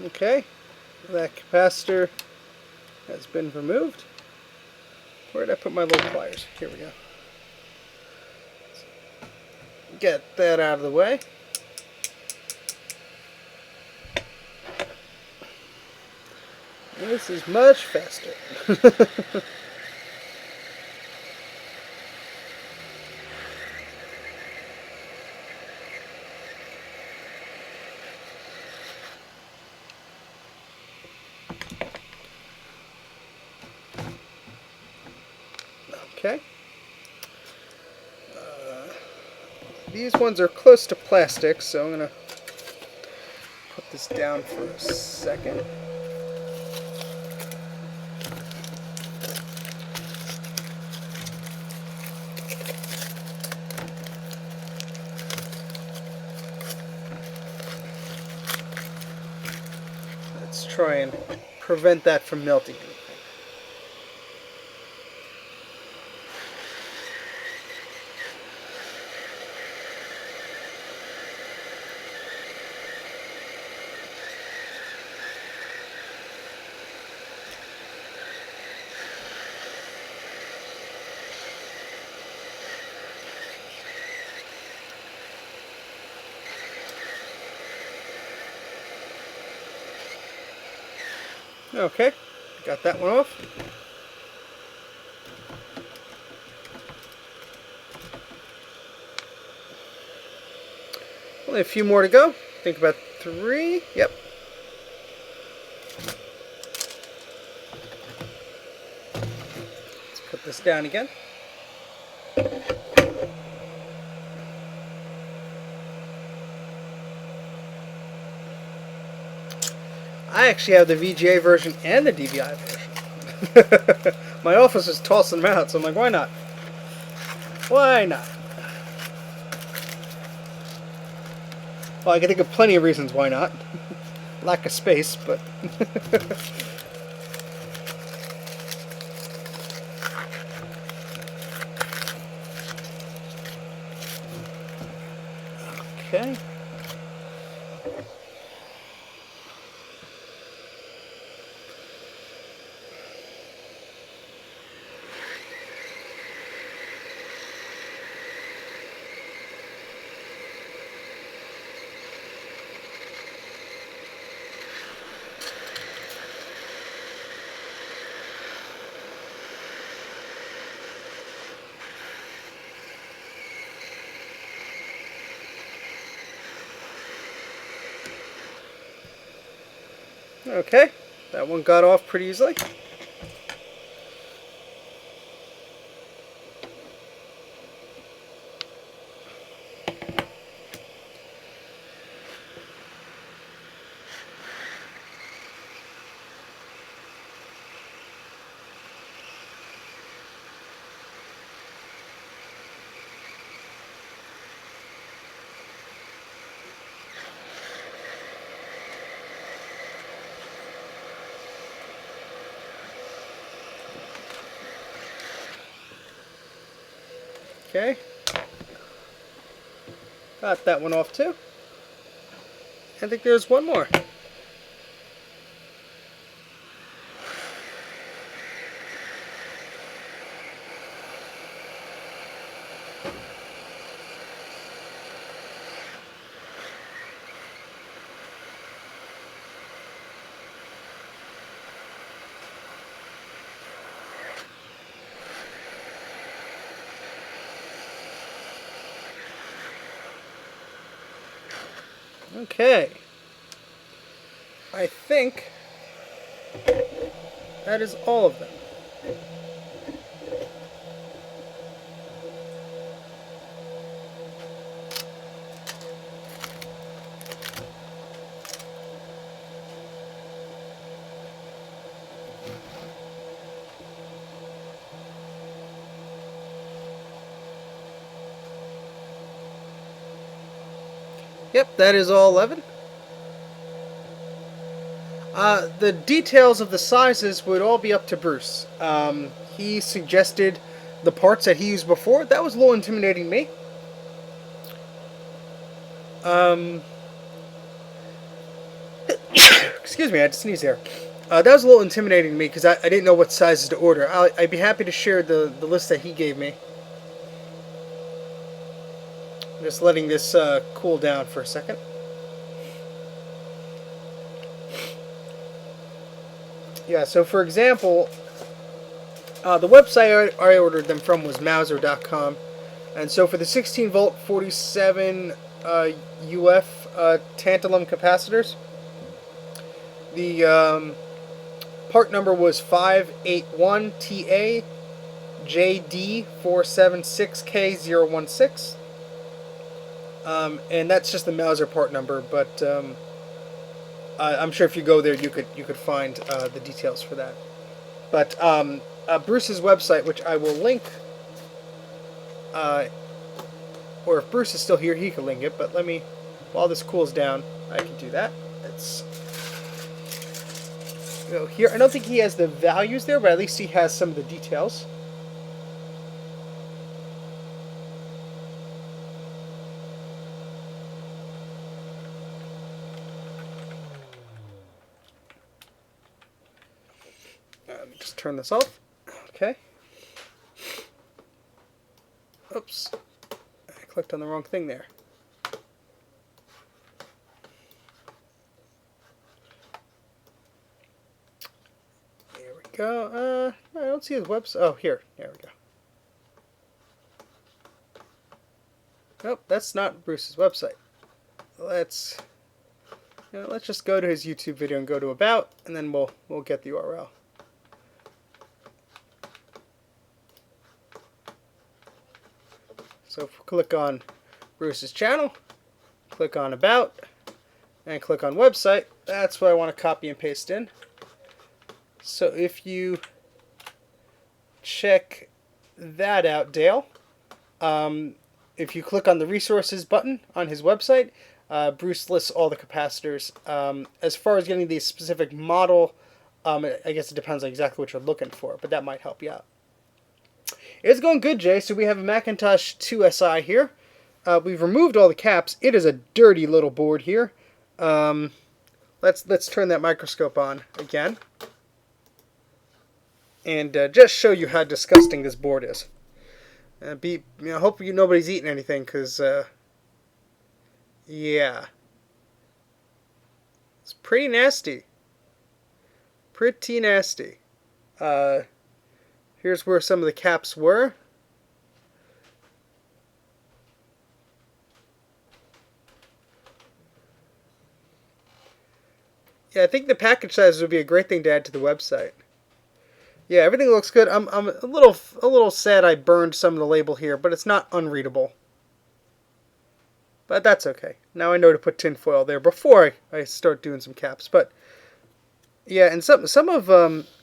Okay, that capacitor has been removed. Where did I put my little pliers? Here we go. Get that out of the way. This is much faster. Okay. These ones are close to plastic, so I'm going to put this down for a second. Let's try and prevent that from melting. Okay, got that one off. Only a few more to go. Think about 3. Yep. Let's this down again. I actually have the VGA version and the DVI version. My office is tossing them out, so I'm like, why not? Why not? Well, I can think of plenty of reasons why not. Lack of space, but... Okay. Okay, that one got off pretty easily. Okay, got that one off too. I think there's one more. Okay, I think that is all of them. Yep, that is all 11. The details of the sizes would all be up to Bruce. He suggested the parts that he used before. That was a little intimidating me. Excuse me, I had to sneeze there. That was a little intimidating to me because I didn't know what sizes to order. I'd be happy to share the list that he gave me. I'm just letting this cool down for a second. Yeah, so for example, the website I ordered them from was Mauser.com. And so for the 16 volt 47 UF tantalum capacitors, the part number was 581TA JD476K016. And that's just the Mauser part number, but I'm sure if you go there you could find the details for that. But Bruce's website, which I will link, or if Bruce is still here, he can link it. But let me, while this cools down, I can do that. Let's go here. I don't think he has the values there, but at least he has some of the details. Let me just turn this off. Okay. Oops. I clicked on the wrong thing there. There we go. I don't see his website. Oh, here. There we go. Nope, that's not Bruce's website. Let's just go to his YouTube video and go to About, and then we'll get the URL. So click on Bruce's channel, click on About, and click on Website. That's what I want to copy and paste in. So if you check that out, Dale, if you click on the Resources button on his website, Bruce lists all the capacitors. As far as getting the specific model, I guess it depends on exactly what you're looking for, but that might help you out. It's going good, Jay. So we have a Macintosh IIsi here. We've removed all the caps. It is a dirty little board here. Let's turn that microscope on again, and just show you how disgusting this board is. Hope nobody's eating anything, because yeah, it's pretty nasty. Pretty nasty. Here's where some of the caps were. Yeah, I think the package size would be a great thing to add to the website. Yeah, everything looks good. I'm a little sad I burned some of the label here, but it's not unreadable. But that's okay. Now I know to put tin foil there before I start doing some caps. But yeah, and some of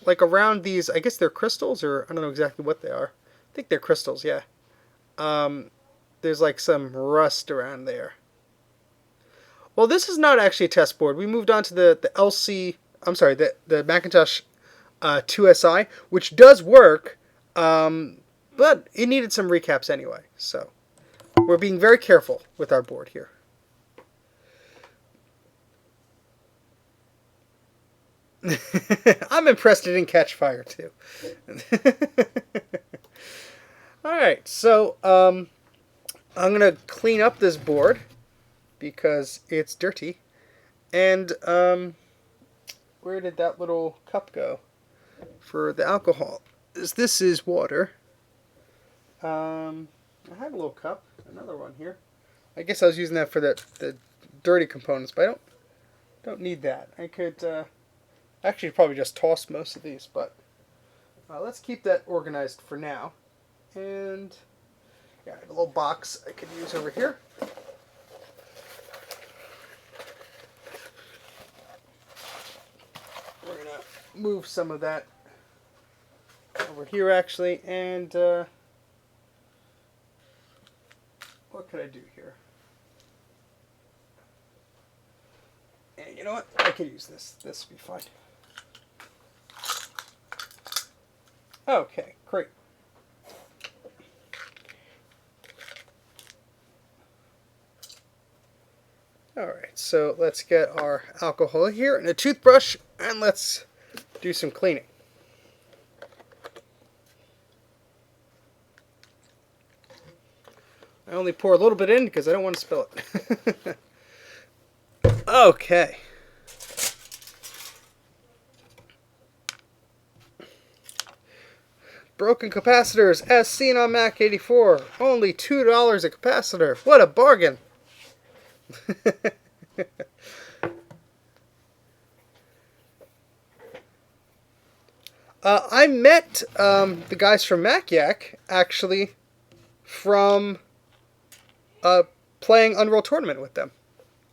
like around these, I guess they're crystals, or I don't know exactly what they are. I think they're crystals, yeah. There's like some rust around there. Well, this is not actually a test board. We moved on to the LC. I'm sorry, the Macintosh IIsi, which does work, but it needed some recaps anyway. So we're being very careful with our board here. I'm impressed it didn't catch fire too. All right, so I'm gonna clean up this board because it's dirty. And where did that little cup go for the alcohol? This is water. I had a little cup, another one here. I guess I was using that for the dirty components, but I don't need that. I could actually probably just toss most of these, but let's keep that organized for now. And yeah, I have a little box I could use over here. We're going to move some of that over here, actually, and what could I do here? And you know what? I could use this. This will be fine. Okay, great. Alright, so let's get our alcohol here and a toothbrush, and let's do some cleaning. I only pour a little bit in because I don't want to spill it. Okay. Broken capacitors as seen on Mac84. Only $2 a capacitor. What a bargain. I met the guys from MacYak actually from playing Unreal Tournament with them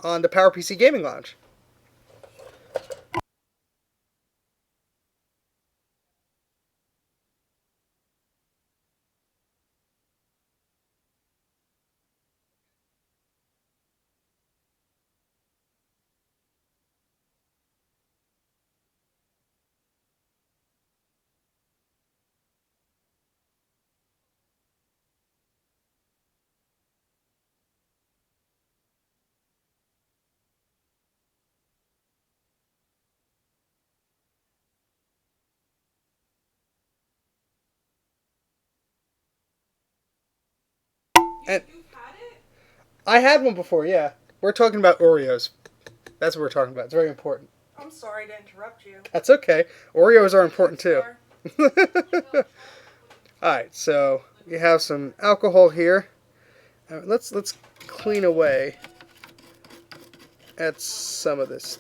on the PowerPC Gaming Lounge. And I had one before, yeah. We're talking about Oreos. That's what we're talking about. It's very important. I'm sorry to interrupt you. That's okay. Oreos are important too. Alright, so we have some alcohol here. Let's clean away at some of this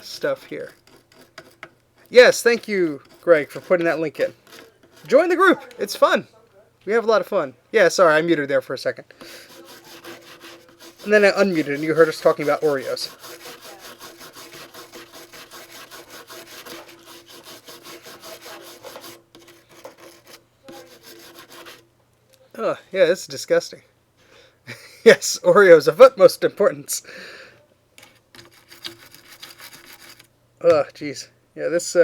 stuff here. Yes, thank you, Greg, for putting that link in. Join the group. It's fun. We have a lot of fun. Yeah, sorry, I muted there for a second. And then I unmuted and you heard us talking about Oreos. Oh, yeah, this is disgusting. Yes, Oreos of utmost importance. Oh, jeez. Yeah, this,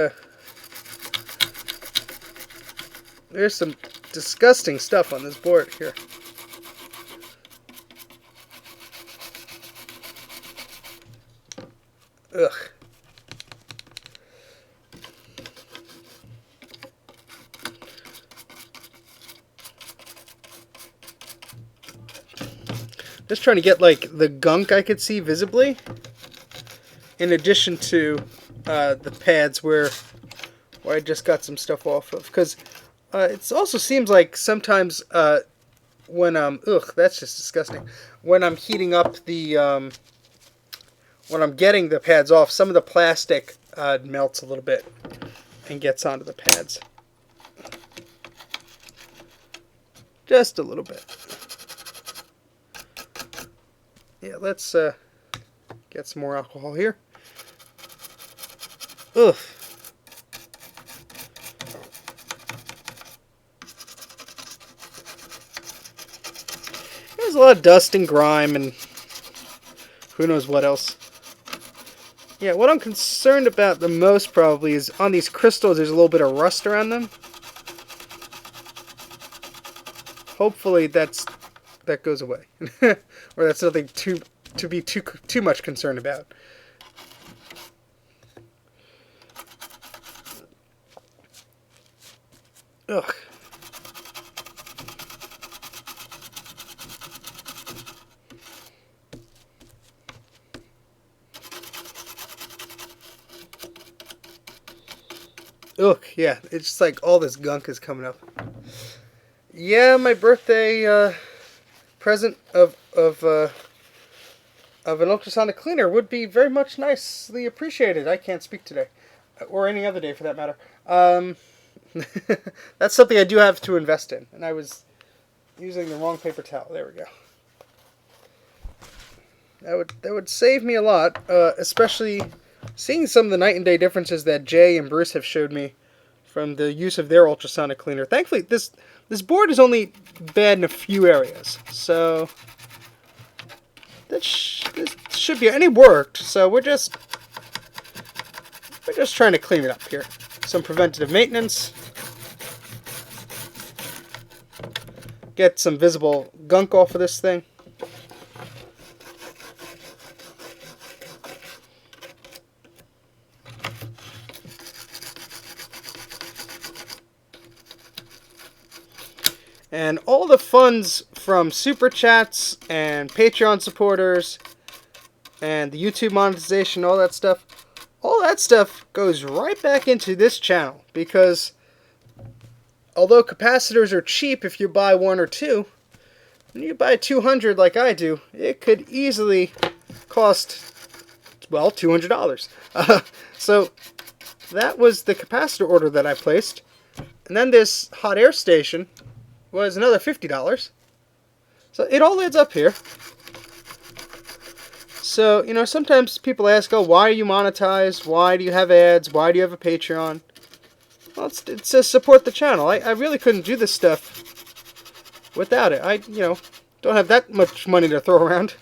there's some disgusting stuff on this board here. Ugh. Just trying to get, like, the gunk I could see visibly, in addition to the pads where I just got some stuff off of. Because it also seems like sometimes when ugh, that's just disgusting. When I'm heating up the, when I'm getting the pads off, some of the plastic melts a little bit and gets onto the pads. Just a little bit. Yeah, let's get some more alcohol here. Ugh. There's a lot of dust and grime and who knows what else. Yeah, what I'm concerned about the most probably is on these crystals there's a little bit of rust around them. Hopefully that goes away. Or that's nothing to be too much concerned about. Ugh. Ugh, yeah, it's just like all this gunk is coming up. Yeah, my birthday present of an ultrasonic cleaner would be very much nicely appreciated. I can't speak today, or any other day for that matter. That's something I do have to invest in, and I was using the wrong paper towel. There we go. That would save me a lot, especially seeing some of the night and day differences that Jay and Bruce have showed me from the use of their ultrasonic cleaner. Thankfully, this board is only bad in a few areas, so this should be, and it worked. So we're just trying to clean it up here. Some preventative maintenance. Get some visible gunk off of this thing. And all the funds from Super Chats and Patreon supporters and the YouTube monetization, all that stuff goes right back into this channel. Because although capacitors are cheap if you buy one or two, when you buy 200 like I do, it could easily cost, well, $200. So that was the capacitor order that I placed. And then this hot air station was another $50. So it all adds up here. So, you know, sometimes people ask, oh, why are you monetized? Why do you have ads? Why do you have a Patreon? Well, it's to support the channel. I really couldn't do this stuff without it. I, you know, don't have that much money to throw around.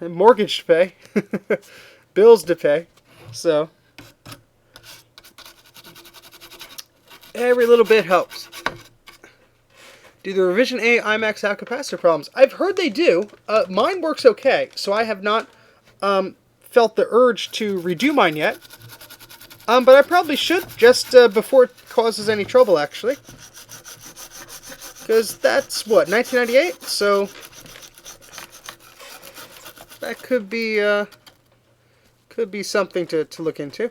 Mortgage to pay. Bills to pay. So every little bit helps. Do the Revision A iMacs have capacitor problems? I've heard they do. Mine works okay, so I have not felt the urge to redo mine yet. But I probably should, just before it causes any trouble, actually. Because that's, what, 1998? So that could be something to look into.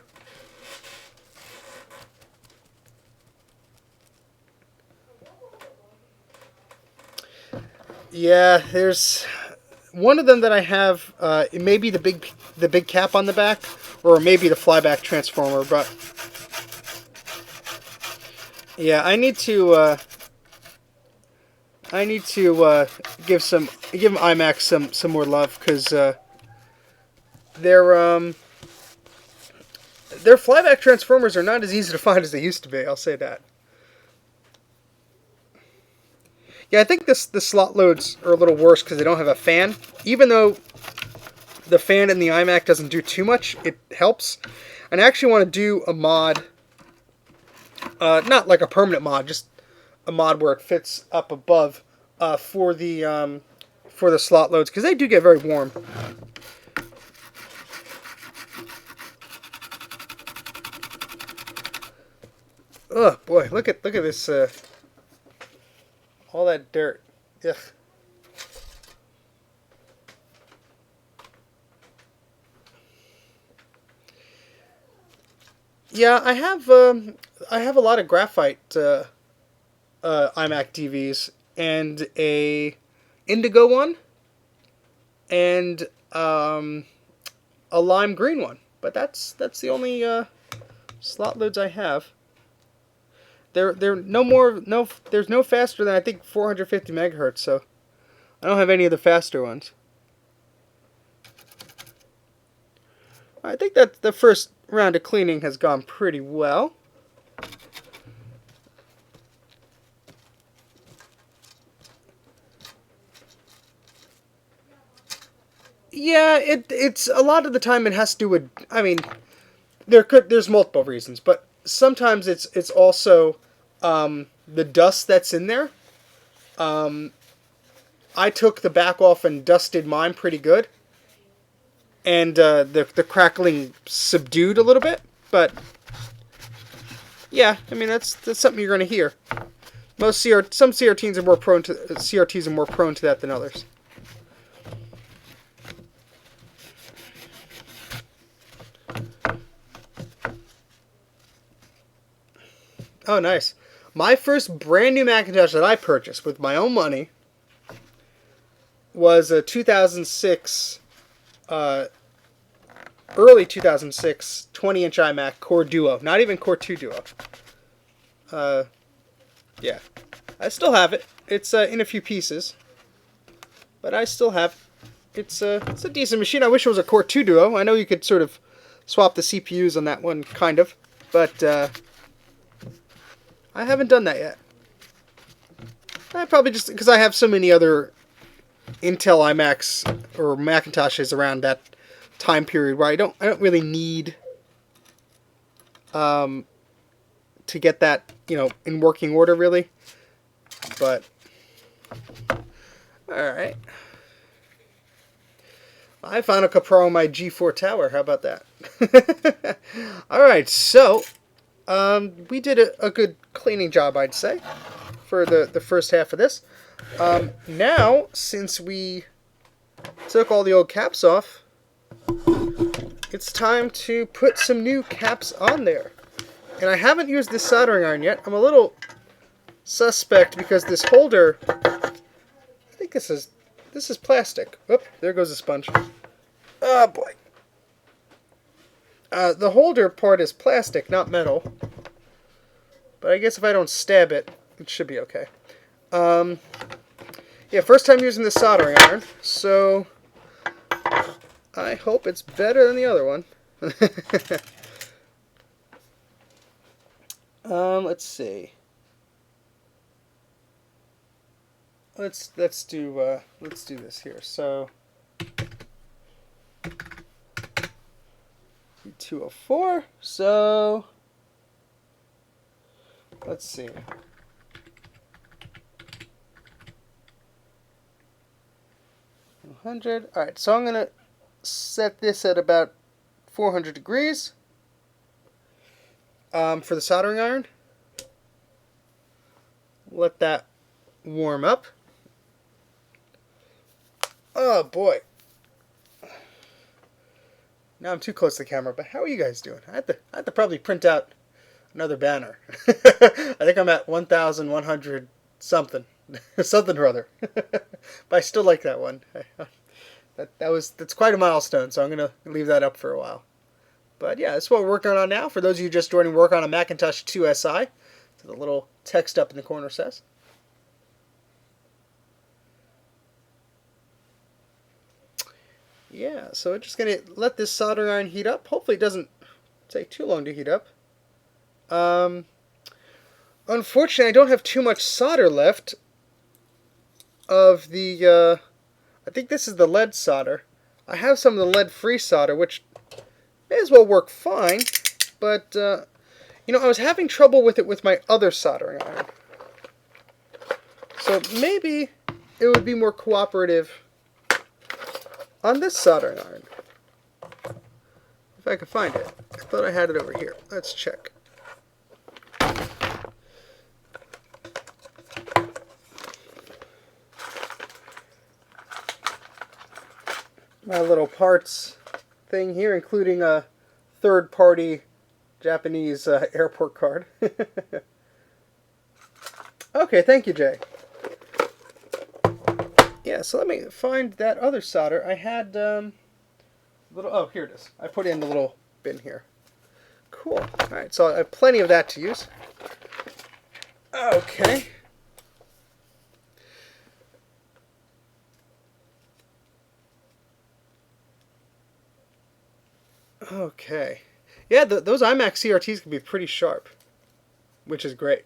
Yeah, there's one of them that I have. It may be the big cap on the back, or maybe the flyback transformer. But yeah, I need to I need to give iMac some more love because their their flyback transformers are not as easy to find as they used to be. I'll say that. Yeah, I think the slot loads are a little worse because they don't have a fan. Even though the fan in the iMac doesn't do too much, it helps. And I actually want to do a mod, not like a permanent mod, just a mod where it fits up above for the slot loads because they do get very warm. Oh boy, look at this all that dirt. Ugh. Yeah, I have a lot of graphite iMac TVs and a indigo one and a lime green one, but that's the only slot loads I have. They're no more no there's no faster than I think 450 megahertz, so I don't have any of the faster ones. I think that the first round of cleaning has gone pretty well. Yeah, it's a lot of the time it has to do with, I mean, there's multiple reasons, but sometimes it's also the dust that's in there. I took the back off and dusted mine pretty good, and the crackling subdued a little bit. But yeah, I mean that's something you're going to hear. Some CRTs are more prone to that than others. Oh, nice. My first brand new Macintosh that I purchased with my own money was a 2006, early 2006 20-inch iMac Core Duo. Not even Core 2 Duo. Yeah. I still have it. It's in a few pieces. But I still have it. It's a decent machine. I wish it was a Core 2 Duo. I know you could sort of swap the CPUs on that one, kind of. But I haven't done that yet. I probably just because I have so many other Intel iMacs or Macintoshes around that time period where I don't really need to get that in working order really. But all right, I Final Cut Pro on my G4 tower. How about that? All right, so we did a good cleaning job, I'd say, for the first half of this. Now, since we took all the old caps off, it's time to put some new caps on there. And I haven't used this soldering iron yet. I'm a little suspect because this holder, I think this is plastic. Oop, there goes the sponge. Oh boy. The holder part is plastic, not metal. But I guess if I don't stab it, it should be okay. Yeah, first time using the soldering iron, so I hope it's better than the other one. Let's see. Let's do this here. So 204. So let's see. 100. All right, so I'm gonna set this at about 400 degrees for the soldering iron. Let that warm up. Oh boy. Now I'm too close to the camera, but how are you guys doing? I have to probably print out another banner. I think I'm at 1,100 something. Something or other. But I still like that one. That's quite a milestone, so I'm gonna leave that up for a while. But yeah, that's what we're working on now. For those of you just joining, work on a Macintosh IIsi. So the little text up in the corner says. Yeah, so we're just going to let this soldering iron heat up. Hopefully it doesn't take too long to heat up. Um, Unfortunately, I don't have too much solder left of the, I think this is the lead solder. I have some of the lead-free solder, which may as well work fine, but, I was having trouble with it with my other soldering iron. So maybe it would be more cooperative on this soldering iron. If I could find it. I thought I had it over here. Let's check. My little parts thing here, including a third-party Japanese airport card. Okay, thank you, Jay. Yeah, so let me find that other solder. I had little. Oh, here it is. I put it in the little bin here. Cool. All right, so I have plenty of that to use. Okay. Okay. Yeah, those iMac CRTs can be pretty sharp, which is great.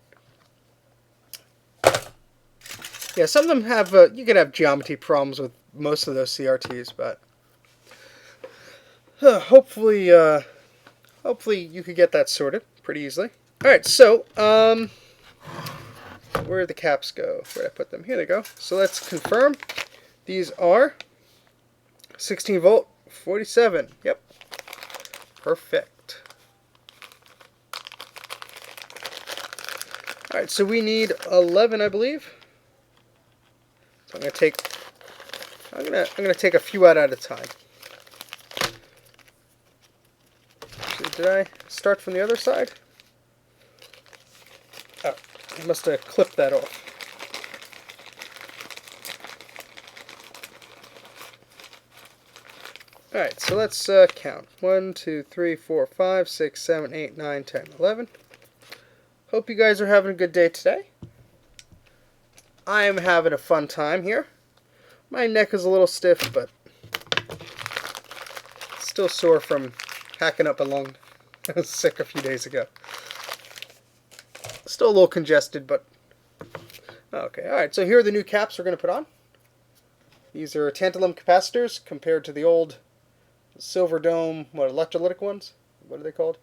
Yeah, some of them have, you can have geometry problems with most of those CRTs, but hopefully you could get that sorted pretty easily. All right, so where did the caps go? Where did I put them? Here they go. So let's confirm. These are 16 volt, 47. Yep, perfect. All right, so we need 11, I believe. So I'm gonna take a few out at a time. Actually, did I start from the other side? Oh, I must have clipped that off. Alright, so let's count. 1, 2, 3, 4, 5, 6, 7, 8, 9, 10, 11. Hope you guys are having a good day today. I am having a fun time here. My neck is a little stiff, but still sore from hacking up a lung. I was sick a few days ago. Still a little congested, but okay. Alright, so here are the new caps we're going to put on. These are tantalum capacitors compared to the old silver dome, electrolytic ones? What are they called?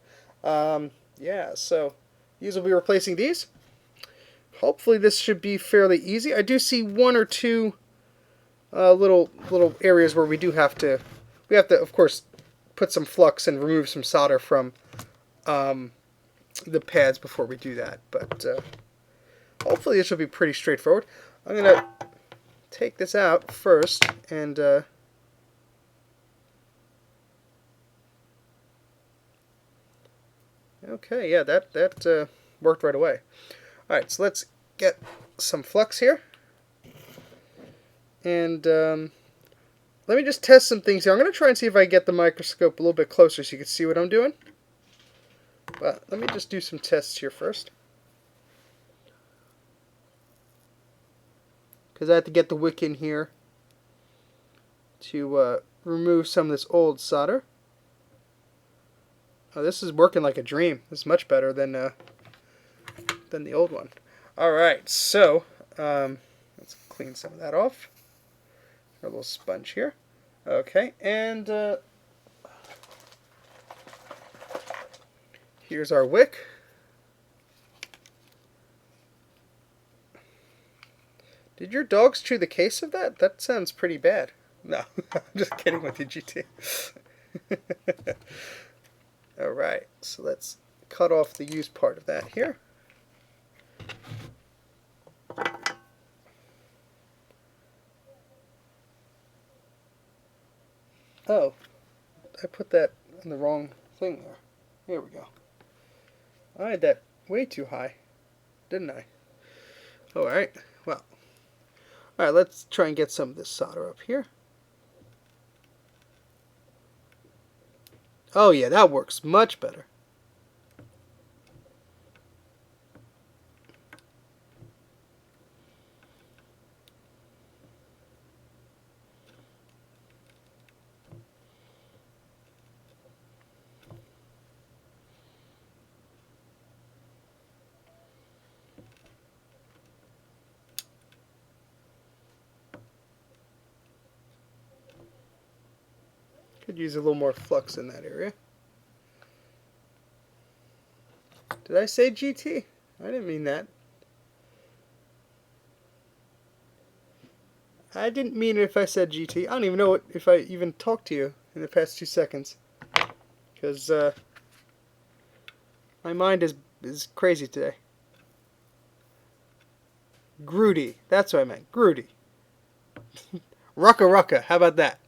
Yeah, so these will be replacing these. Hopefully this should be fairly easy. I do see one or two little areas where we have to, of course, put some flux and remove some solder from the pads before we do that. But hopefully this will be pretty straightforward. I'm going to take this out first and okay, yeah, that worked right away. Alright, so let's get some flux here. And let me just test some things here. I'm going to try and see if I get the microscope a little bit closer so you can see what I'm doing. But let me just do some tests here first. Because I have to get the wick in here to remove some of this old solder. Oh, this is working like a dream. This is much better than the old one. Alright, so let's clean some of that off. A little sponge here. Okay, and here's our wick. Did your dogs chew the case of that? That sounds pretty bad. No, I'm just kidding with you, GT. Alright, so let's cut off the used part of that here. Oh, I put that in the wrong thing there. Here we go. I had that way too high, didn't I? Alright, well. Alright, let's try and get some of this solder up here. Oh yeah, that works much better. Could use a little more flux in that area. Did I say GT? I didn't mean that. I didn't mean it if I said GT. I don't even know if I even talked to you in the past 2 seconds. Because my mind is crazy today. Groody. That's what I meant. Groody. Rucka rucka. How about that?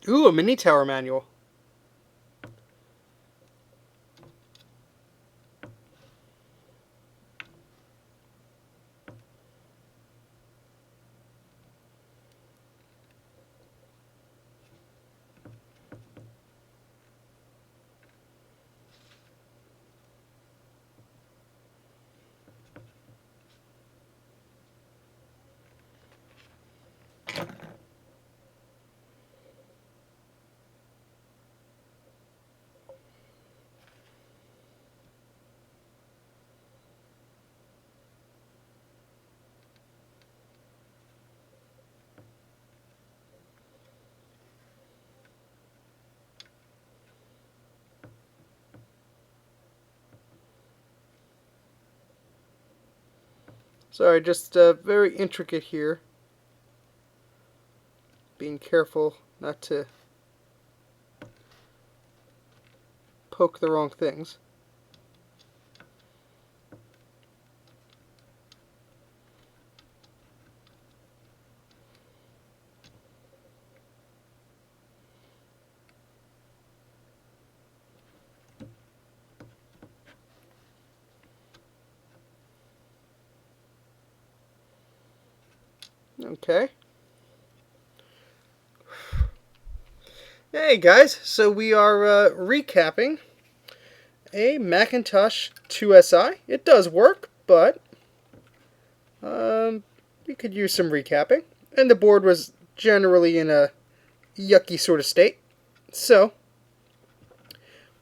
Ooh, a mini tower manual. Sorry, just very intricate here. Being careful not to poke the wrong things. Okay. Hey guys, so we are recapping a Macintosh IIsi. It does work, but we could use some recapping. And the board was generally in a yucky sort of state. So,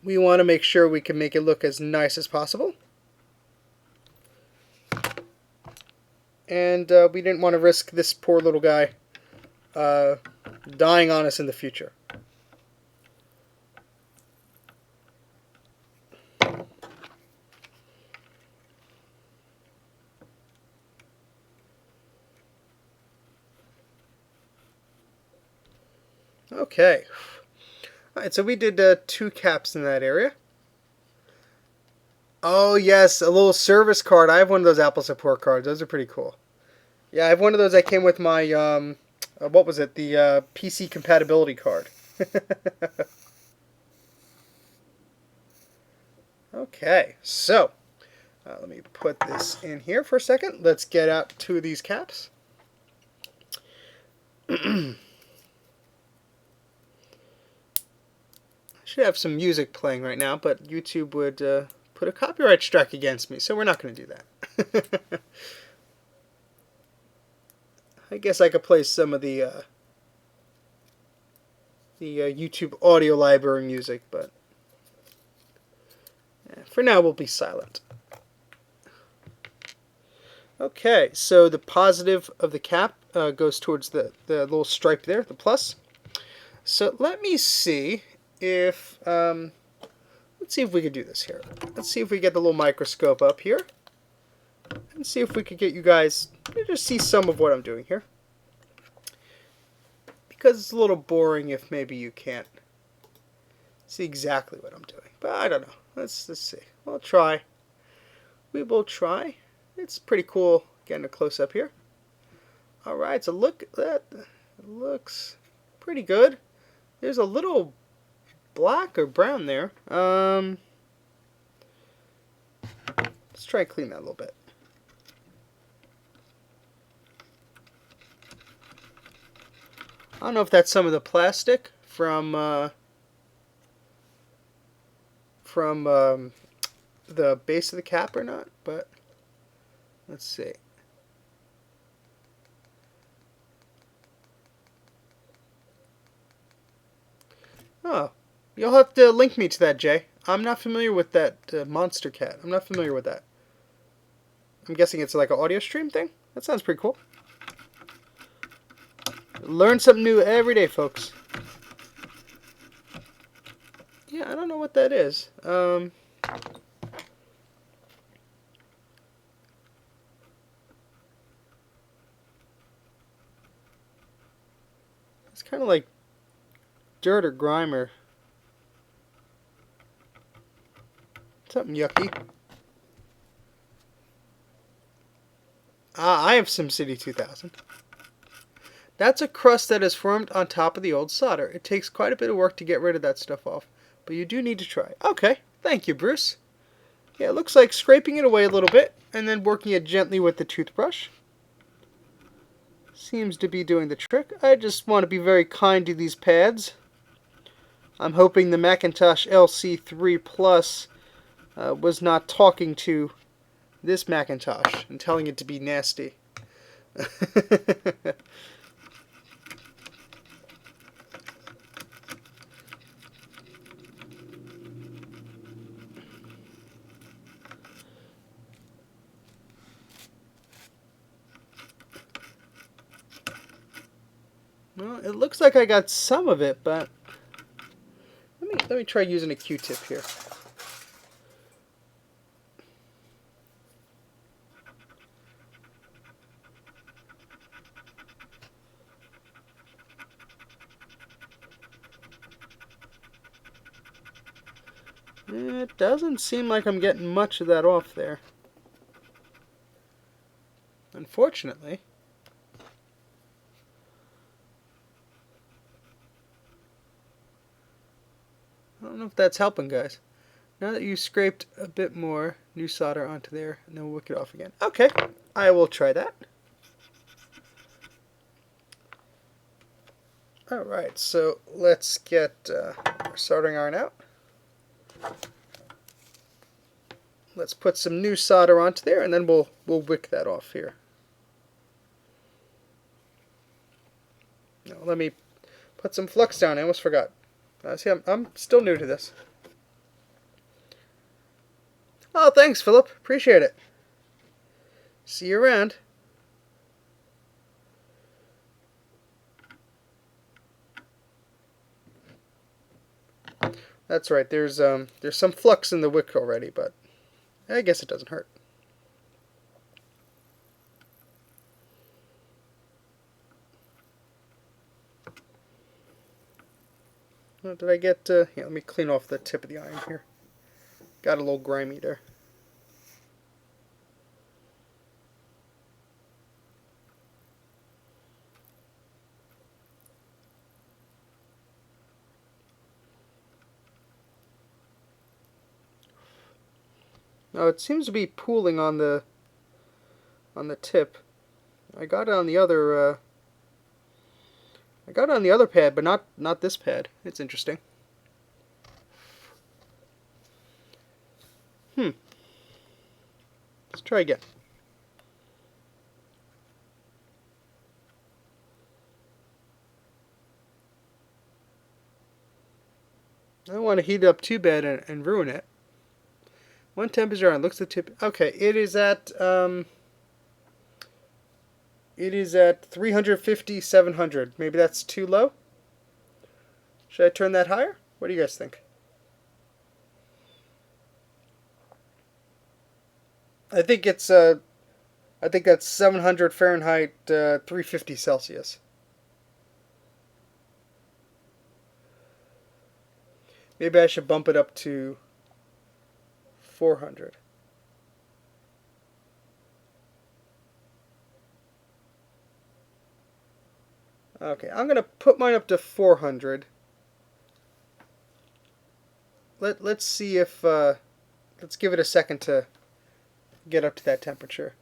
we want to make sure we can make it look as nice as possible. And we didn't want to risk this poor little guy dying on us in the future. Okay. Alright, so we did 2 caps in that area. Oh yes, a little service card. I have one of those Apple support cards. Those are pretty cool. Yeah, I have one of those that came with my, what was it? The PC compatibility card. Okay, so let me put this in here for a second. Let's get out 2 of these caps. I should have some music playing right now, but YouTube would put a copyright strike against me, so we're not going to do that. I guess I could play some of the YouTube audio library music, but for now we'll be silent. Okay, so the positive of the cap goes towards the little stripe there, the plus. So let me see if, let's see if we can do this here. Let's see if we get the little microscope up here. And see if we could get you guys to just see some of what I'm doing here. Because it's a little boring if maybe you can't see exactly what I'm doing. But I don't know. Let's see. We'll try. We will try. It's pretty cool getting a close-up here. Alright, so look at that. It looks pretty good. There's a little black or brown there. Let's try and clean that a little bit. I don't know if that's some of the plastic from the base of the cap or not, but Let's see. Oh, you'll have to link me to that, Jay. I'm not familiar with that monster cat. I'm not familiar with that. I'm guessing it's like an audio stream thing? That sounds pretty cool. Learn something new every day, folks. Yeah, I don't know what that is. It's kind of like dirt or grime or something yucky. Ah, I have SimCity 2000. That's a crust that is formed on top of the old solder. It takes quite a bit of work to get rid of that stuff off, but you do need to try. Okay, thank you, Bruce. Yeah, it looks like scraping it away a little bit and then working it gently with the toothbrush seems to be doing the trick. I just want to be very kind to these pads. I'm hoping the Macintosh IIsi Plus was not talking to this Macintosh and telling it to be nasty. Well, it looks like I got some of it, but let me try using a Q-tip here. It doesn't seem like I'm getting much of that off there. Unfortunately. I don't know if that's helping, guys. Now that you scraped a bit more new solder onto there, and then we'll wick it off again. Okay, I will try that. Alright, so let's get our soldering iron out. Let's put some new solder onto there, and then we'll wick that off here. Now, let me put some flux down. I almost forgot. See, I'm still new to this. Oh, thanks, Philip. Appreciate it. See you around. That's right. There's some flux in the wick already, but I guess it doesn't hurt. Did I get... yeah, let me clean off the tip of the iron here. Got a little grimy there. Now it seems to be pooling on the tip. I got it on the other pad, but not this pad. It's interesting. Let's try again. I don't want to heat it up too bad and ruin it. One temperature on looks the tip. Okay, it is at 350, 700. Maybe that's too low. Should I turn that higher? What do you guys think? I think it's I think that's 700 Fahrenheit, 350 Celsius. Maybe I should bump it up to 400. Okay, I'm going to put mine up to 400. Let's see if, let's give it a second to get up to that temperature.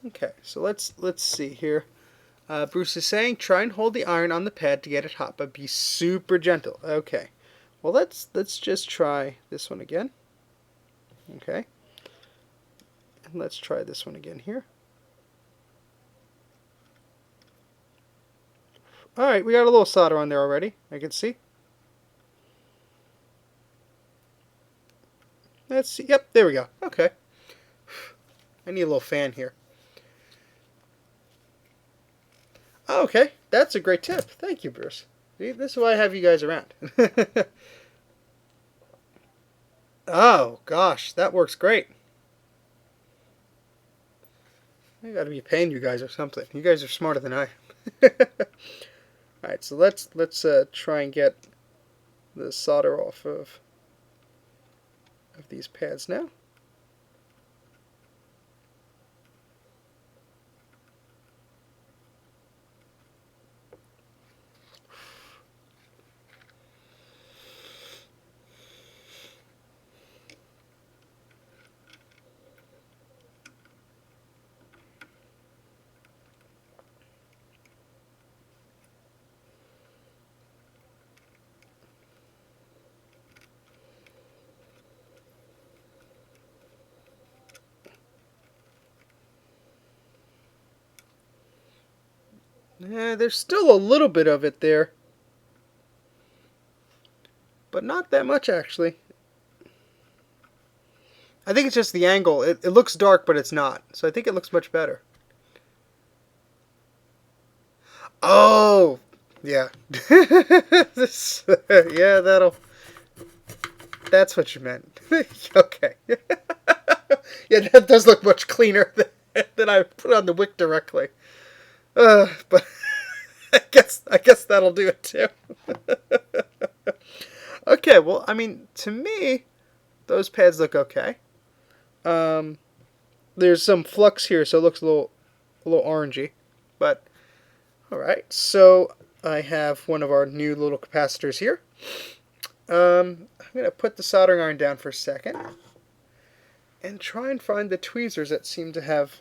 Okay, so let's see here. Bruce is saying, try and hold the iron on the pad to get it hot, but be super gentle. Okay. Well, let's just try this one again. Okay. And let's try this one again here. All right, we got a little solder on there already. I can see. Let's see. Yep, there we go. Okay. I need a little fan here. Oh, okay, that's a great tip. Thank you, Bruce. See, this is why I have you guys around. Oh, gosh, that works great. I gotta be paying you guys or something. You guys are smarter than I am. Alright, so let's try and get the solder off of these pads now. Yeah, there's still a little bit of it there, but not that much actually. I think it's just the angle. It looks dark, but it's not. So I think it looks much better. Oh, yeah. Yeah, that's what you meant. Okay. Yeah, that does look much cleaner than I put on the wick directly. But I guess that'll do it too. Okay, well, I mean, to me, those pads look okay. Um, there's some flux here, so it looks a little orangey, but all right. So I have one of our new little capacitors here. I'm gonna put the soldering iron down for a second and try and find the tweezers that seem to have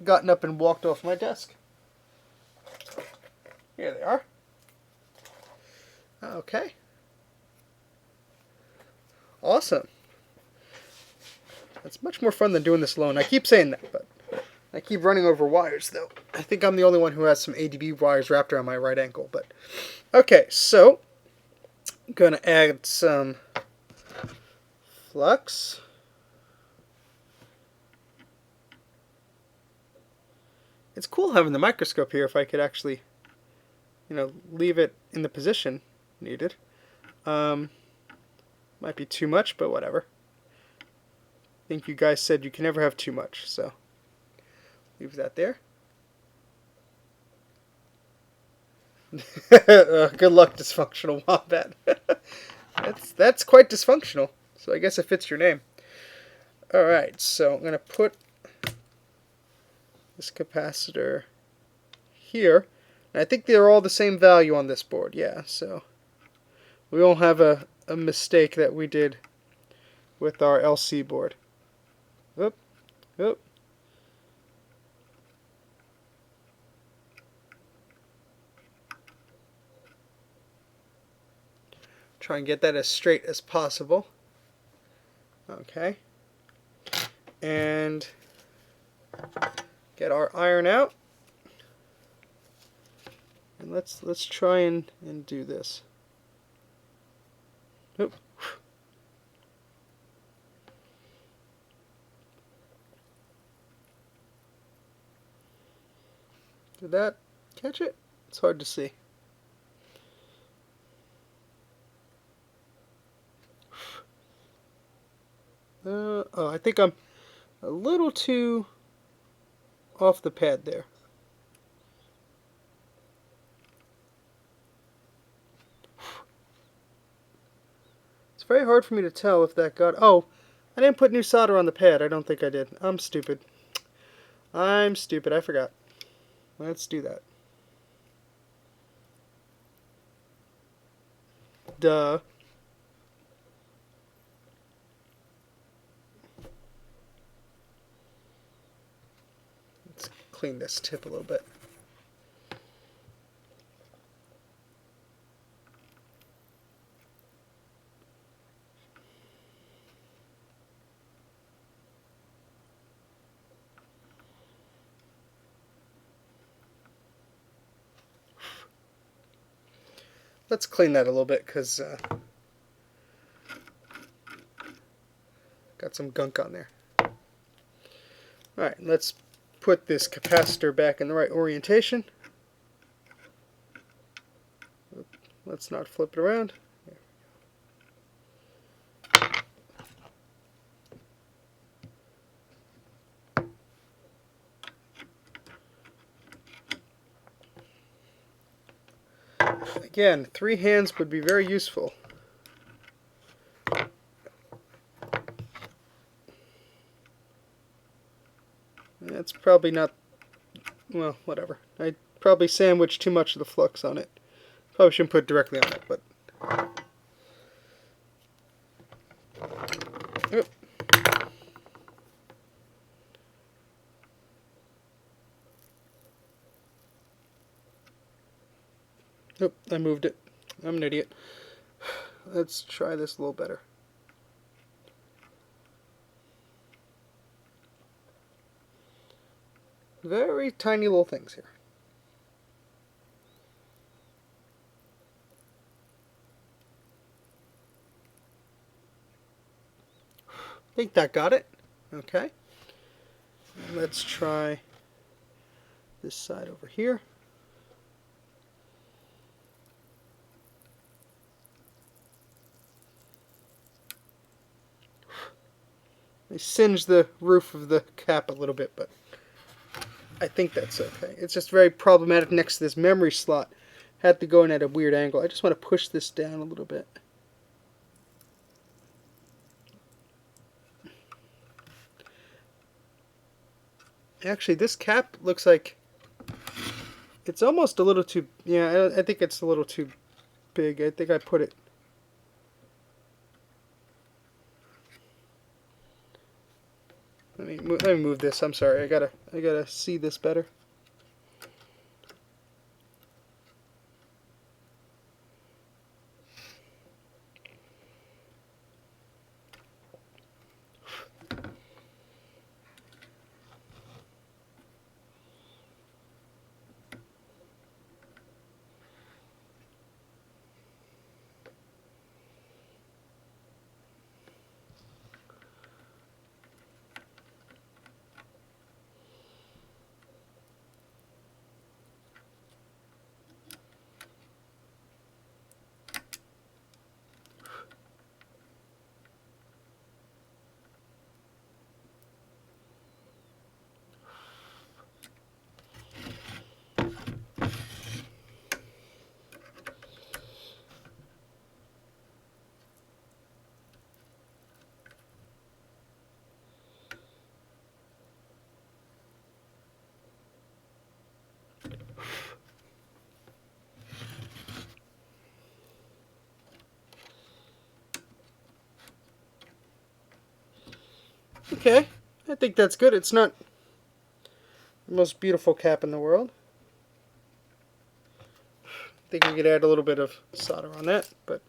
gotten up and walked off my desk. Here they are. Okay. Awesome. It's much more fun than doing this alone. I keep saying that, but I keep running over wires, though. I think I'm the only one who has some ADB wires wrapped around my right ankle. But okay, so I'm going to add some flux. It's cool having the microscope here if I could actually, leave it in the position needed. Might be too much, but whatever. I think you guys said you can never have too much, so leave that there. Good luck, dysfunctional wombat. That's quite dysfunctional, so I guess it fits your name. Alright, so I'm going to put this capacitor here. And I think they're all the same value on this board, yeah, so we won't have a mistake that we did with our LC board. Oop, oop. Try and get that as straight as possible. Okay. And get our iron out. And let's try and do this. Oop. Did that catch it? It's hard to see. Oh, I think I'm a little too off the pad there. It's very hard for me to tell if that got... Oh, I didn't put new solder on the pad. I don't think I did. I'm stupid. I'm stupid. I forgot. Let's do that. Duh. clean this tip a little bit. Let's clean that a little bit because got some gunk on there. Alright, let's put this capacitor back in the right orientation. Let's not flip it around. Again, 3 hands would be very useful. That's probably not, well, whatever. I probably sandwiched too much of the flux on it. Probably shouldn't put it directly on it, but... Oop. Oop, I moved it. I'm an idiot. Let's try this a little better. Very tiny little things here. I think that got it. Okay. Let's try this side over here. I singed the roof of the cap a little bit, but I think that's okay. It's just very problematic next to this memory slot. Had to go in at a weird angle. I just want to push this down a little bit. Actually, this cap looks like it's almost a little too... Yeah, I think it's a little too big. I think I put it... Let me move this. I'm sorry. I gotta see this better. Okay, I think that's good. It's not the most beautiful cap in the world. I think we could add a little bit of solder on that, but...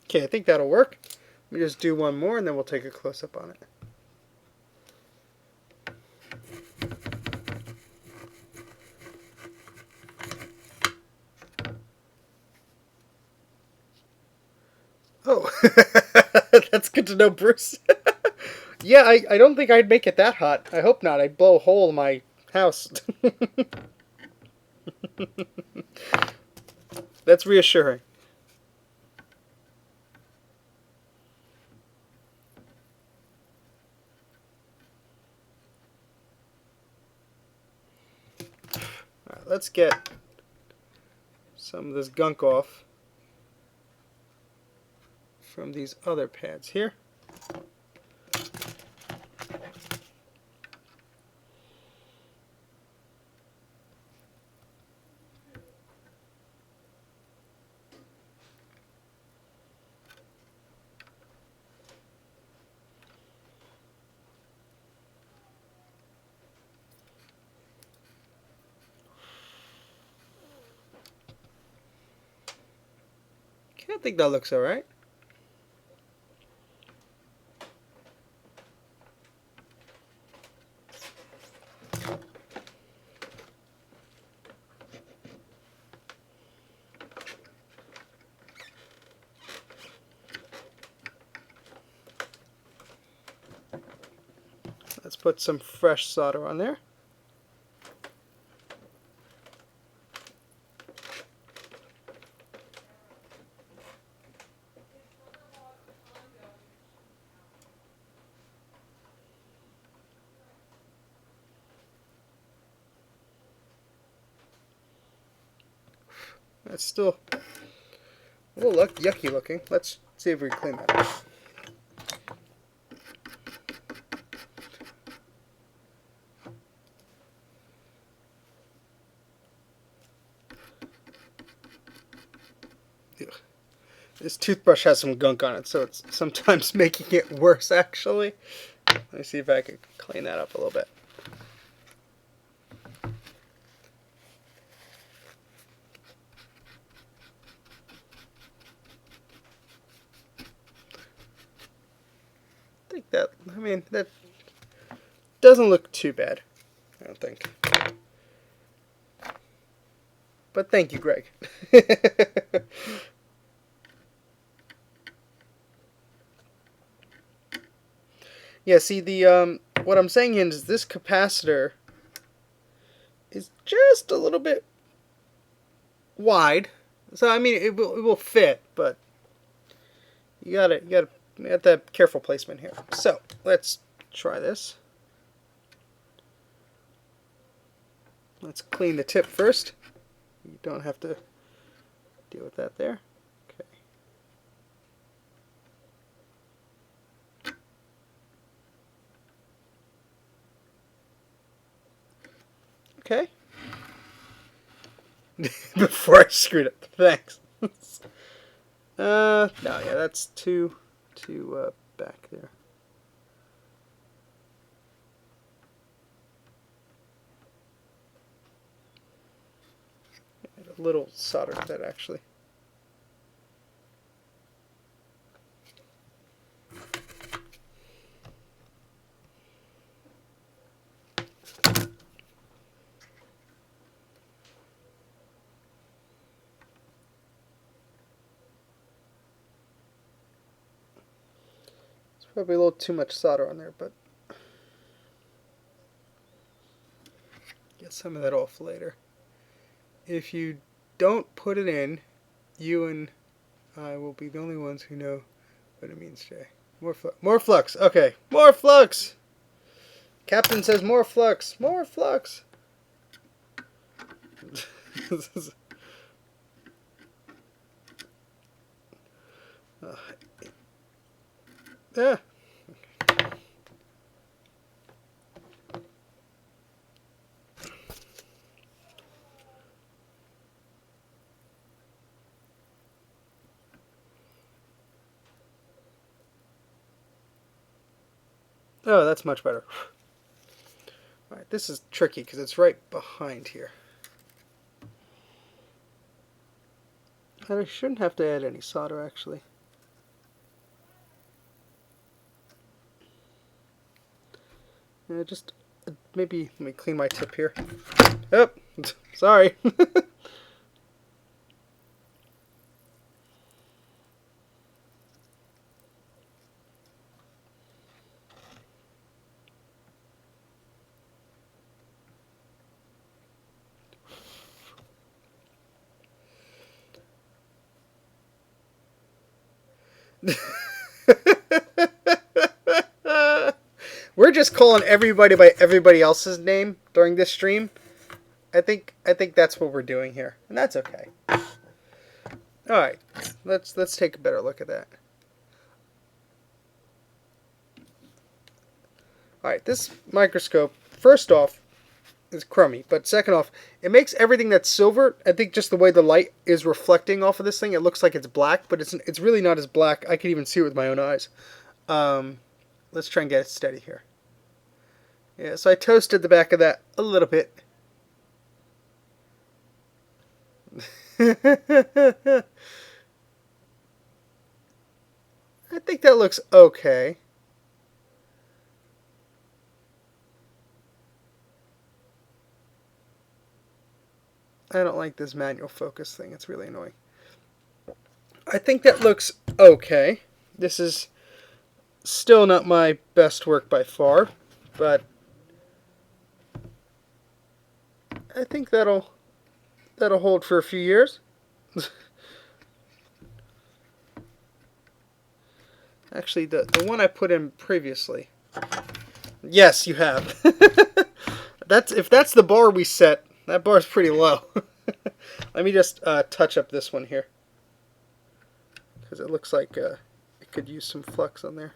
Okay, I think that'll work. Let me just do one more and then we'll take a close-up on it. Oh, that's good to know, Bruce. Yeah, I don't think I'd make it that hot. I hope not. I'd blow a hole in my house. That's reassuring. All right, let's get some of this gunk off from these other pads here. I think that looks alright. Let's put some fresh solder on there. That's still a little yucky looking. Let's see if we can clean that up. Ugh. This toothbrush has some gunk on it, so it's sometimes making it worse, actually. Let me see if I can clean that up a little bit. That doesn't look too bad, I don't think. But thank you, Greg. Yeah, see, the what I'm saying is this capacitor is just a little bit wide. So I mean it will fit, but you gotta have to have careful placement here. So let's try this. Let's clean the tip first. You don't have to deal with that there. Okay. Before I screwed up. Thanks. No, yeah, that's too back there. A little solder to that, actually. Probably a little too much solder on there, but get some of that off later. If you don't put it in, you and I will be the only ones who know what it means, Jay. More flux. Okay, more flux. Captain says more flux. More flux. Yeah. Oh, that's much better. Alright, this is tricky because it's right behind here. And I shouldn't have to add any solder, actually. Yeah, just maybe let me clean my tip here. Oh, sorry. We're just calling everybody by everybody else's name during this stream. I think that's what we're doing here, and that's okay. All right, let's take a better look at that. Alright, this microscope, first off, is crummy, but second off, it makes everything that's silver, I think just the way the light is reflecting off of this thing, it looks like it's black, but it's really not as black. I can even see it with my own eyes. Let's try and get it steady here. Yeah, so I toasted the back of that a little bit. I think that looks okay. I don't like this manual focus thing. It's really annoying. I think that looks okay. This is still not my best work by far, but I think that'll hold for a few years. Actually, the one I put in previously. Yes, you have. If that's the bar we set, that bar is pretty low. Let me just touch up this one here, because it looks like it could use some flux on there.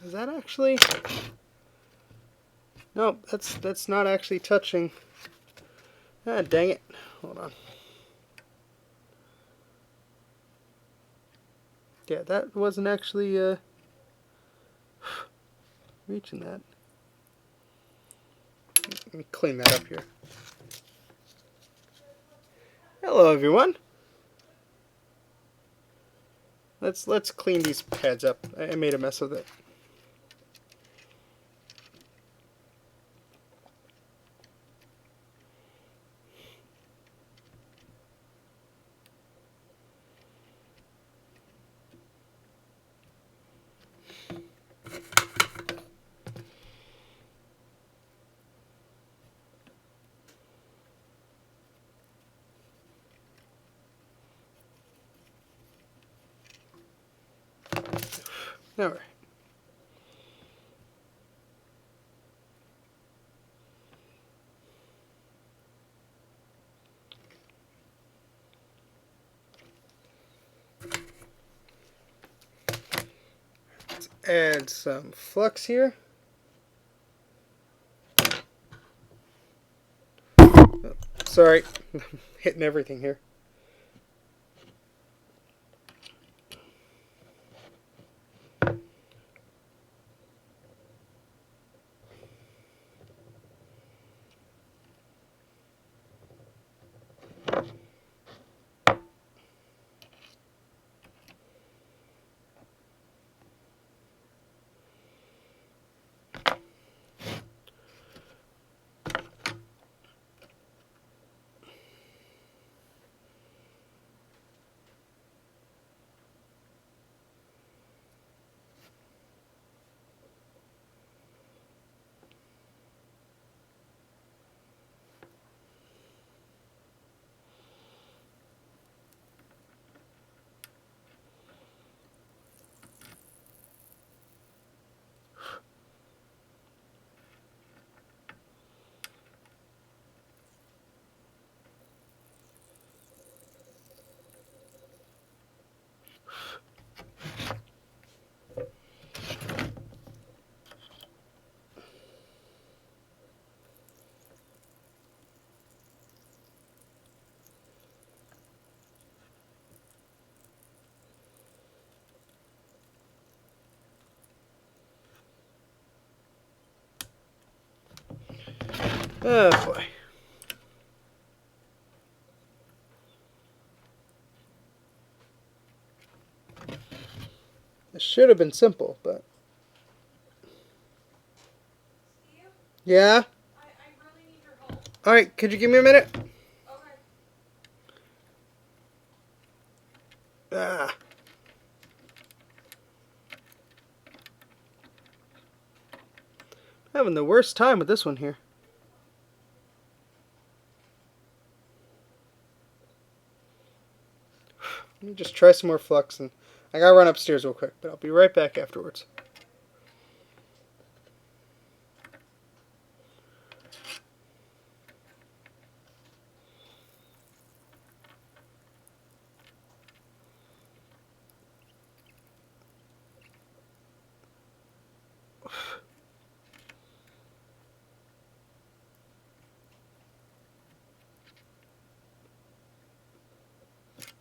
Is that actually? No, that's not actually touching. Ah, dang it. Hold on. Yeah, that wasn't actually reaching that. Let me clean that up here. Hello, everyone. Let's clean these pads up. I made a mess of it. All right. Let's add some flux here. Oh, sorry, I'm hitting everything here. Oh boy. This should have been simple, but Steve, yeah. I All right, could you give me a minute? Ah, having the worst time with this one here. Let me just try some more flux, and I gotta run upstairs real quick, but I'll be right back afterwards.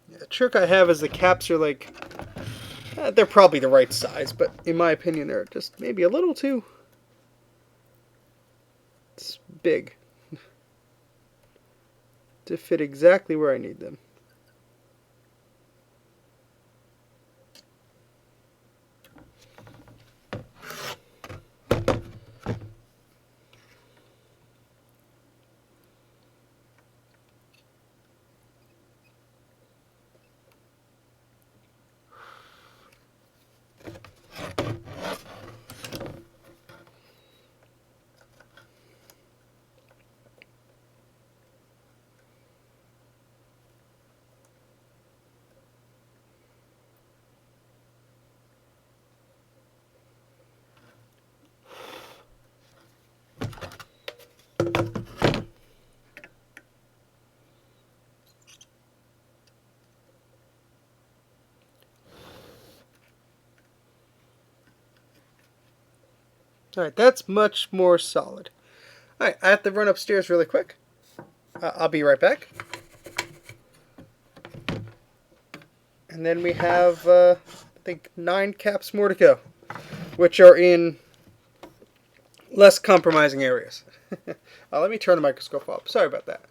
Yeah, the trick I have is the caps are like, they're probably the right size, but in my opinion, they're just maybe a little too big to fit exactly where I need them. Alright, that's much more solid. Alright, I have to run upstairs really quick. I'll be right back. And then we have, I think, 9 caps more to go, which are in less compromising areas. Let me turn the microscope up. Sorry about that.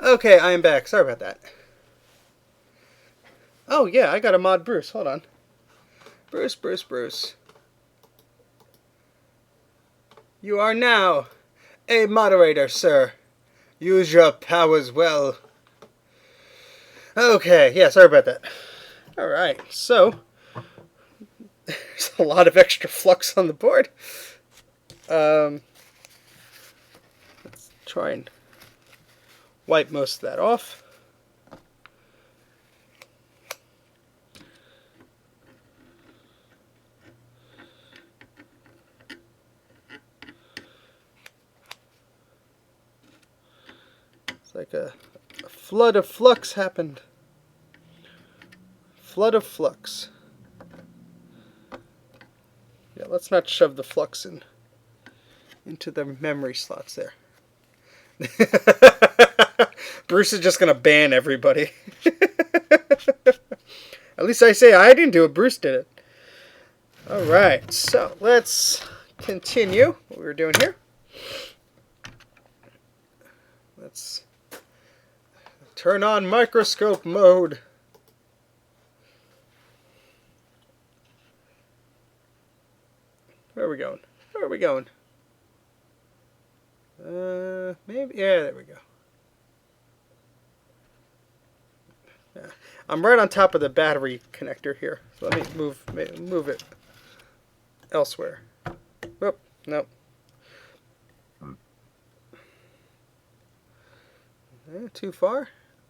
Okay, I am back. Sorry about that. Oh, yeah, I got a mod Bruce. Hold on. Bruce. You are now a moderator, sir. Use your powers well. Okay, yeah, sorry about that. Alright, so there's a lot of extra flux on the board. Let's try and wipe most of that off. It's like a flood of flux happened. Flood of flux. Yeah, let's not shove the flux into the memory slots there. Bruce is just going to ban everybody. At least I say I didn't do it, Bruce did it. Alright, so let's continue what we were doing here. Let's turn on microscope mode. Where are we going? Maybe, yeah, there we go. Yeah. I'm right on top of the battery connector here. So let me move it elsewhere. Whoop, nope. Too far?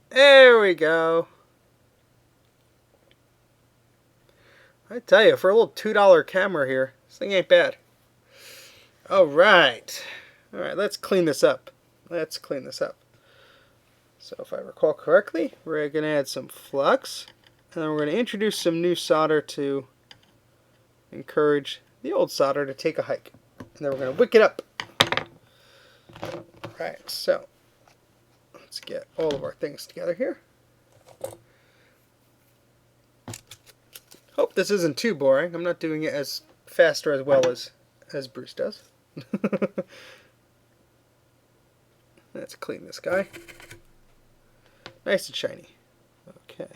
There we go. I tell you, for a little $2 camera here, this thing ain't bad. Alright, let's clean this up. So if I recall correctly, we're going to add some flux, and then we're going to introduce some new solder to encourage the old solder to take a hike. And then we're going to wick it up. Alright, so let's get all of our things together here. Hope this isn't too boring. I'm not doing it as fast or as well as Bruce does. Let's clean this guy. Nice and shiny. Okay.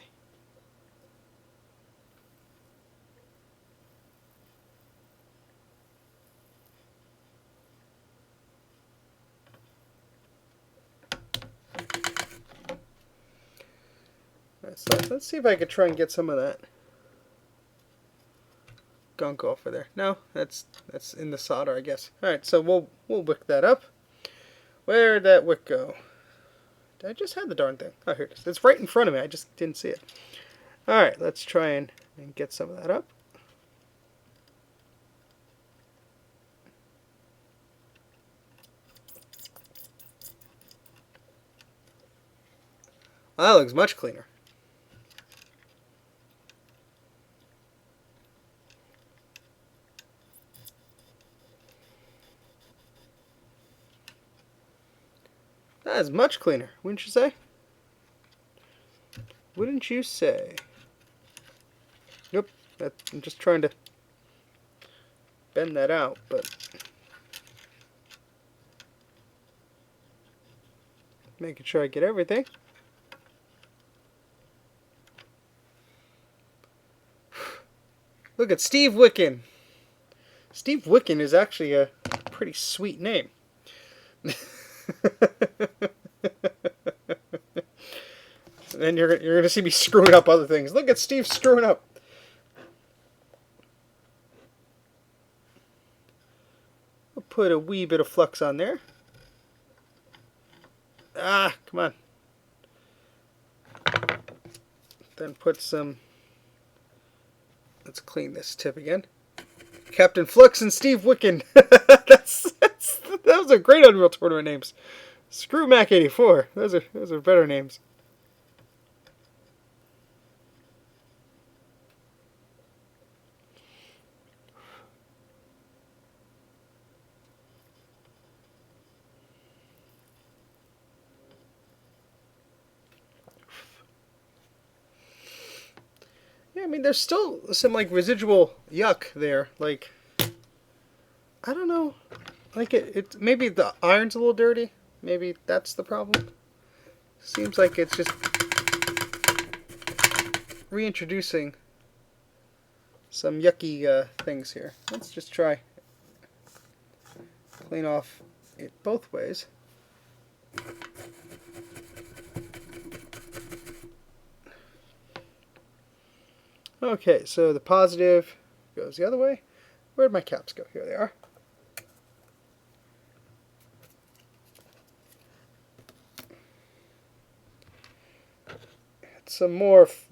Let's see if I could try and get some of that gunk off of there. No, that's in the solder, I guess. Alright, so we'll wick that up. Where'd that wick go? I just had the darn thing. Oh, here it is. It's right in front of me. I just didn't see it. Alright, let's try and get some of that up. Well, that looks much cleaner. That is much cleaner, wouldn't you say? Wouldn't you say? Nope, I'm just trying to bend that out, but making sure I get everything. Look at Steve Wicken. Steve Wicken is actually a pretty sweet name. And then you're going to see me screwing up other things. Look at Steve screwing up. We'll put a wee bit of flux on there. Ah, come on. Then put some... Let's clean this tip again. Captain Flux and Steve Wicken. Those are great Unreal Tournament names. Screw Mac84. Those are better names. Yeah, I mean, there's still some, like, residual yuck there. Like, I don't know. Like, maybe the iron's a little dirty. Maybe that's the problem. Seems like it's just reintroducing some yucky things here. Let's just try clean off it both ways. Okay, so the positive goes the other way. Where'd my caps go? Here they are.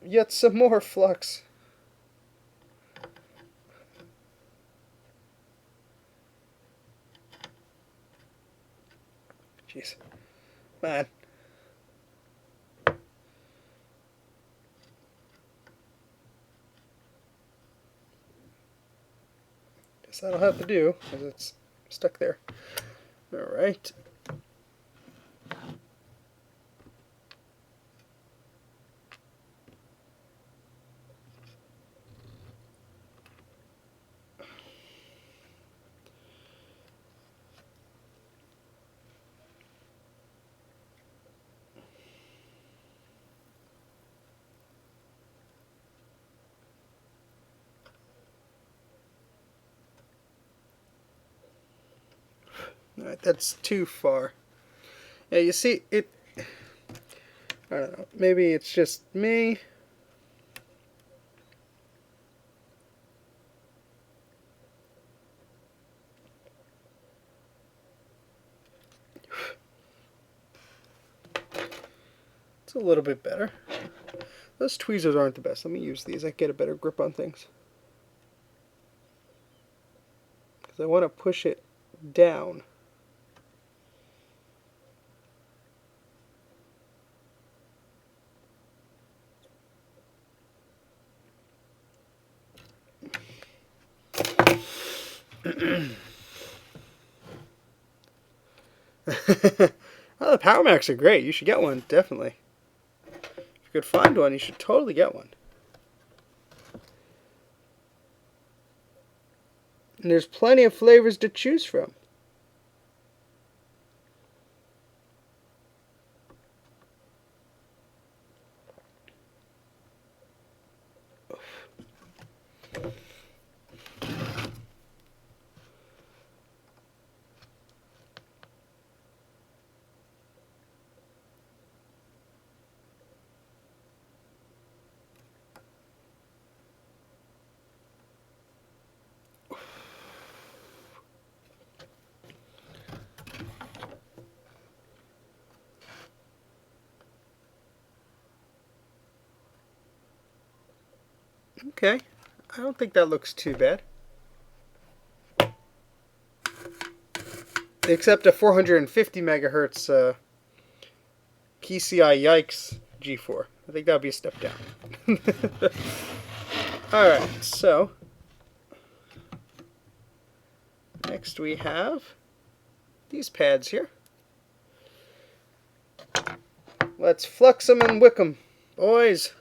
Yet some more flux. Jeez, man. Guess that'll have to do, because it's stuck there. All right. Alright, that's too far. Yeah, you see, I don't know, maybe it's just me. It's a little bit better. Those tweezers aren't the best. Let me use these. I get a better grip on things. Because I want to push it down. Oh, the Power Macs are great. You should get one, definitely. If you could find one, you should totally get one. And there's plenty of flavors to choose from. Okay, I don't think that looks too bad. Except a 450 megahertz PCI Yikes G4. I think that would be a step down. Alright, so next we have these pads here. Let's flux them and wick them, boys.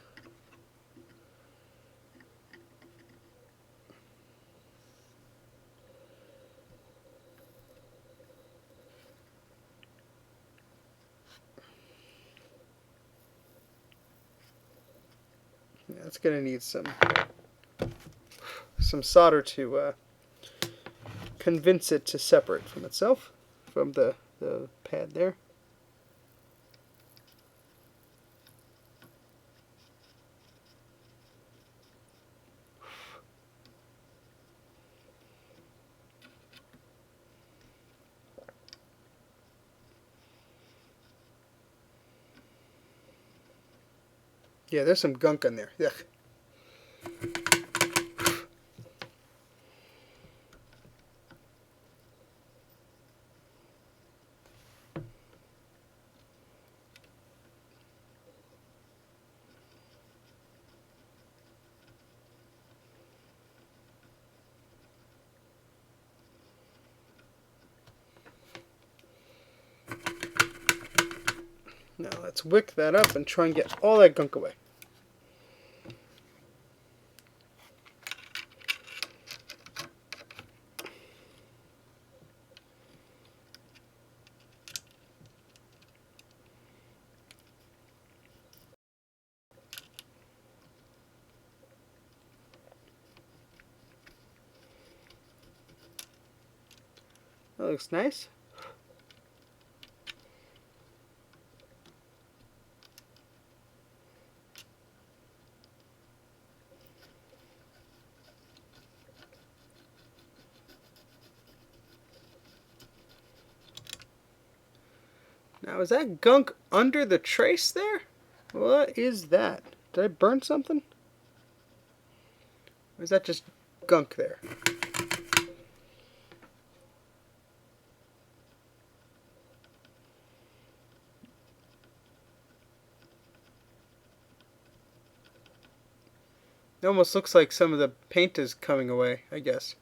That's going to need some solder to convince it to separate from itself, from the pad there. Yeah, there's some gunk in there. Ugh. Now let's wick that up and try and get all that gunk away. That looks nice. Now, is that gunk under the trace there? What is that? Did I burn something? Or is that just gunk there? It almost looks like some of the paint is coming away, I guess.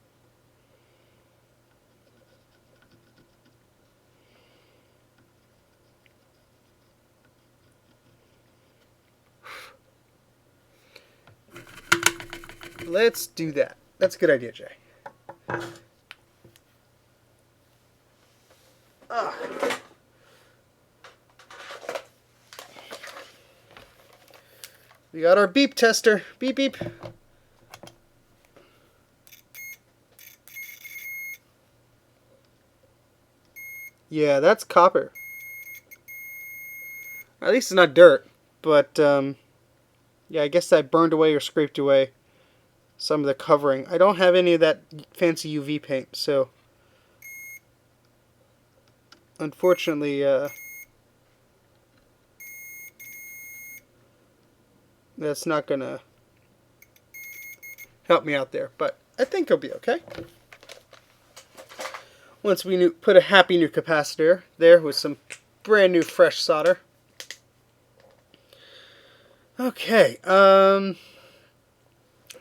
Let's do that. That's a good idea, Jay. Ah. We got our beep tester. Beep, beep. Yeah, that's copper. At least it's not dirt. But, yeah, I guess I burned away or scraped away some of the covering. I don't have any of that fancy UV paint, so unfortunately, that's not going to help me out there. But I think it'll be okay. Once we put a happy new capacitor there with some brand new fresh solder. Okay,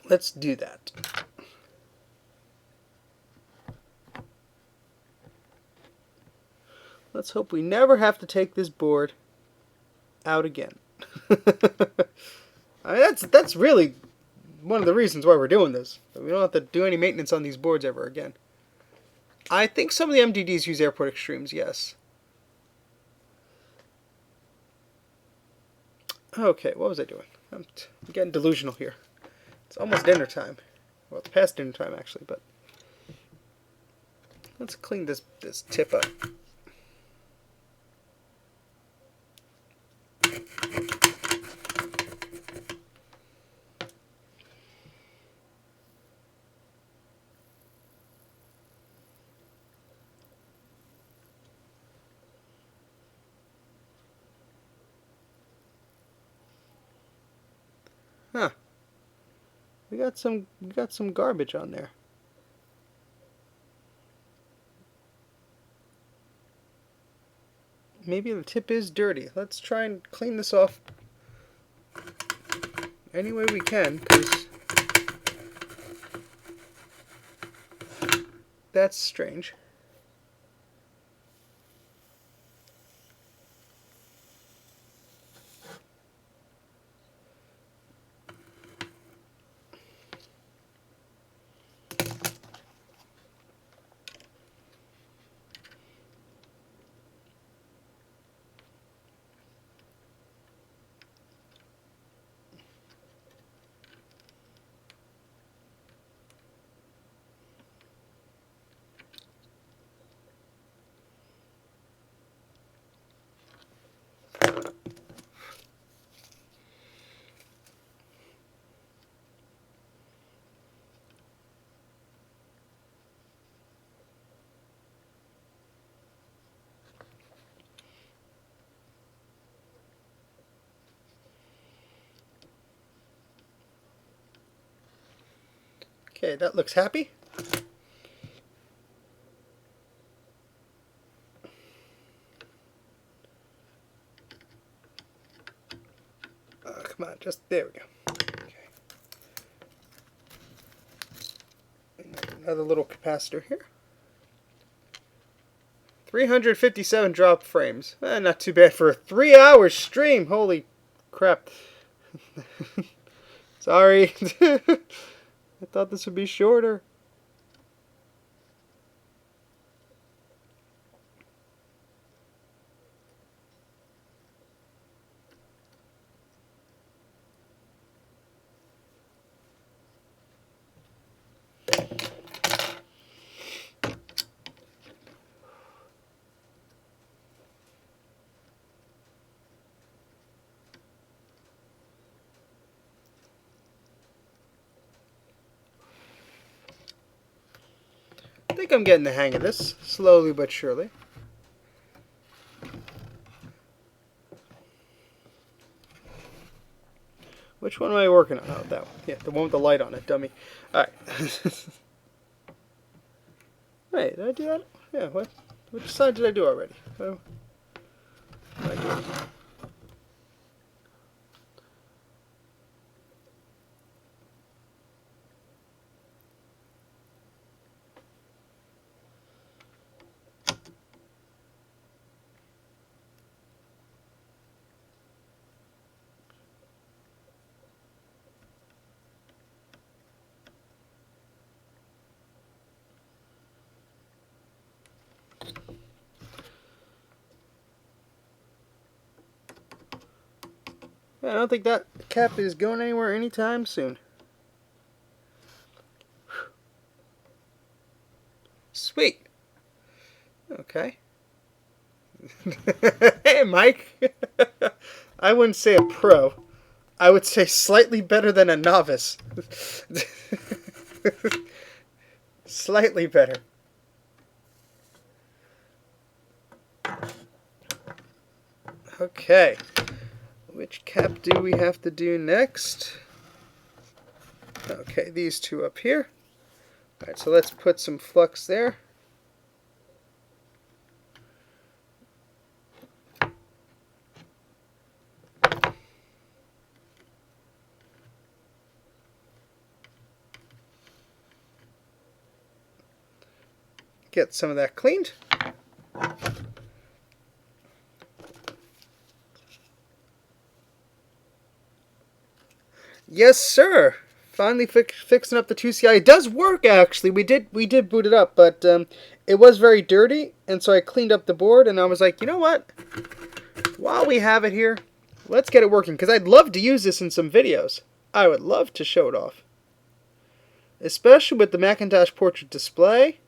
let's do that. Let's hope we never have to take this board out again. I mean, that's really one of the reasons why we're doing this. We don't have to do any maintenance on these boards ever again. I think some of the MDDs use Airport Extremes, yes. Okay, what was I doing? I'm getting delusional here. It's almost dinner time. Well, it's past dinner time, actually, but let's clean this tip up. Huh. We got some garbage on there. Maybe the tip is dirty. Let's try and clean this off any way we can, because that's strange. Okay, that looks happy. Oh, come on, just there we go. Okay. Another little capacitor here. 357 drop frames. Not too bad for a 3-hour stream. Holy crap. Sorry. I thought this would be shorter. think I'm getting the hang of this, slowly but surely. Which one am I working on? Oh, that one. Yeah, the one with the light on it, dummy. Alright. Wait, did I do that? Yeah, what? Which side did I do already? Oh, what did I do? I don't think that cap is going anywhere anytime soon. Sweet. Okay. Hey, Mike. I wouldn't say a pro. I would say slightly better than a novice. Slightly better. Okay. Which cap do we have to do next? Okay, these two up here. Alright, so let's put some flux there. Get some of that cleaned. Yes, sir. Finally fixing up the 2CI. It does work, actually. We did boot it up, but it was very dirty, and so I cleaned up the board, and I was like, you know what? While we have it here, let's get it working, because I'd love to use this in some videos. I would love to show it off. Especially with the Macintosh portrait display.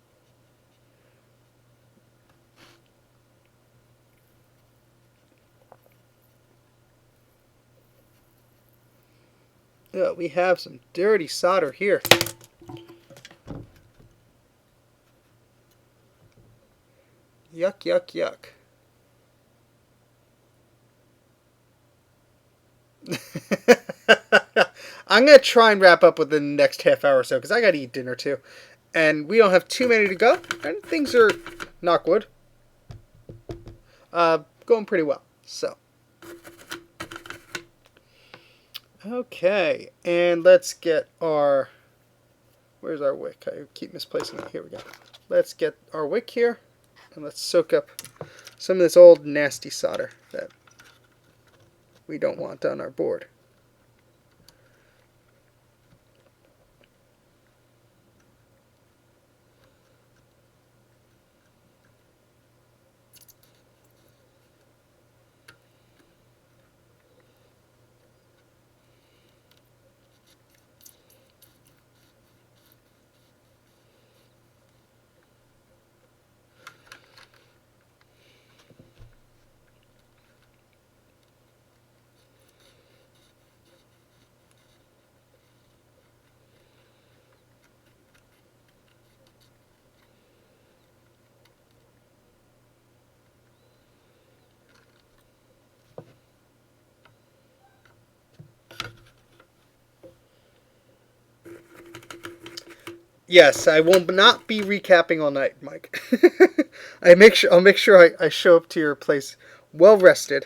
We have some dirty solder here. Yuck, yuck, yuck. I'm going to try and wrap up within the next half hour or so, because I got to eat dinner too. And we don't have too many to go. And things are, knock wood, going pretty well. So. Okay, and let's get our, where's our wick? I keep misplacing it. Here we go. Let's get our wick here, and let's soak up some of this old nasty solder that we don't want on our board. Yes, I will not be recapping all night, Mike. I'll make sure I show up to your place well rested.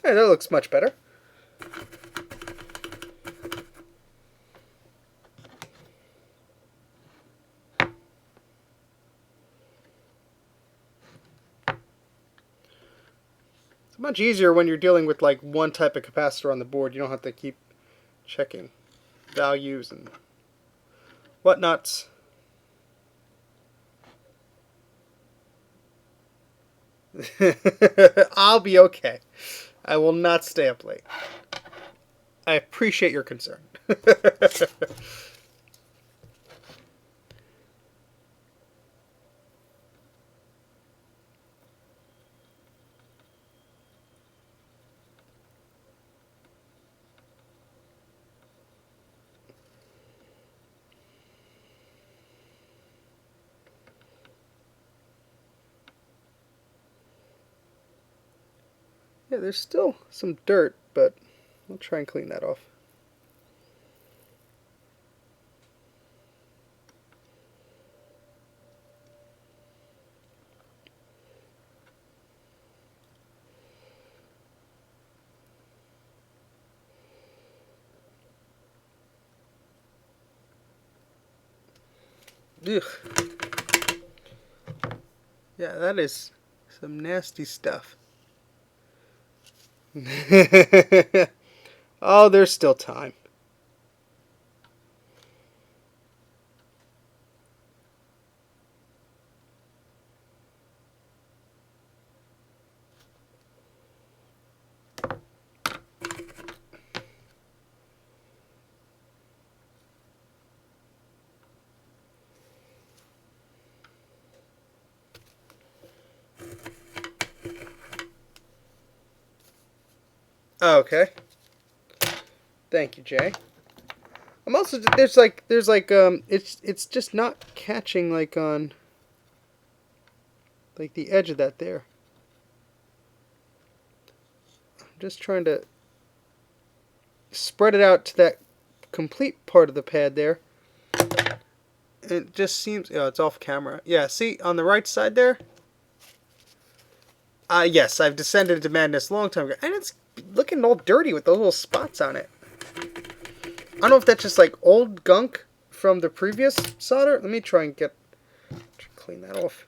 Hey, that looks much better. It's much easier when you're dealing with like one type of capacitor on the board. You don't have to keep checking values and whatnots. I'll be okay. I will not stay up late. I appreciate your concern. Yeah, there's still some dirt, but I'll try and clean that off. Ugh. Yeah, that is some nasty stuff. Oh, there's still time. Oh, okay. Thank you, Jay. I'm also it's just not catching like on like the edge of that there. I'm just trying to spread it out to that complete part of the pad there. It just seems, oh, it's off camera. Yeah, see on the right side there? Yes, I've descended into madness a long time ago. And it's looking all dirty with those little spots on it. I don't know if that's just like old gunk from the previous solder. Let me try and clean that off.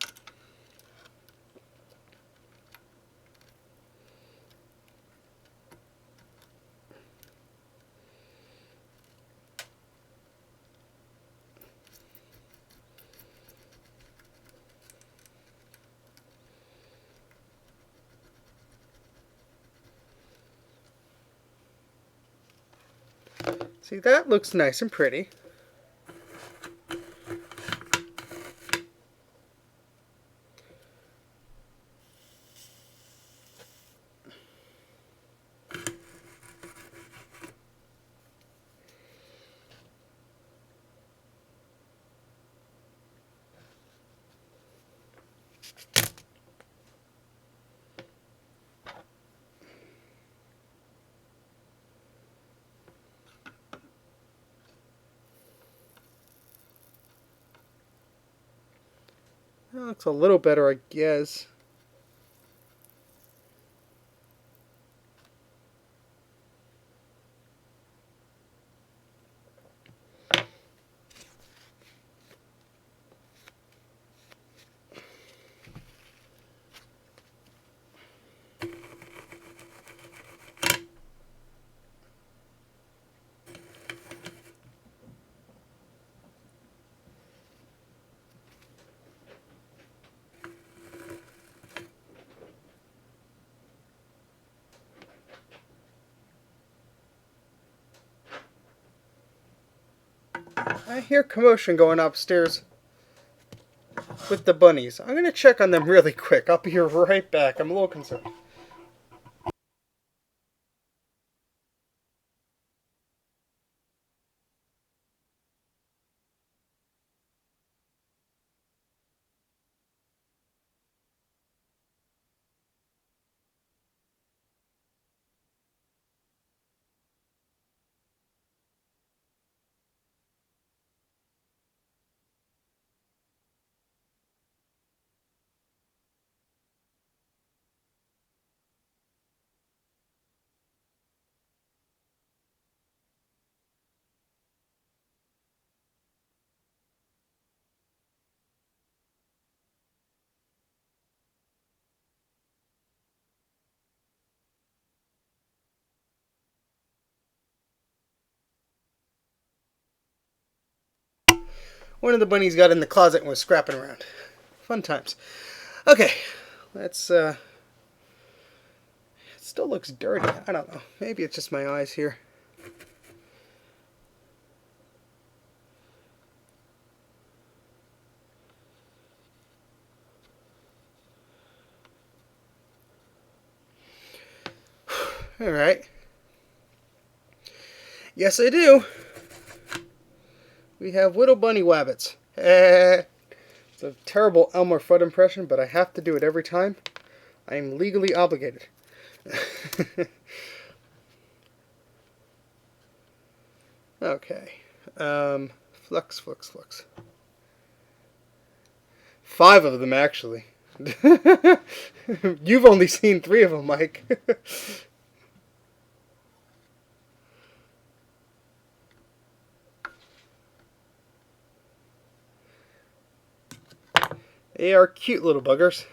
See, that looks nice and pretty. That looks a little better, I guess. I hear commotion going upstairs with the bunnies. I'm going to check on them really quick. I'll be right back. I'm a little concerned. One of the bunnies got in the closet and was scrapping around. Fun times. Okay, That's it still looks dirty. I don't know. Maybe it's just my eyes here. All right. Yes, I do. We have Little Bunny Wabbits. It's a terrible Elmer Fudd impression, but I have to do it every time. I am legally obligated. Okay. Flux, flux, flux. 5 of them, actually. You've only seen 3 of them, Mike. They are cute little buggers.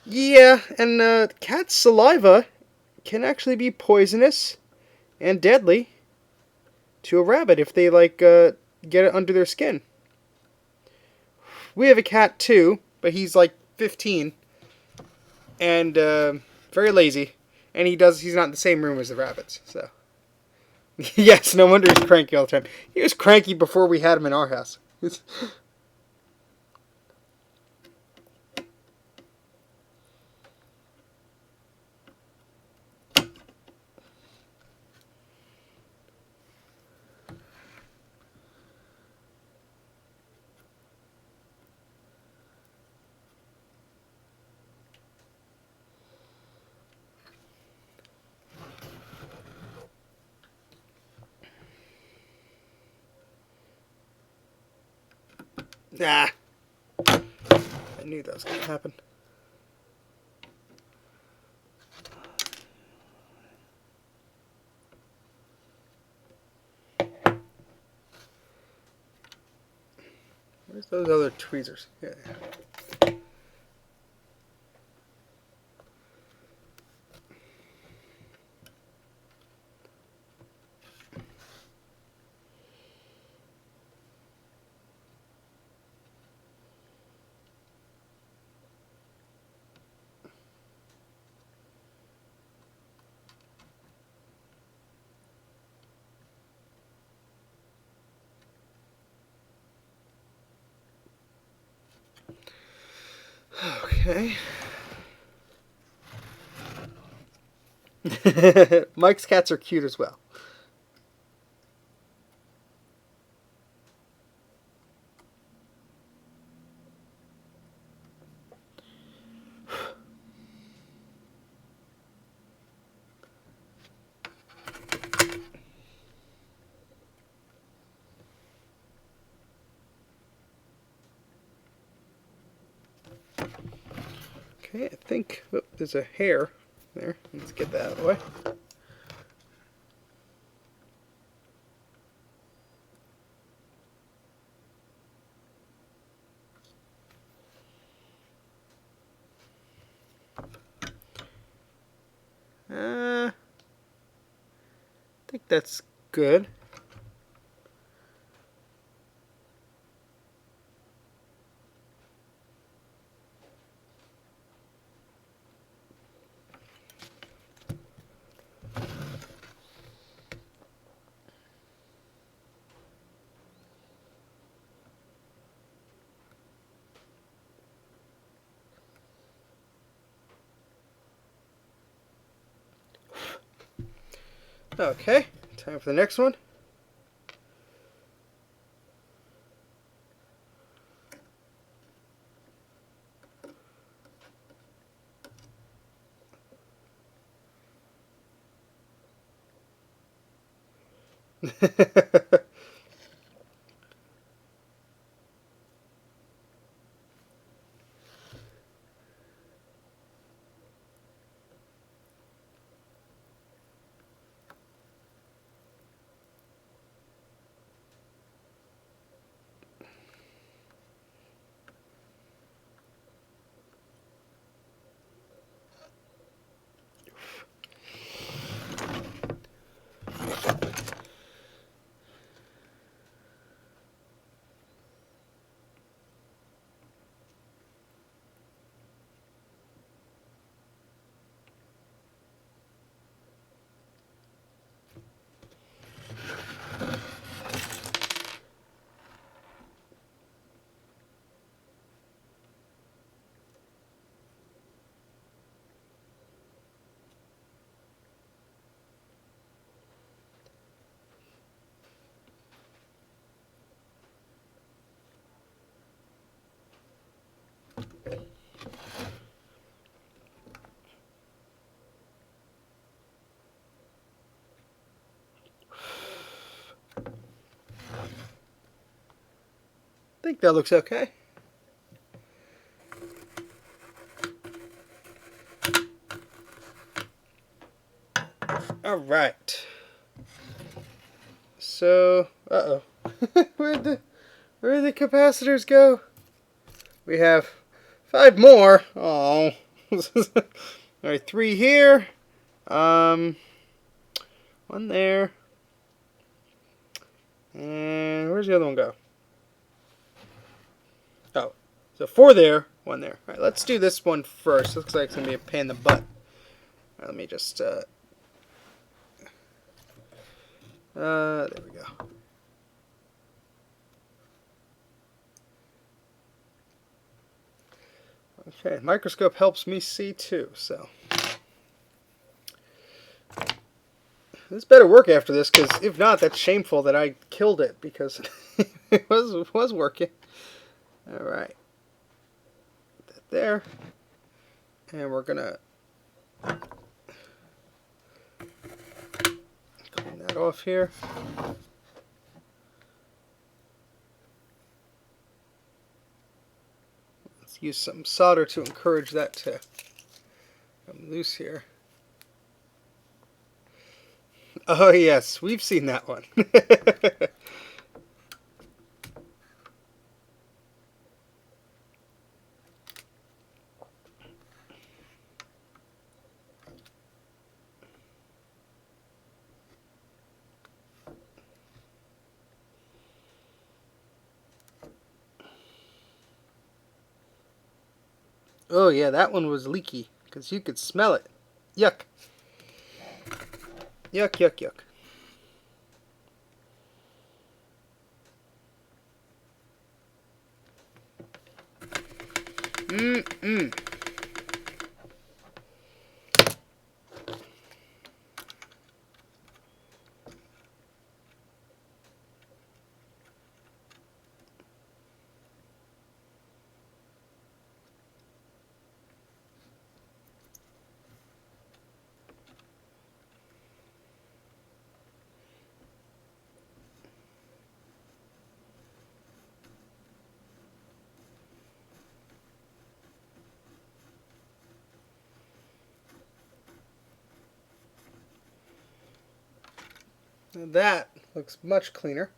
Yeah, and cat's saliva can actually be poisonous and deadly to a rabbit if they get it under their skin. We have a cat too, but he's like 15 and very lazy, and he's not in the same room as the rabbits. So yes, no wonder he's cranky all the time. He was cranky before we had him in our house. Nah, I knew that was going to happen. Where's those other tweezers? Yeah. Okay. Mike's cats are cute as well. Okay, I think there's a hair there. Let's get that out of the way. I think that's good. Okay, time for the next one. think that looks okay. All right. So, where'd the capacitors go? We have 5 more. Oh. All right, 3 here. 1 there. And where's the other one go? Oh, so 4 there, 1 there. All right, let's do this one first. Looks like it's gonna be a pain in the butt. Right, let me just there we go. Okay, microscope helps me see too, so this better work after this, because if not, that's shameful that I killed it, because it was working. All right, put that there, and we're gonna clean that off here. Let's use some solder to encourage that to come loose here. Oh yes, we've seen that one. Oh yeah, that one was leaky, because you could smell it. Yuck. Yuck, yuck, yuck. Mm-mm. Now that looks much cleaner.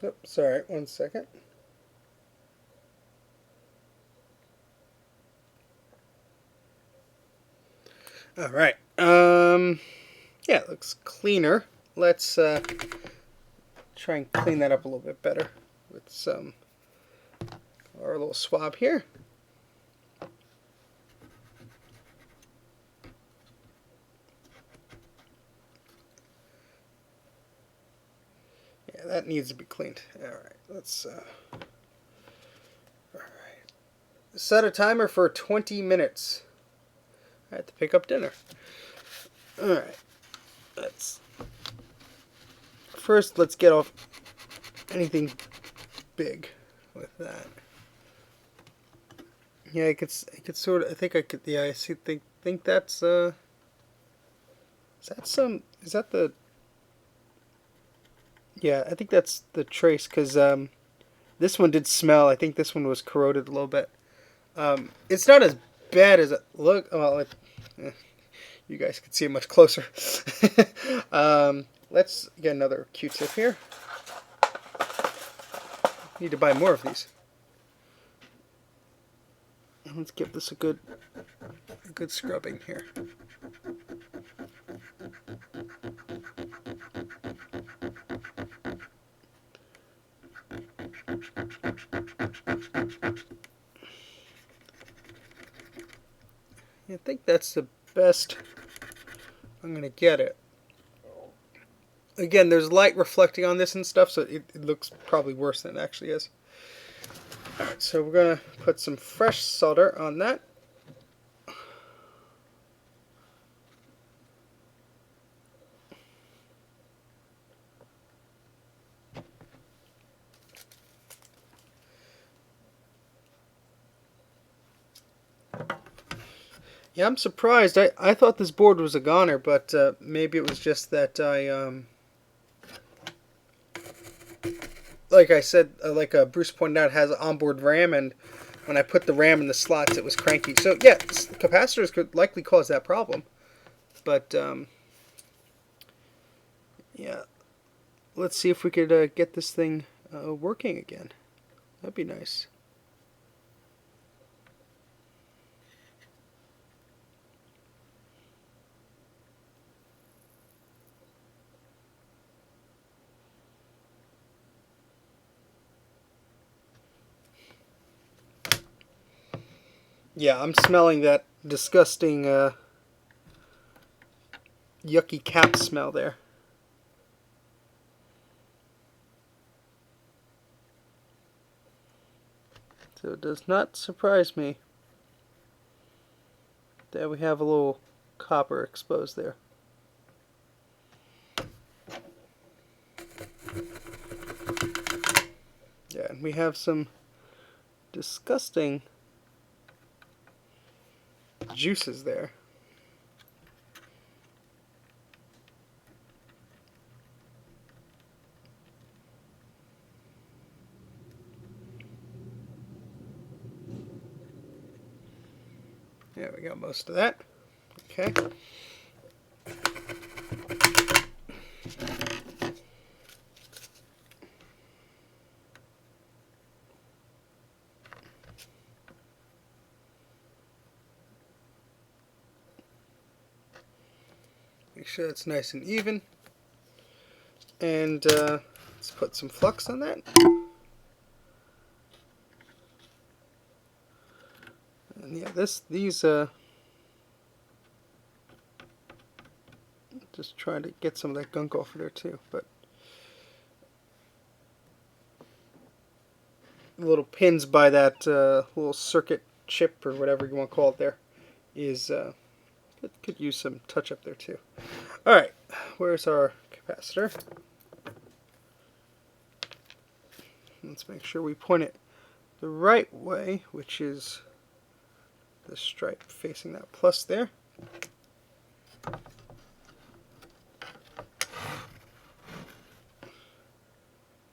Oops, sorry, 1 second. All right. Yeah, it looks cleaner. Let's try and clean that up a little bit better with some our little swab here. Yeah, that needs to be cleaned. All right, let's. All right. Set a timer for 20 minutes. I have to pick up dinner. All right. Let's get off anything big with that. Yeah, I could sort of. I think I could. Yeah, I see. Think that's. Is that some? Is that the? Yeah, I think that's the trace, because this one did smell. I think this one was corroded a little bit. It's not as bad as it look. Well, you guys can see it much closer. Let's get another Q-tip here. Need to buy more of these. Let's give this a good scrubbing here. I think that's the best I'm going to get it. Again, there's light reflecting on this and stuff, so it looks probably worse than it actually is. Alright, so we're going to put some fresh solder on that. Yeah, I'm surprised. I thought this board was a goner, but maybe it was just that like I said, Bruce pointed out, has onboard RAM, and when I put the RAM in the slots, it was cranky. So yeah, capacitors could likely cause that problem. But yeah, let's see if we could get this thing working again. That'd be nice. Yeah, I'm smelling that disgusting, yucky cap smell there. So it does not surprise me that we have a little copper exposed there. Yeah, and we have some disgusting juices there. Yeah, we got most of that. Okay. Make sure it's nice and even. And let's put some flux on that. And yeah, these just trying to get some of that gunk off of there too. But the little pins by that little circuit chip or whatever you want to call it there is could use some touch up there too. All right, where's our capacitor? Let's make sure we point it the right way, which is the stripe facing that plus there.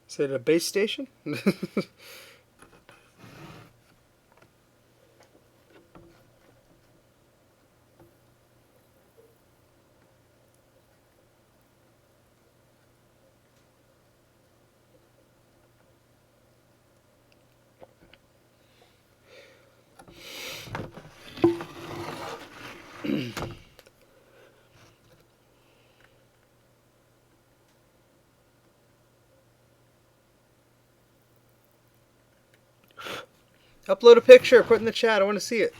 Is it a base station? Upload a picture, put it in the chat. I want to see it.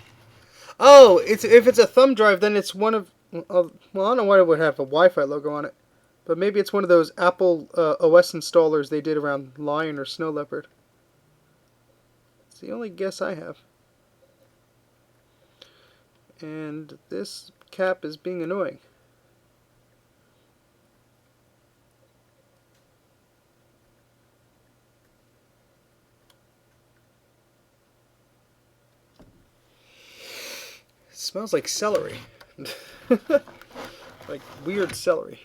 Oh, if it's a thumb drive, then it's one of well, I don't know why it would have a Wi-Fi logo on it, but maybe it's one of those Apple OS installers they did around Lion or Snow Leopard. It's the only guess I have. And this cap is being annoying. It smells like celery. Like weird celery.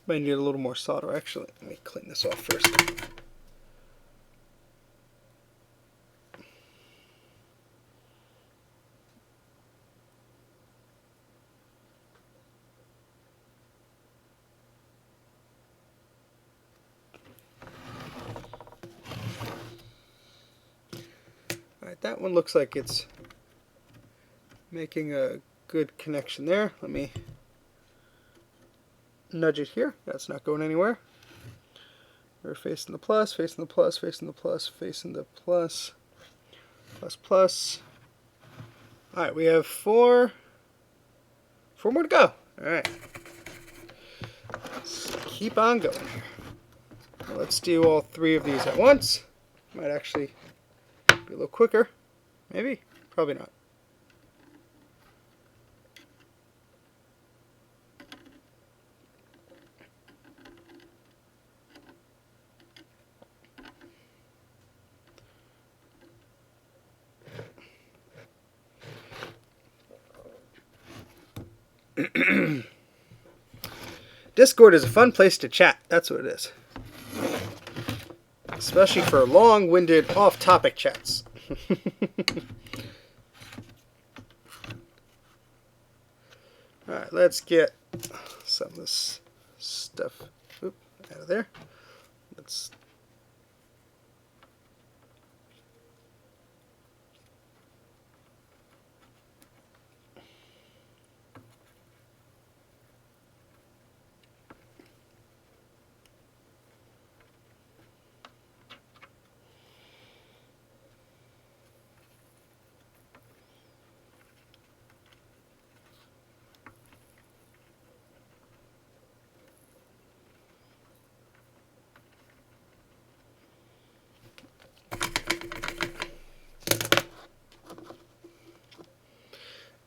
Might need a little more solder actually. Let me clean this off first. Alright, that one looks like it's making a good connection there. Let me nudge it here. That's not going anywhere. We're facing the plus, facing the plus, facing the plus, facing the plus, plus, plus. Alright, we have four more to go. Alright. Let's keep on going here. Now let's do all three of these at once. Might actually be a little quicker. Maybe. Probably not. Discord is a fun place to chat. That's what it is. Especially for long-winded, off-topic chats. Alright, let's get some of this stuff out of there. Let's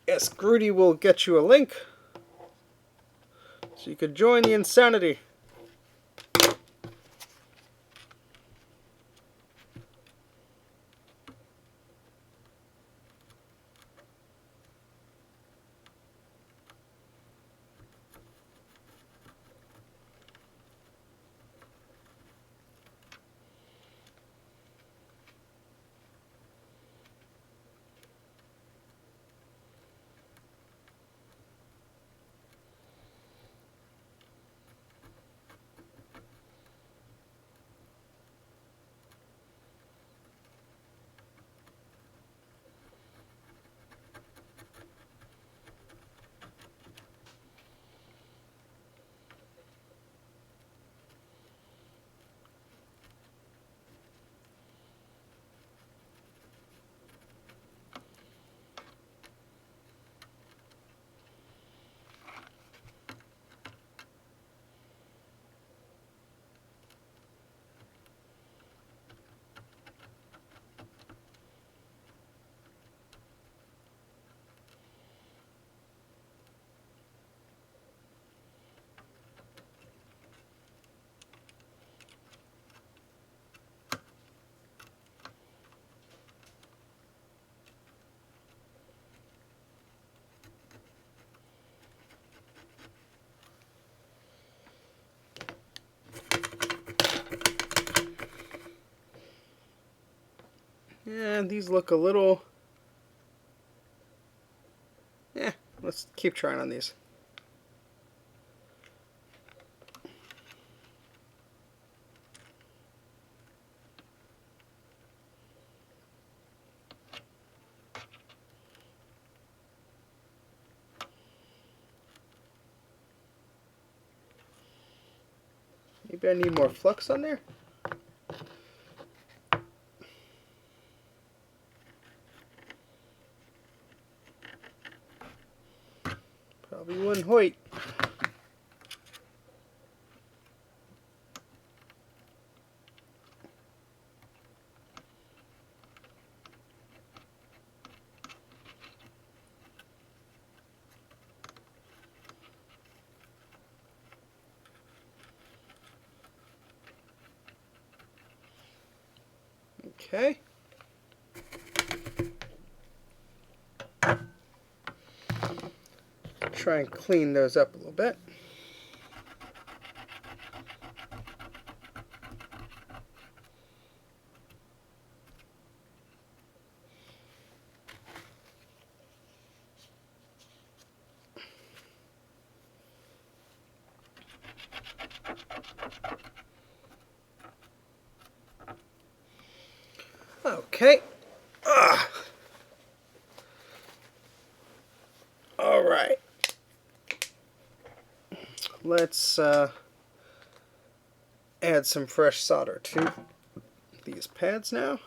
yes, Grudy will get you a link so you could join the insanity. Yeah, these look a little... Yeah, let's keep trying on these. Maybe I need more flux on there? Probably wouldn't hoit. Okay. Try and clean those up a little bit. Okay. All right. Let's add some fresh solder to these pads now.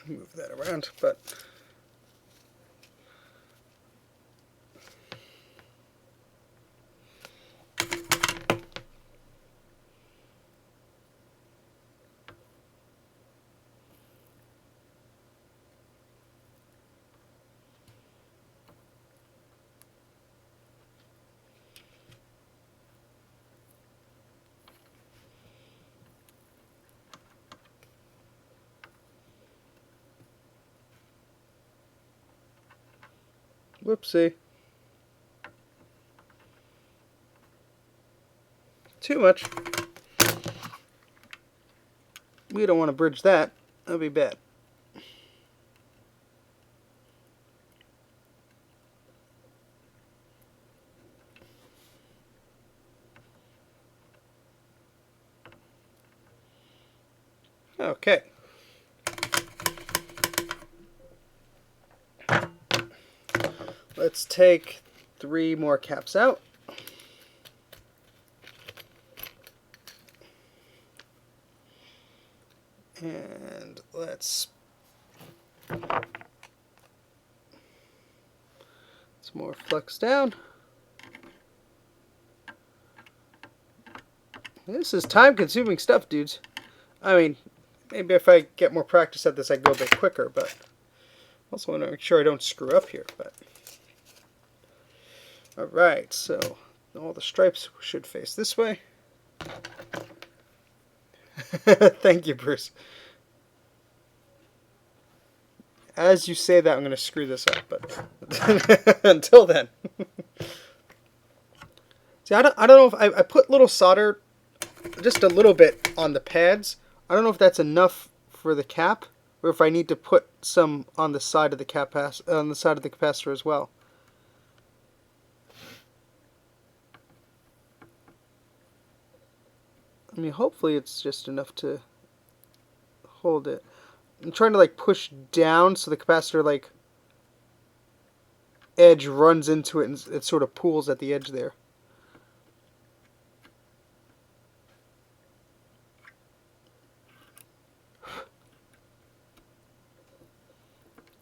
Move that around, but Whoopsie. Too much. We don't want to bridge that. That'd be bad. Okay. Let's take 3 more caps out. And let's some more flex down. This is time-consuming stuff, dudes. I mean, maybe if I get more practice at this, I go a bit quicker, but also want to make sure I don't screw up here. But all right, so all the stripes should face this way. Thank you, Bruce. As you say that, I'm going to screw this up, but until then. See, I don't know if I put little solder, just a little bit on the pads. I don't know if that's enough for the cap, or if I need to put some on the side of the capacitor as well. I mean, hopefully it's just enough to hold it. I'm trying to like push down so the capacitor like edge runs into it and it sort of pools at the edge there.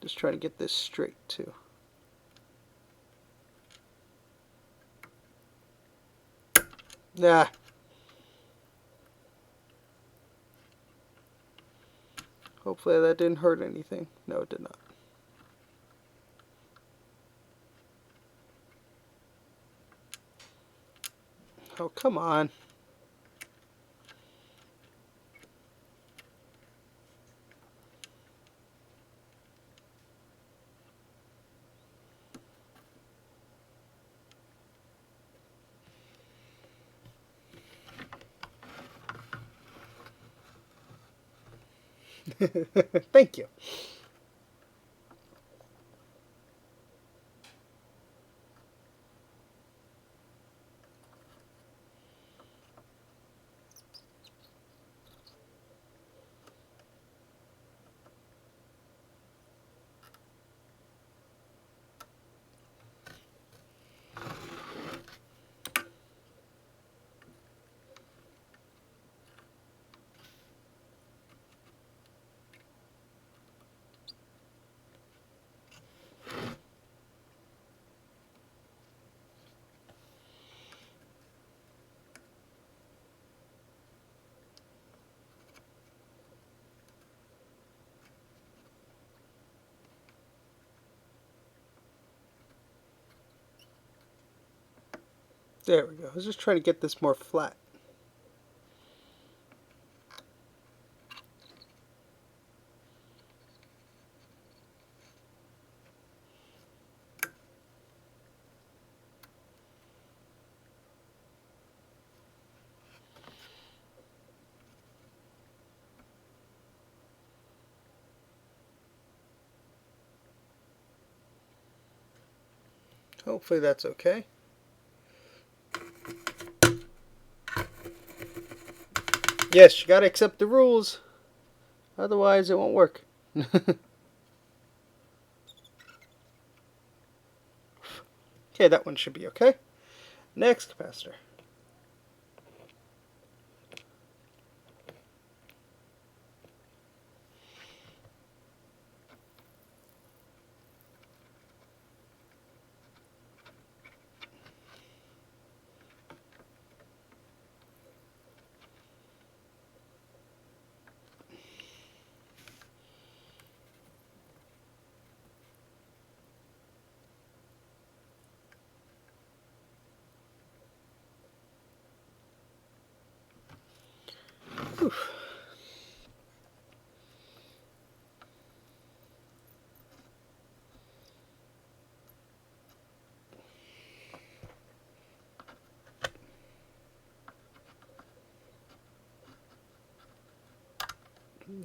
Just trying to get this straight too. Nah. Hopefully that didn't hurt anything. No, it did not. Oh, come on. Thank you. There we go. I was just trying to get this more flat. Hopefully that's okay. Yes, you gotta accept the rules. Otherwise it won't work. Okay, that one should be okay. Next capacitor.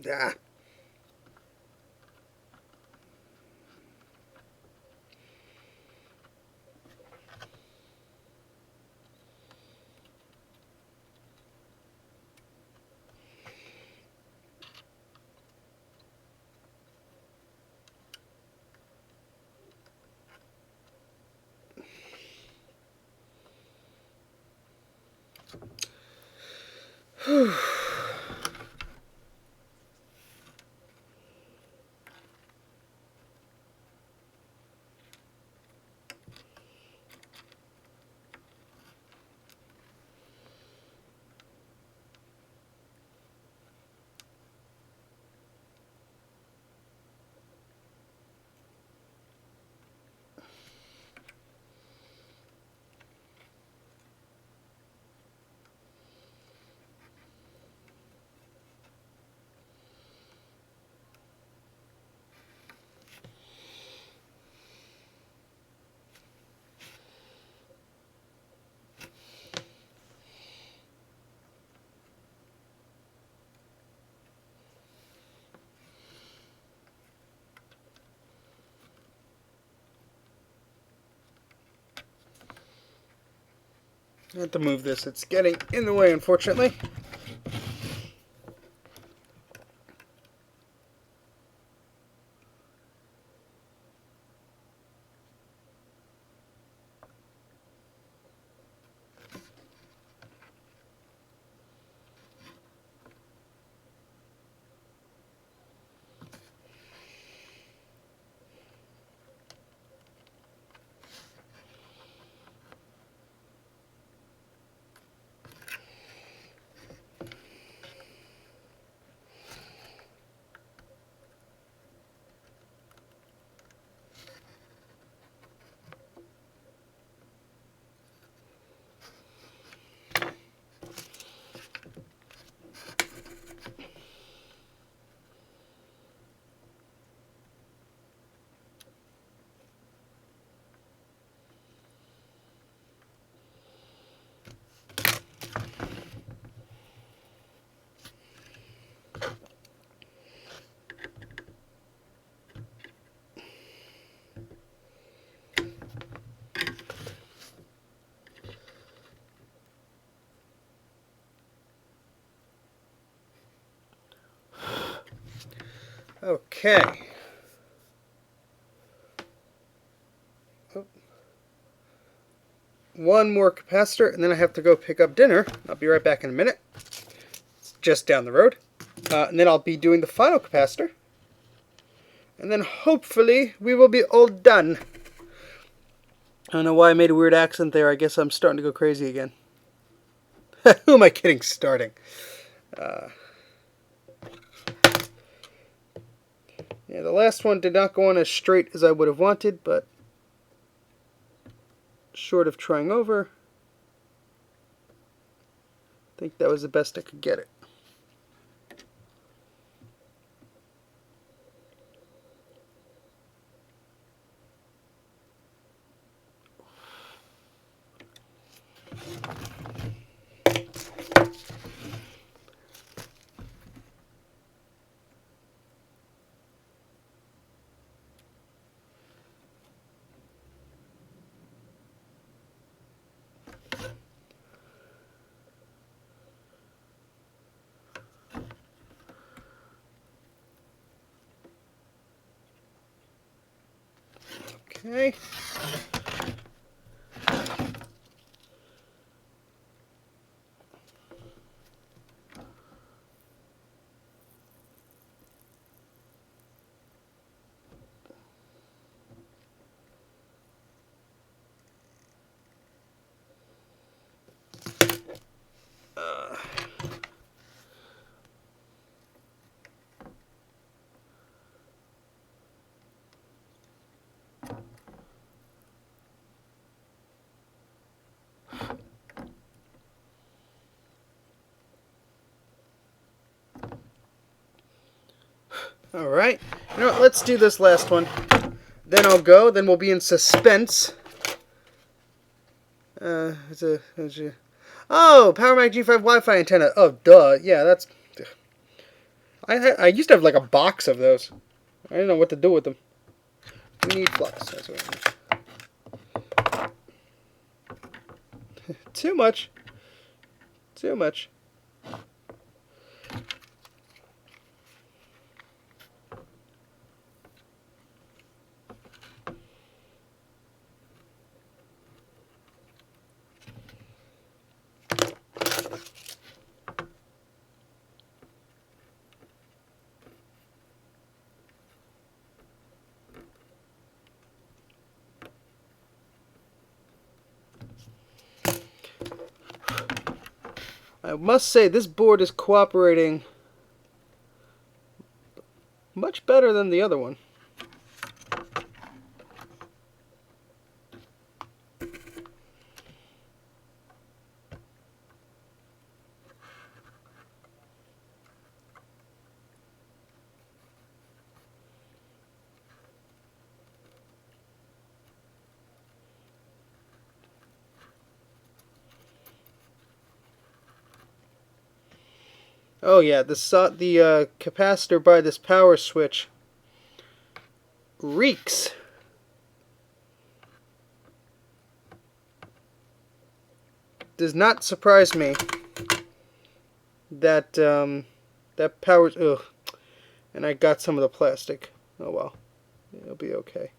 Ah. I have to move this. It's getting in the way, unfortunately. Okay. Oh. One more capacitor, and then I have to go pick up dinner. I'll be right back in a minute. It's just down the road. And then I'll be doing the final capacitor. And then hopefully we will be all done. I don't know why I made a weird accent there. I guess I'm starting to go crazy again. Who am I kidding? Starting. Yeah, the last one did not go on as straight as I would have wanted, but short of trying over, I think that was the best I could get it. Okay. Alright. You know what? Let's do this last one. Then I'll go. Then we'll be in suspense. Oh, Power Mac G5 Wi-Fi antenna. Oh, duh. Yeah, that's... I used to have like a box of those. I didn't know what to do with them. We need flux. That's what we need. Too much. Too much. I must say this board is cooperating much better than the other one. Oh yeah, the capacitor by this power switch reeks. Does not surprise me that that power's ugh. And I got some of the plastic. Oh well, it'll be okay.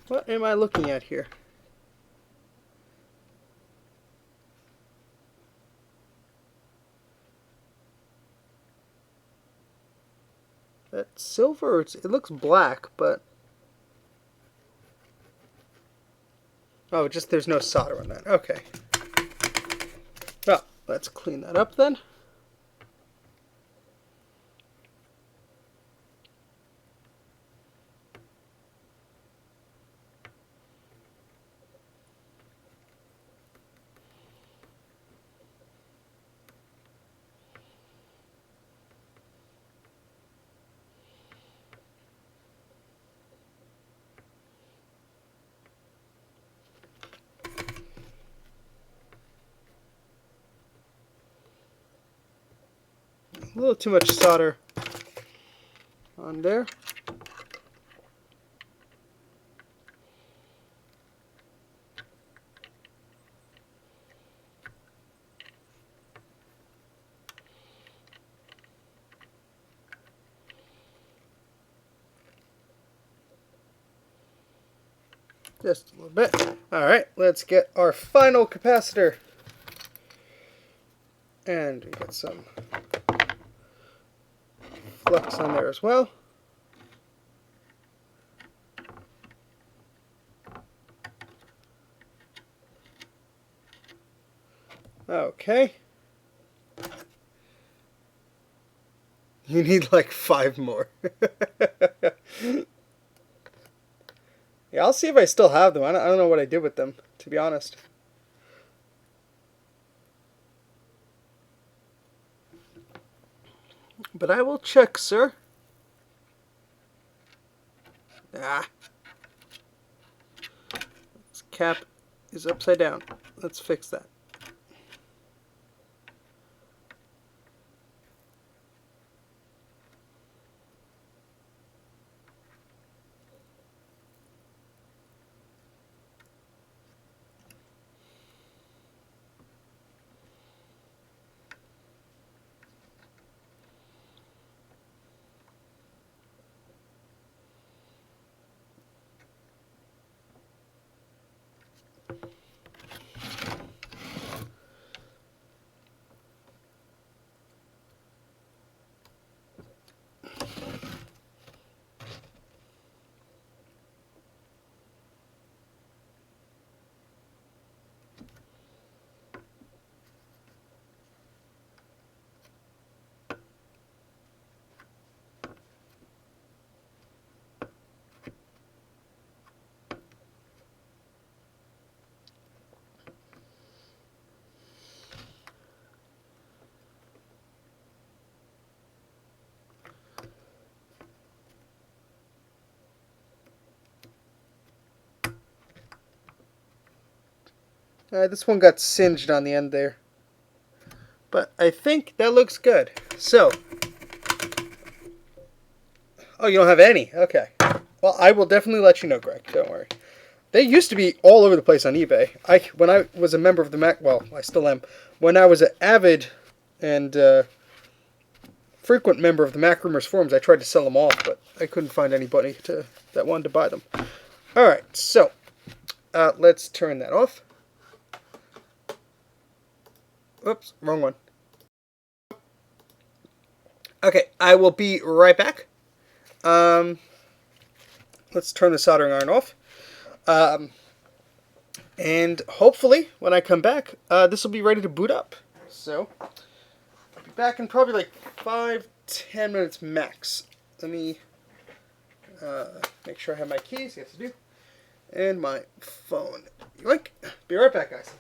What am I looking at here? That silver, it looks black, but... Oh, just there's no solder on that. Okay. Well, let's clean that up then. A little too much solder on there. Just a little bit. Alright, let's get our final capacitor. And we got some flux on there as well. Okay. You need like 5 more. Yeah, I'll see if I still have them. I don't know what I did with them, to be honest. But I will check, sir. Ah. This cap is upside down. Let's fix that. This one got singed on the end there. But I think that looks good. So, oh, you don't have any? Okay. Well, I will definitely let you know, Greg. Don't worry. They used to be all over the place on eBay. When I was a member of the Mac, well, I still am. When I was an avid and frequent member of the Mac Rumors forums, I tried to sell them off, but I couldn't find anybody that wanted to buy them. All right, so let's turn that off. Oops, wrong one. Okay, I will be right back. Let's turn the soldering iron off. And hopefully, when I come back, this will be ready to boot up. So, I'll be back in probably like 5-10 minutes max. Let me make sure I have my keys. Yes, I do. And my phone. Yoink. Be right back, guys.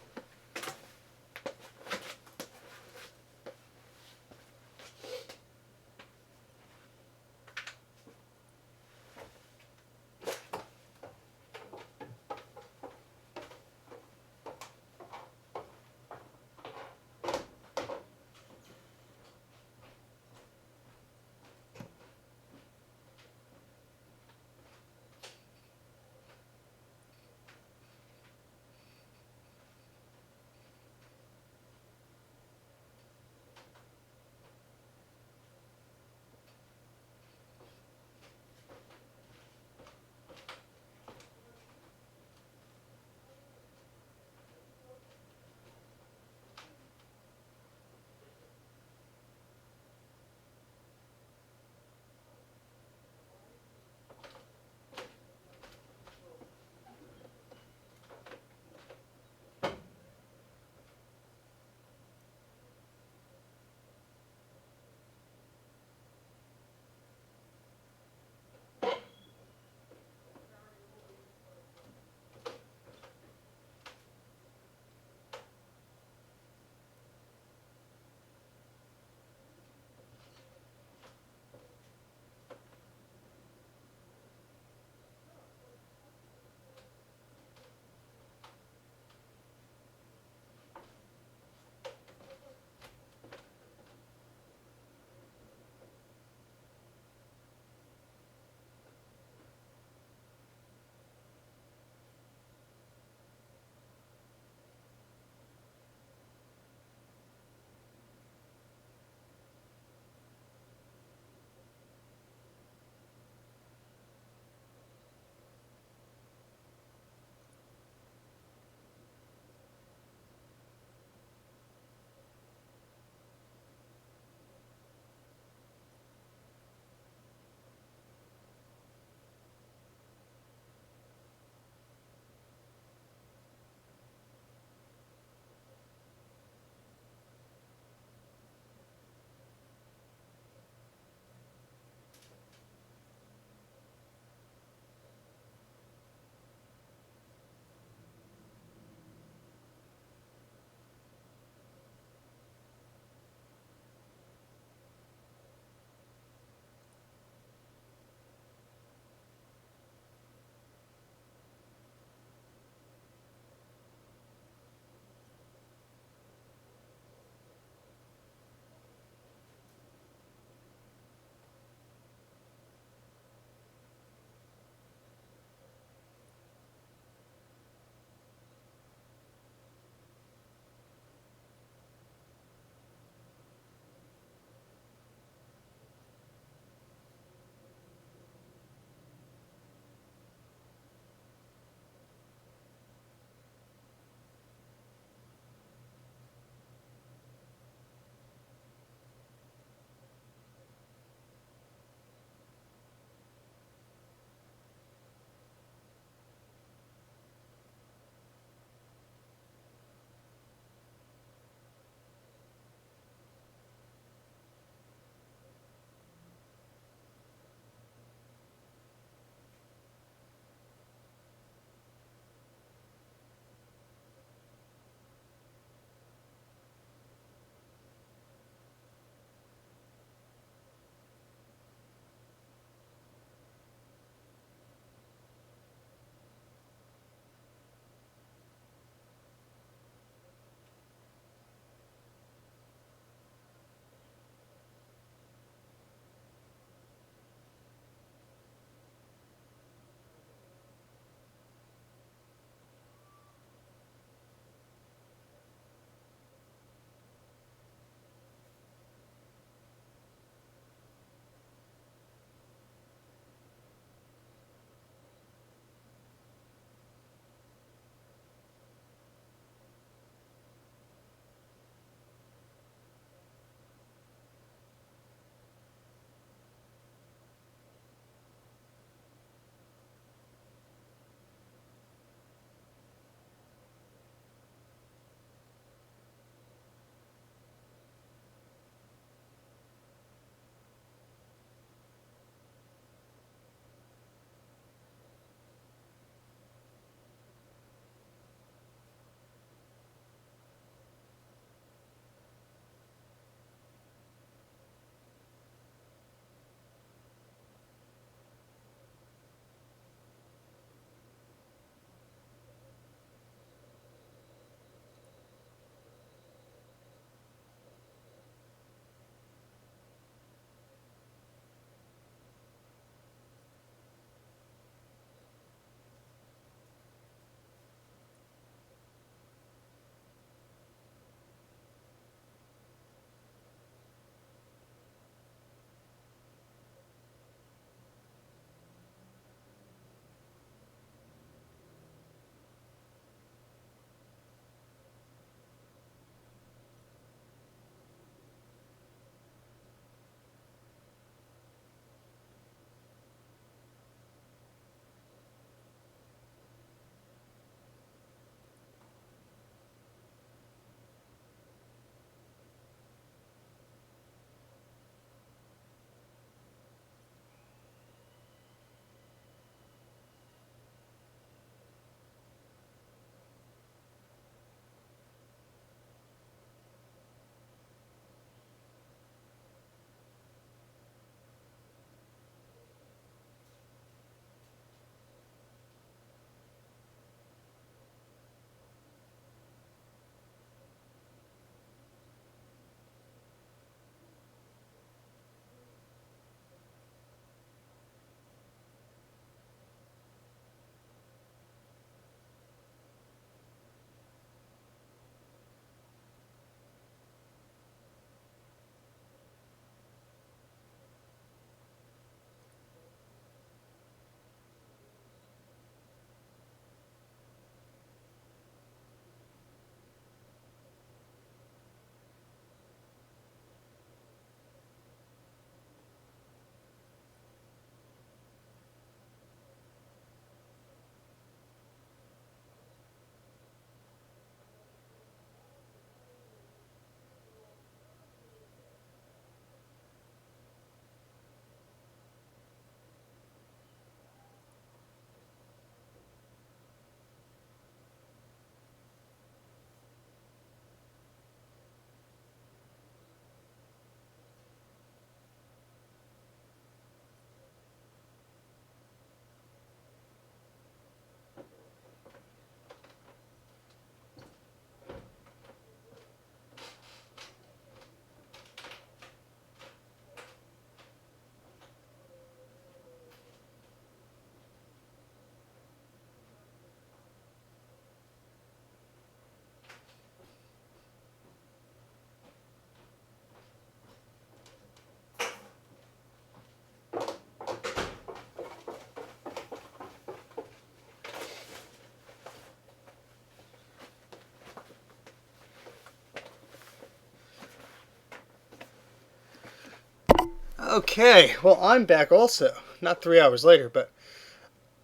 Okay, well, I'm back also. Not 3 hours later, but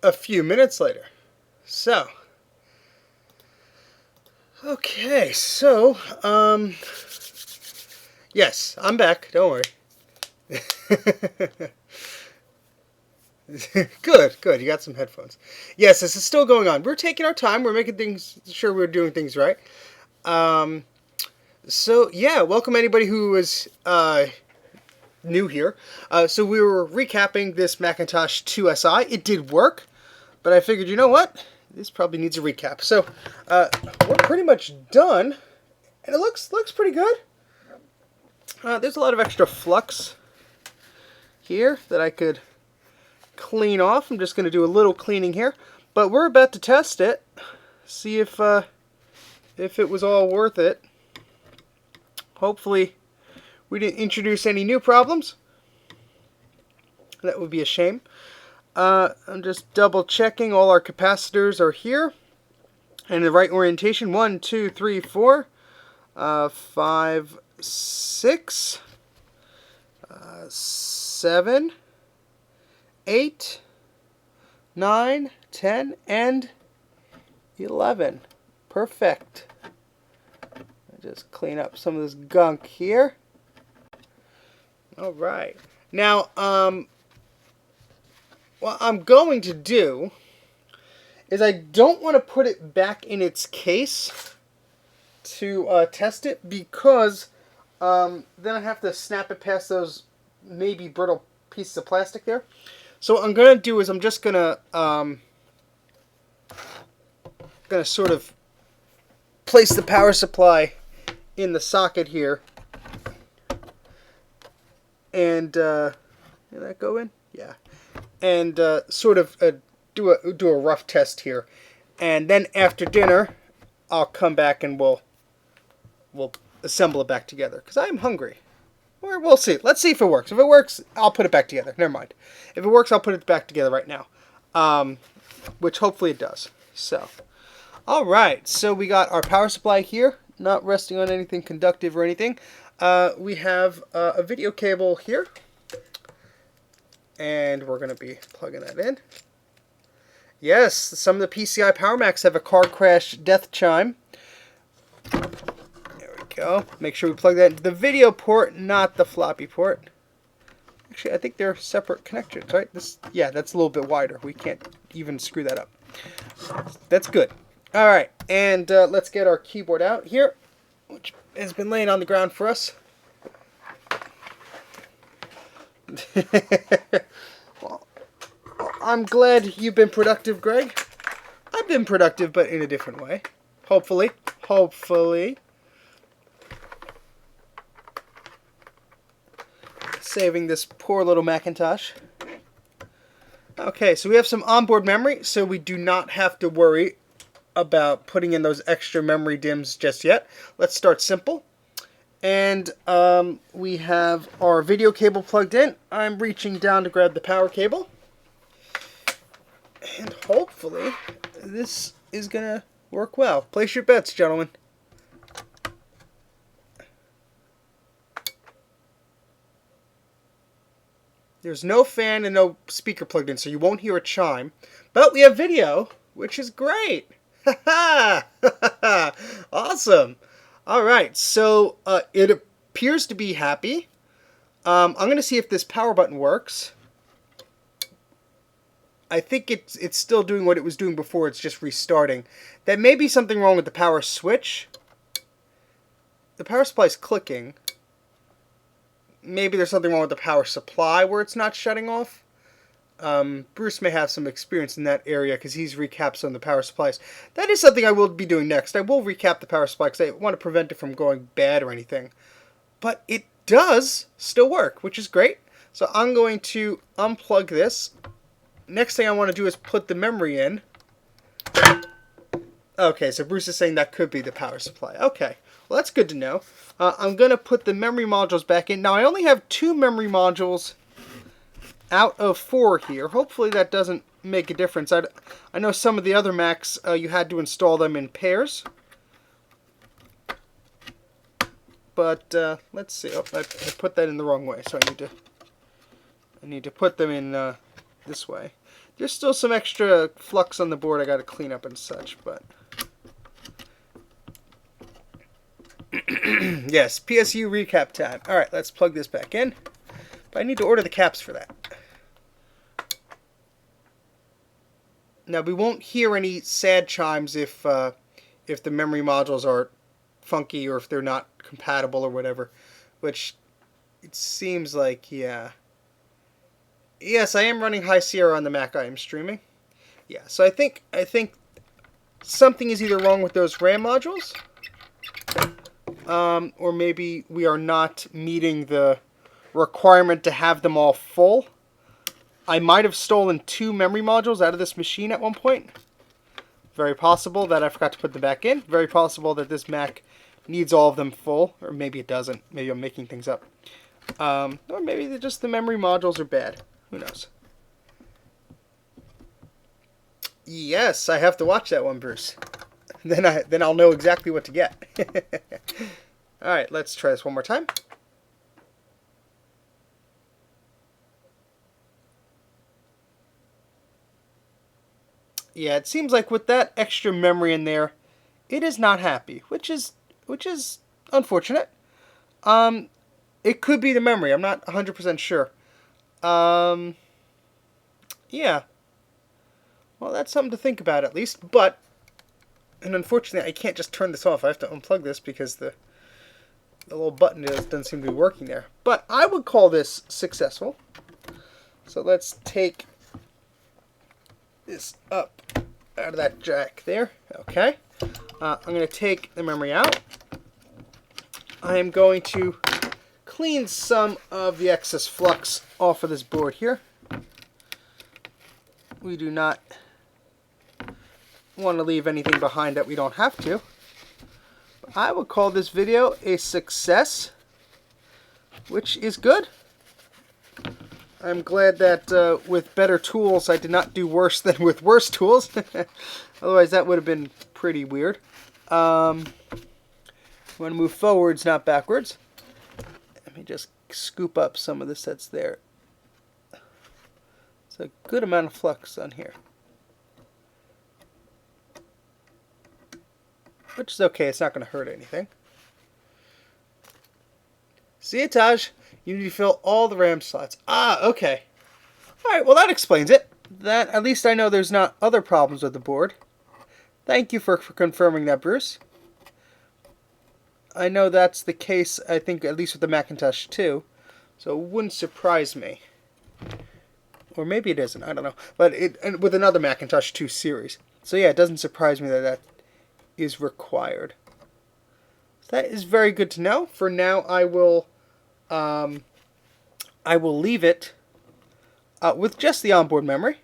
a few minutes later. So, okay, so, yes, I'm back. Don't worry. Good, good. You got some headphones. Yes, this is still going on. We're taking our time. We're making things sure we're doing things right. Um, so yeah, welcome anybody who is new here. So we were recapping this Macintosh IIsi. It did work, but I figured, you know what? This probably needs a recap. So we're pretty much done, and it looks pretty good. There's a lot of extra flux here that I could clean off. I'm just going to do a little cleaning here, but we're about to test it, see if it was all worth it. Hopefully we didn't introduce any new problems. That would be a shame. I'm just double checking all our capacitors are here and in the right orientation. 1, 2, 3, 4, 5, 6, 7, 8, 9, 10, and 11. Perfect. Just clean up some of this gunk here. All right. Now, what I'm going to do is I don't want to put it back in its case to test it, because then I have to snap it past those maybe brittle pieces of plastic there. So what I'm going to do is I'm just going to sort of place the power supply in the socket here. And did that go in? Yeah. And sort of do a rough test here. And then after dinner, I'll come back and we'll assemble it back together, because I'm hungry. Or we'll see. Let's see if it works. If it works, I'll put it back together. Never mind. If it works, I'll put it back together right now. Which hopefully it does. So, all right. So we got our power supply here, not resting on anything conductive or anything. We have a video cable here, and we're going to be plugging that in. Yes, some of the PCI Power Macs have a car crash death chime. There we go. Make sure we plug that into the video port, not the floppy port. Actually, I think they're separate connectors, right? Yeah, that's a little bit wider. We can't even screw that up. That's good. All right, and let's get our keyboard out here, which has been laying on the ground for us. Well, I'm glad you've been productive, Greg. I've been productive, but in a different way. Hopefully. Hopefully. Saving this poor little Macintosh. Okay, so we have some onboard memory, so we do not have to worry about putting in those extra memory DIMMs just yet. Let's start simple. And we have our video cable plugged in. I'm reaching down to grab the power cable. And hopefully this is going to work well. Place your bets, gentlemen. There's no fan and no speaker plugged in, so you won't hear a chime. But we have video, which is great. Awesome. All right, so it appears to be happy. I'm going to see if this power button works. I think it's still doing what it was doing before. It's just restarting. There may be something wrong with the power switch. The power supply is clicking. Maybe there's something wrong with the power supply where it's not shutting off. Bruce may have some experience in that area because he's recapped some of the power supplies. That is something I will be doing next. I will recap the power supply because I want to prevent it from going bad or anything. But it does still work, which is great. So I'm going to unplug this. Next thing I want to do is put the memory in. Okay, so Bruce is saying that could be the power supply. Okay, well that's good to know. I'm going to put the memory modules back in. Now I only have 2 memory modules out of 4 here. Hopefully that doesn't make a difference. I know some of the other Macs you had to install them in pairs. But let's see. Oh, I put that in the wrong way, so I need to I need to put them in this way. There's still some extra flux on the board I got to clean up and such, but yes, PSU recap time. All right, let's plug this back in. But I need to order the caps for that. Now we won't hear any sad chimes if the memory modules are funky or if they're not compatible or whatever, which it seems like, yeah. Yes, I am running High Sierra on the Mac I am streaming. Yeah, so I think something is either wrong with those RAM modules, or maybe we are not meeting the requirement to have them all full. I might have stolen 2 memory modules out of this machine at one point. Very possible that I forgot to put them back in. Very possible that this Mac needs all of them full, or maybe it doesn't. Maybe I'm making things up. Or maybe just the memory modules are bad. Who knows? Yes, I have to watch that one, Bruce. Then I'll know exactly what to get. All right, let's try this one more time. Yeah, it seems like with that extra memory in there, it is not happy, which is unfortunate. It could be the memory. I'm not 100% sure. Yeah. Well, that's something to think about at least. And unfortunately, I can't just turn this off. I have to unplug this because the little button doesn't seem to be working there. But I would call this successful. So let's take this up out of that jack there. Okay. I'm going to take the memory out. I am going to clean some of the excess flux off of this board here. We do not want to leave anything behind that we don't have to. I would call this video a success, which is good. I'm glad that with better tools I did not do worse than with worse tools. Otherwise that would have been pretty weird. We want to move forwards, not backwards. Let me just scoop up some of this that's there. It's a good amount of flux on here. Which is okay, it's not going to hurt anything. See it, Taj? You need to fill all the RAM slots. Ah, okay. Alright, well that explains it. That, at least I know there's not other problems with the board. Thank you for confirming that, Bruce. I know that's the case, I think, at least with the Macintosh 2. So it wouldn't surprise me. Or maybe it isn't, I don't know. But with another Macintosh 2 series. So yeah, it doesn't surprise me that that is required. So that is very good to know. For now, I will leave it with just the onboard memory.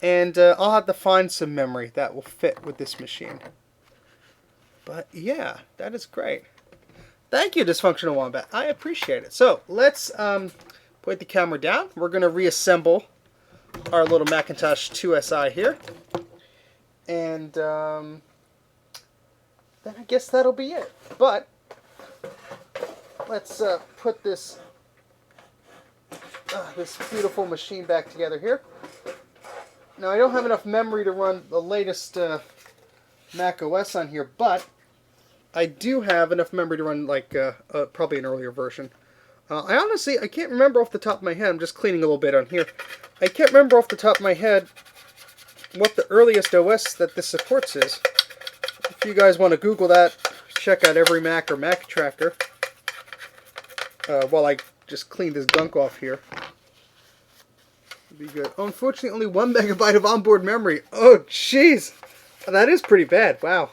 And I'll have to find some memory that will fit with this machine. But yeah, that is great. Thank you, Dysfunctional Wombat. I appreciate it. So let's put the camera down. We're going to reassemble our little Macintosh IIsi here. And then I guess that'll be it. But let's put this beautiful machine back together here. Now I don't have enough memory to run the latest Mac OS on here, but I do have enough memory to run like probably an earlier version. I can't remember off the top of my head. I'm just cleaning a little bit on here. I can't remember off the top of my head what the earliest OS that this supports is. If you guys want to Google that, check out Every Mac or Mac Tracker while I just clean this gunk off here. It'd be good. Oh, unfortunately, only 1 megabyte of onboard memory. Oh, jeez. That is pretty bad. Wow.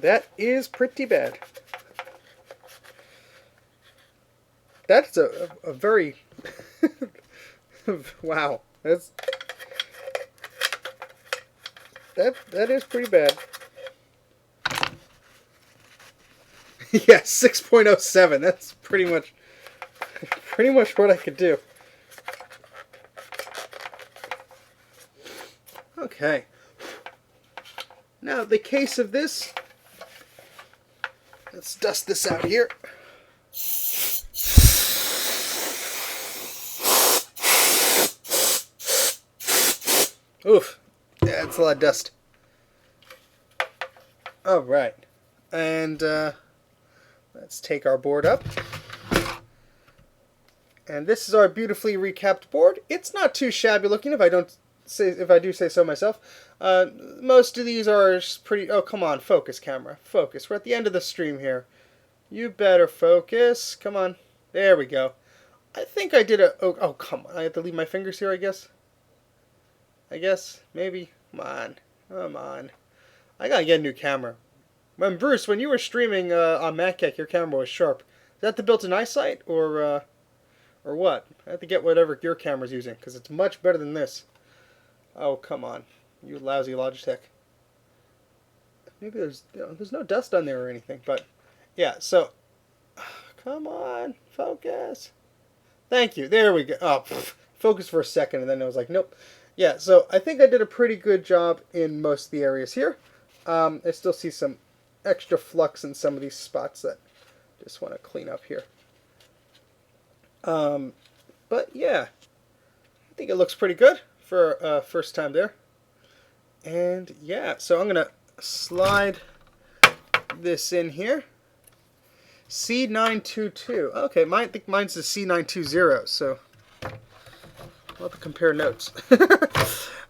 That is pretty bad. That's a very... wow. That is pretty bad. Yeah, 6.07. That's pretty much what I could do. Okay. Now the case of this. Let's dust this out here. Oof. Yeah, it's a lot of dust. Alright. And let's take our board up. And this is our beautifully recapped board. It's not too shabby looking if I do say so myself. Most of these are pretty... Oh, come on. Focus, camera. Focus. We're at the end of the stream here. You better focus. Come on. There we go. I think I did a... Oh, come on. I have to leave my fingers here, I guess. Maybe. Come on. Come on. I gotta get a new camera. Bruce, when you were streaming on Mac84, your camera was sharp. Is that the built-in eyesight, or what? I have to get whatever your camera's using, because it's much better than this. Oh, come on. You lousy Logitech. Maybe there's no dust on there or anything, but... Yeah, so... Come on. Focus. Thank you. There we go. Oh, focus for a second, and then I was like, nope. Yeah, so I think I did a pretty good job in most of the areas here. I still see some extra flux in some of these spots that I just want to clean up here. But yeah, I think it looks pretty good for first time there. And yeah, so I'm going to slide this in here. C922. Okay, I think mine's the C920, so we'll have to compare notes.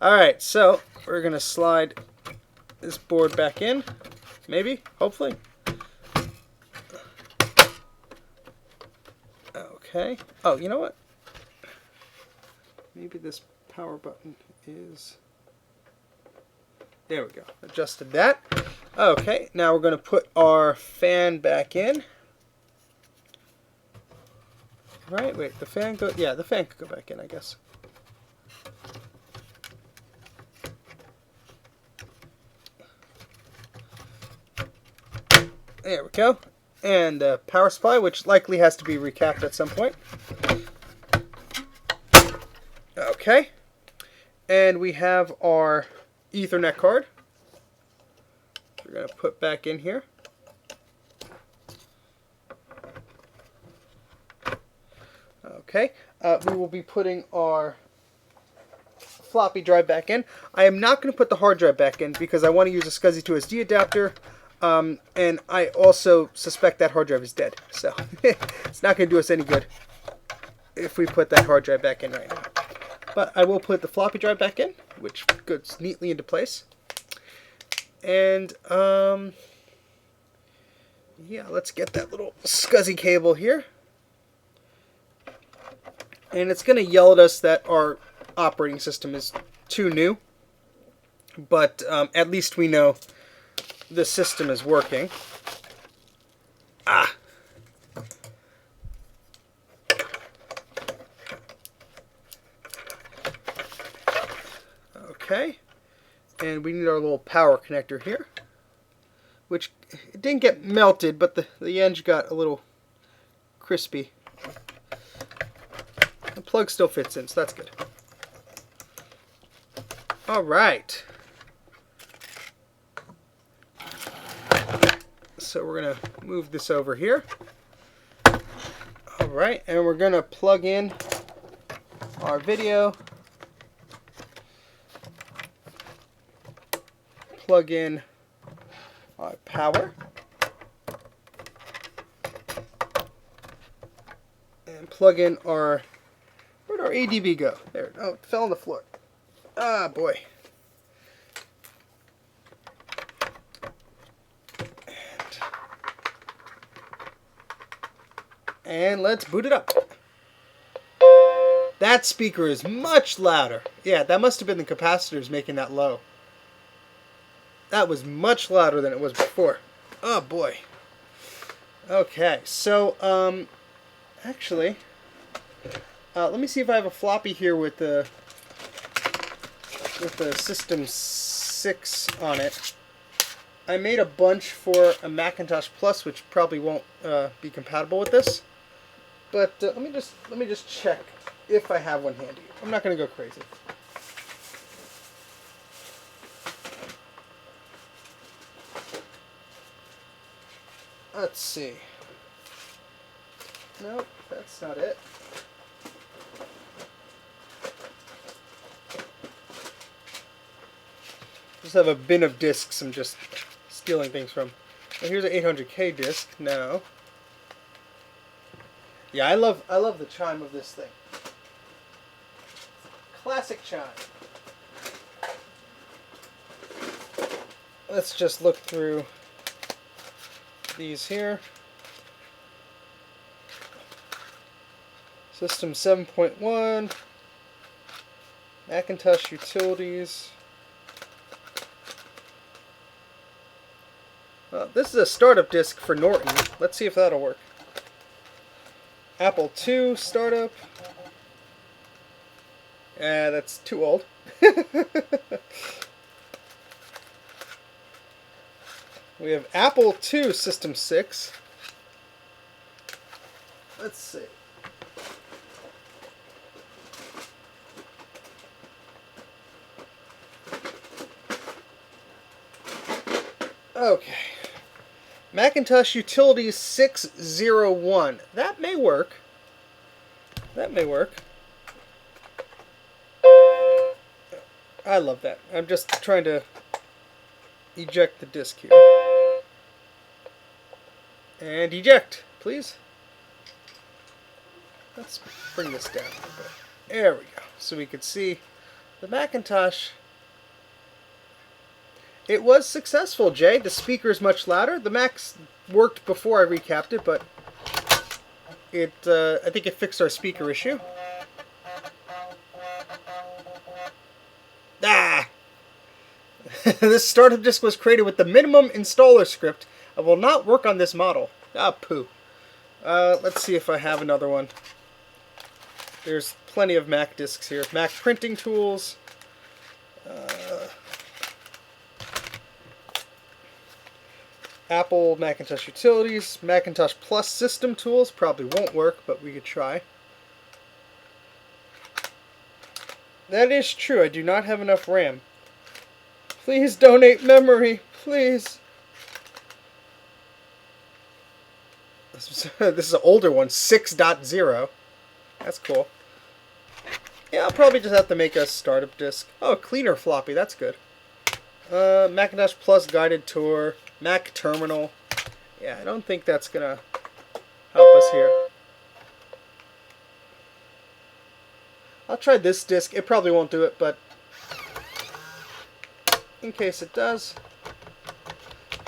Alright, so we're going to slide this board back in. Maybe, hopefully. Okay. Oh, you know what? Maybe this power button is... There we go. Adjusted that. Okay, now we're going to put our fan back in. Right, wait, the fan go... Yeah, the fan could go back in, I guess. There we go. And power supply, which likely has to be recapped at some point. Okay. And we have our Ethernet card. We're going to put back in here. Okay. We will be putting our floppy drive back in. I am not going to put the hard drive back in because I want to use a SCSI to SD adapter. And I also suspect that hard drive is dead. So it's not going to do us any good if we put that hard drive back in right now. But I will put the floppy drive back in, which goes neatly into place. And yeah, let's get that little SCSI cable here. And it's going to yell at us that our operating system is too new. But at least we know the system is working. Ah! Okay. And we need our little power connector here. Which, it didn't get melted, but the edge got a little crispy. The plug still fits in, so that's good. Alright. So we're going to move this over here. Alright, and we're going to plug in our video. Plug in our power. And plug in our... Where'd our ADB go? There. Oh, it fell on the floor. Ah, boy. And let's boot it up. That speaker is much louder. Yeah, that must have been the capacitors making that low. That was much louder than it was before. Oh boy. Okay, so actually, let me see if I have a floppy here with the System 6 on it. I made a bunch for a Macintosh Plus, which probably won't be compatible with this. But let me just check if I have one handy. I'm not going to go crazy. Let's see. Nope, that's not it. also have a bin of discs I'm just stealing things from. Now here's an 800K disc now. Yeah, I love the chime of this thing. Classic chime. Let's just look through these here. System 7.1, Macintosh Utilities. This is a startup disk for Norton. Let's see if that'll work. Apple II startup. That's too old. We have Apple II System 6. Let's see. Okay. Macintosh Utilities 601. That may work. That may work. I love that. I'm just trying to eject the disk here. And eject, please. Let's bring this down a little bit. There we go. So we could see the Macintosh. It was successful, Jay. The speaker is much louder. The Mac's worked before I recapped it, but I think it fixed our speaker issue. Ah! This startup disk was created with the minimum installer script. I will not work on this model. Ah, poo. Let's see if I have another one. There's plenty of Mac disks here. Mac printing tools. Apple Macintosh Utilities. Macintosh Plus System Tools. Probably won't work, but we could try. That is true. I do not have enough RAM. Please donate memory. Please. This is an older one. 6.0. That's cool. Yeah, I'll probably just have to make a startup disk. Oh, a cleaner floppy. That's good. Macintosh Plus Guided Tour. Mac Terminal. Yeah, I don't think that's going to help us here. I'll try this disk. It probably won't do it, but in case it does.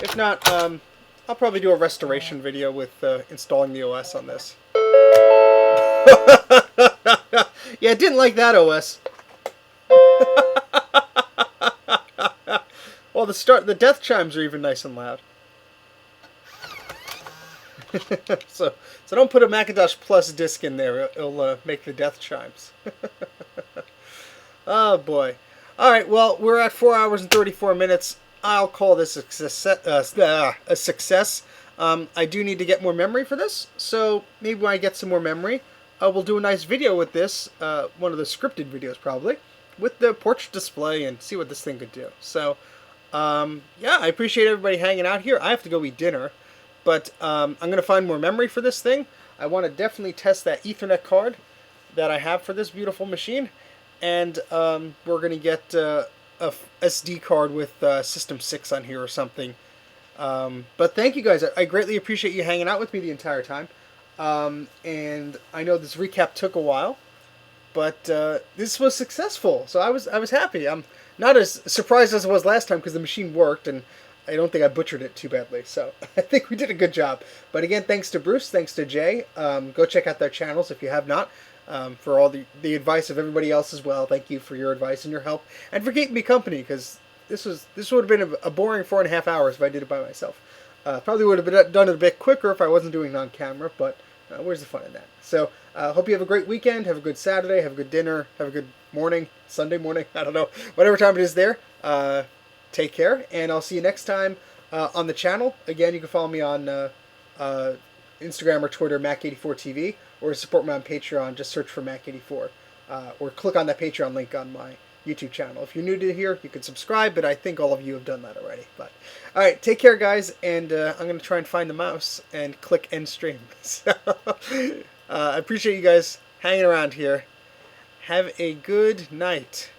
If not, I'll probably do a restoration video with installing the OS on this. Yeah, I didn't like that OS. Well, the death chimes are even nice and loud. So don't put a Macintosh Plus disc in there. It'll make the death chimes. Oh boy. All right. Well, we're at 4 hours and 34 minutes. I'll call this a success. I do need to get more memory for this, so maybe when I get some more memory, we'll do a nice video with this, one of the scripted videos probably, with the portrait display and see what this thing could do. So, yeah, I appreciate everybody hanging out here. I have to go eat dinner, but I'm going to find more memory for this thing. I want to definitely test that Ethernet card that I have for this beautiful machine, and we're going to get a SD card with System 6 on here or something. But thank you guys. I greatly appreciate you hanging out with me the entire time. And I know this recap took a while, but this was successful, so I was happy. I'm not as surprised as I was last time because the machine worked, and I don't think I butchered it too badly. So I think we did a good job. But again, thanks to Bruce, thanks to Jay. Go check out their channels if you have not. For all the advice of everybody else as well. Thank you for your advice and your help, and for keeping me company, because this would have been a boring 4.5 hours if I did it by myself. Probably would have done it a bit quicker if I wasn't doing it on camera, but where's the fun in that? So, hope you have a great weekend, have a good Saturday, have a good dinner, have a good morning, Sunday morning, I don't know, whatever time it is there. Take care, and I'll see you next time on the channel. Again, you can follow me on Instagram or Twitter, Mac84TV, or support me on Patreon, just search for Mac84, or click on that Patreon link on my YouTube channel. If you're new to here, you can subscribe, but I think all of you have done that already. But all right, take care, guys, and I'm going to try and find the mouse and click end stream. So, I appreciate you guys hanging around here. Have a good night.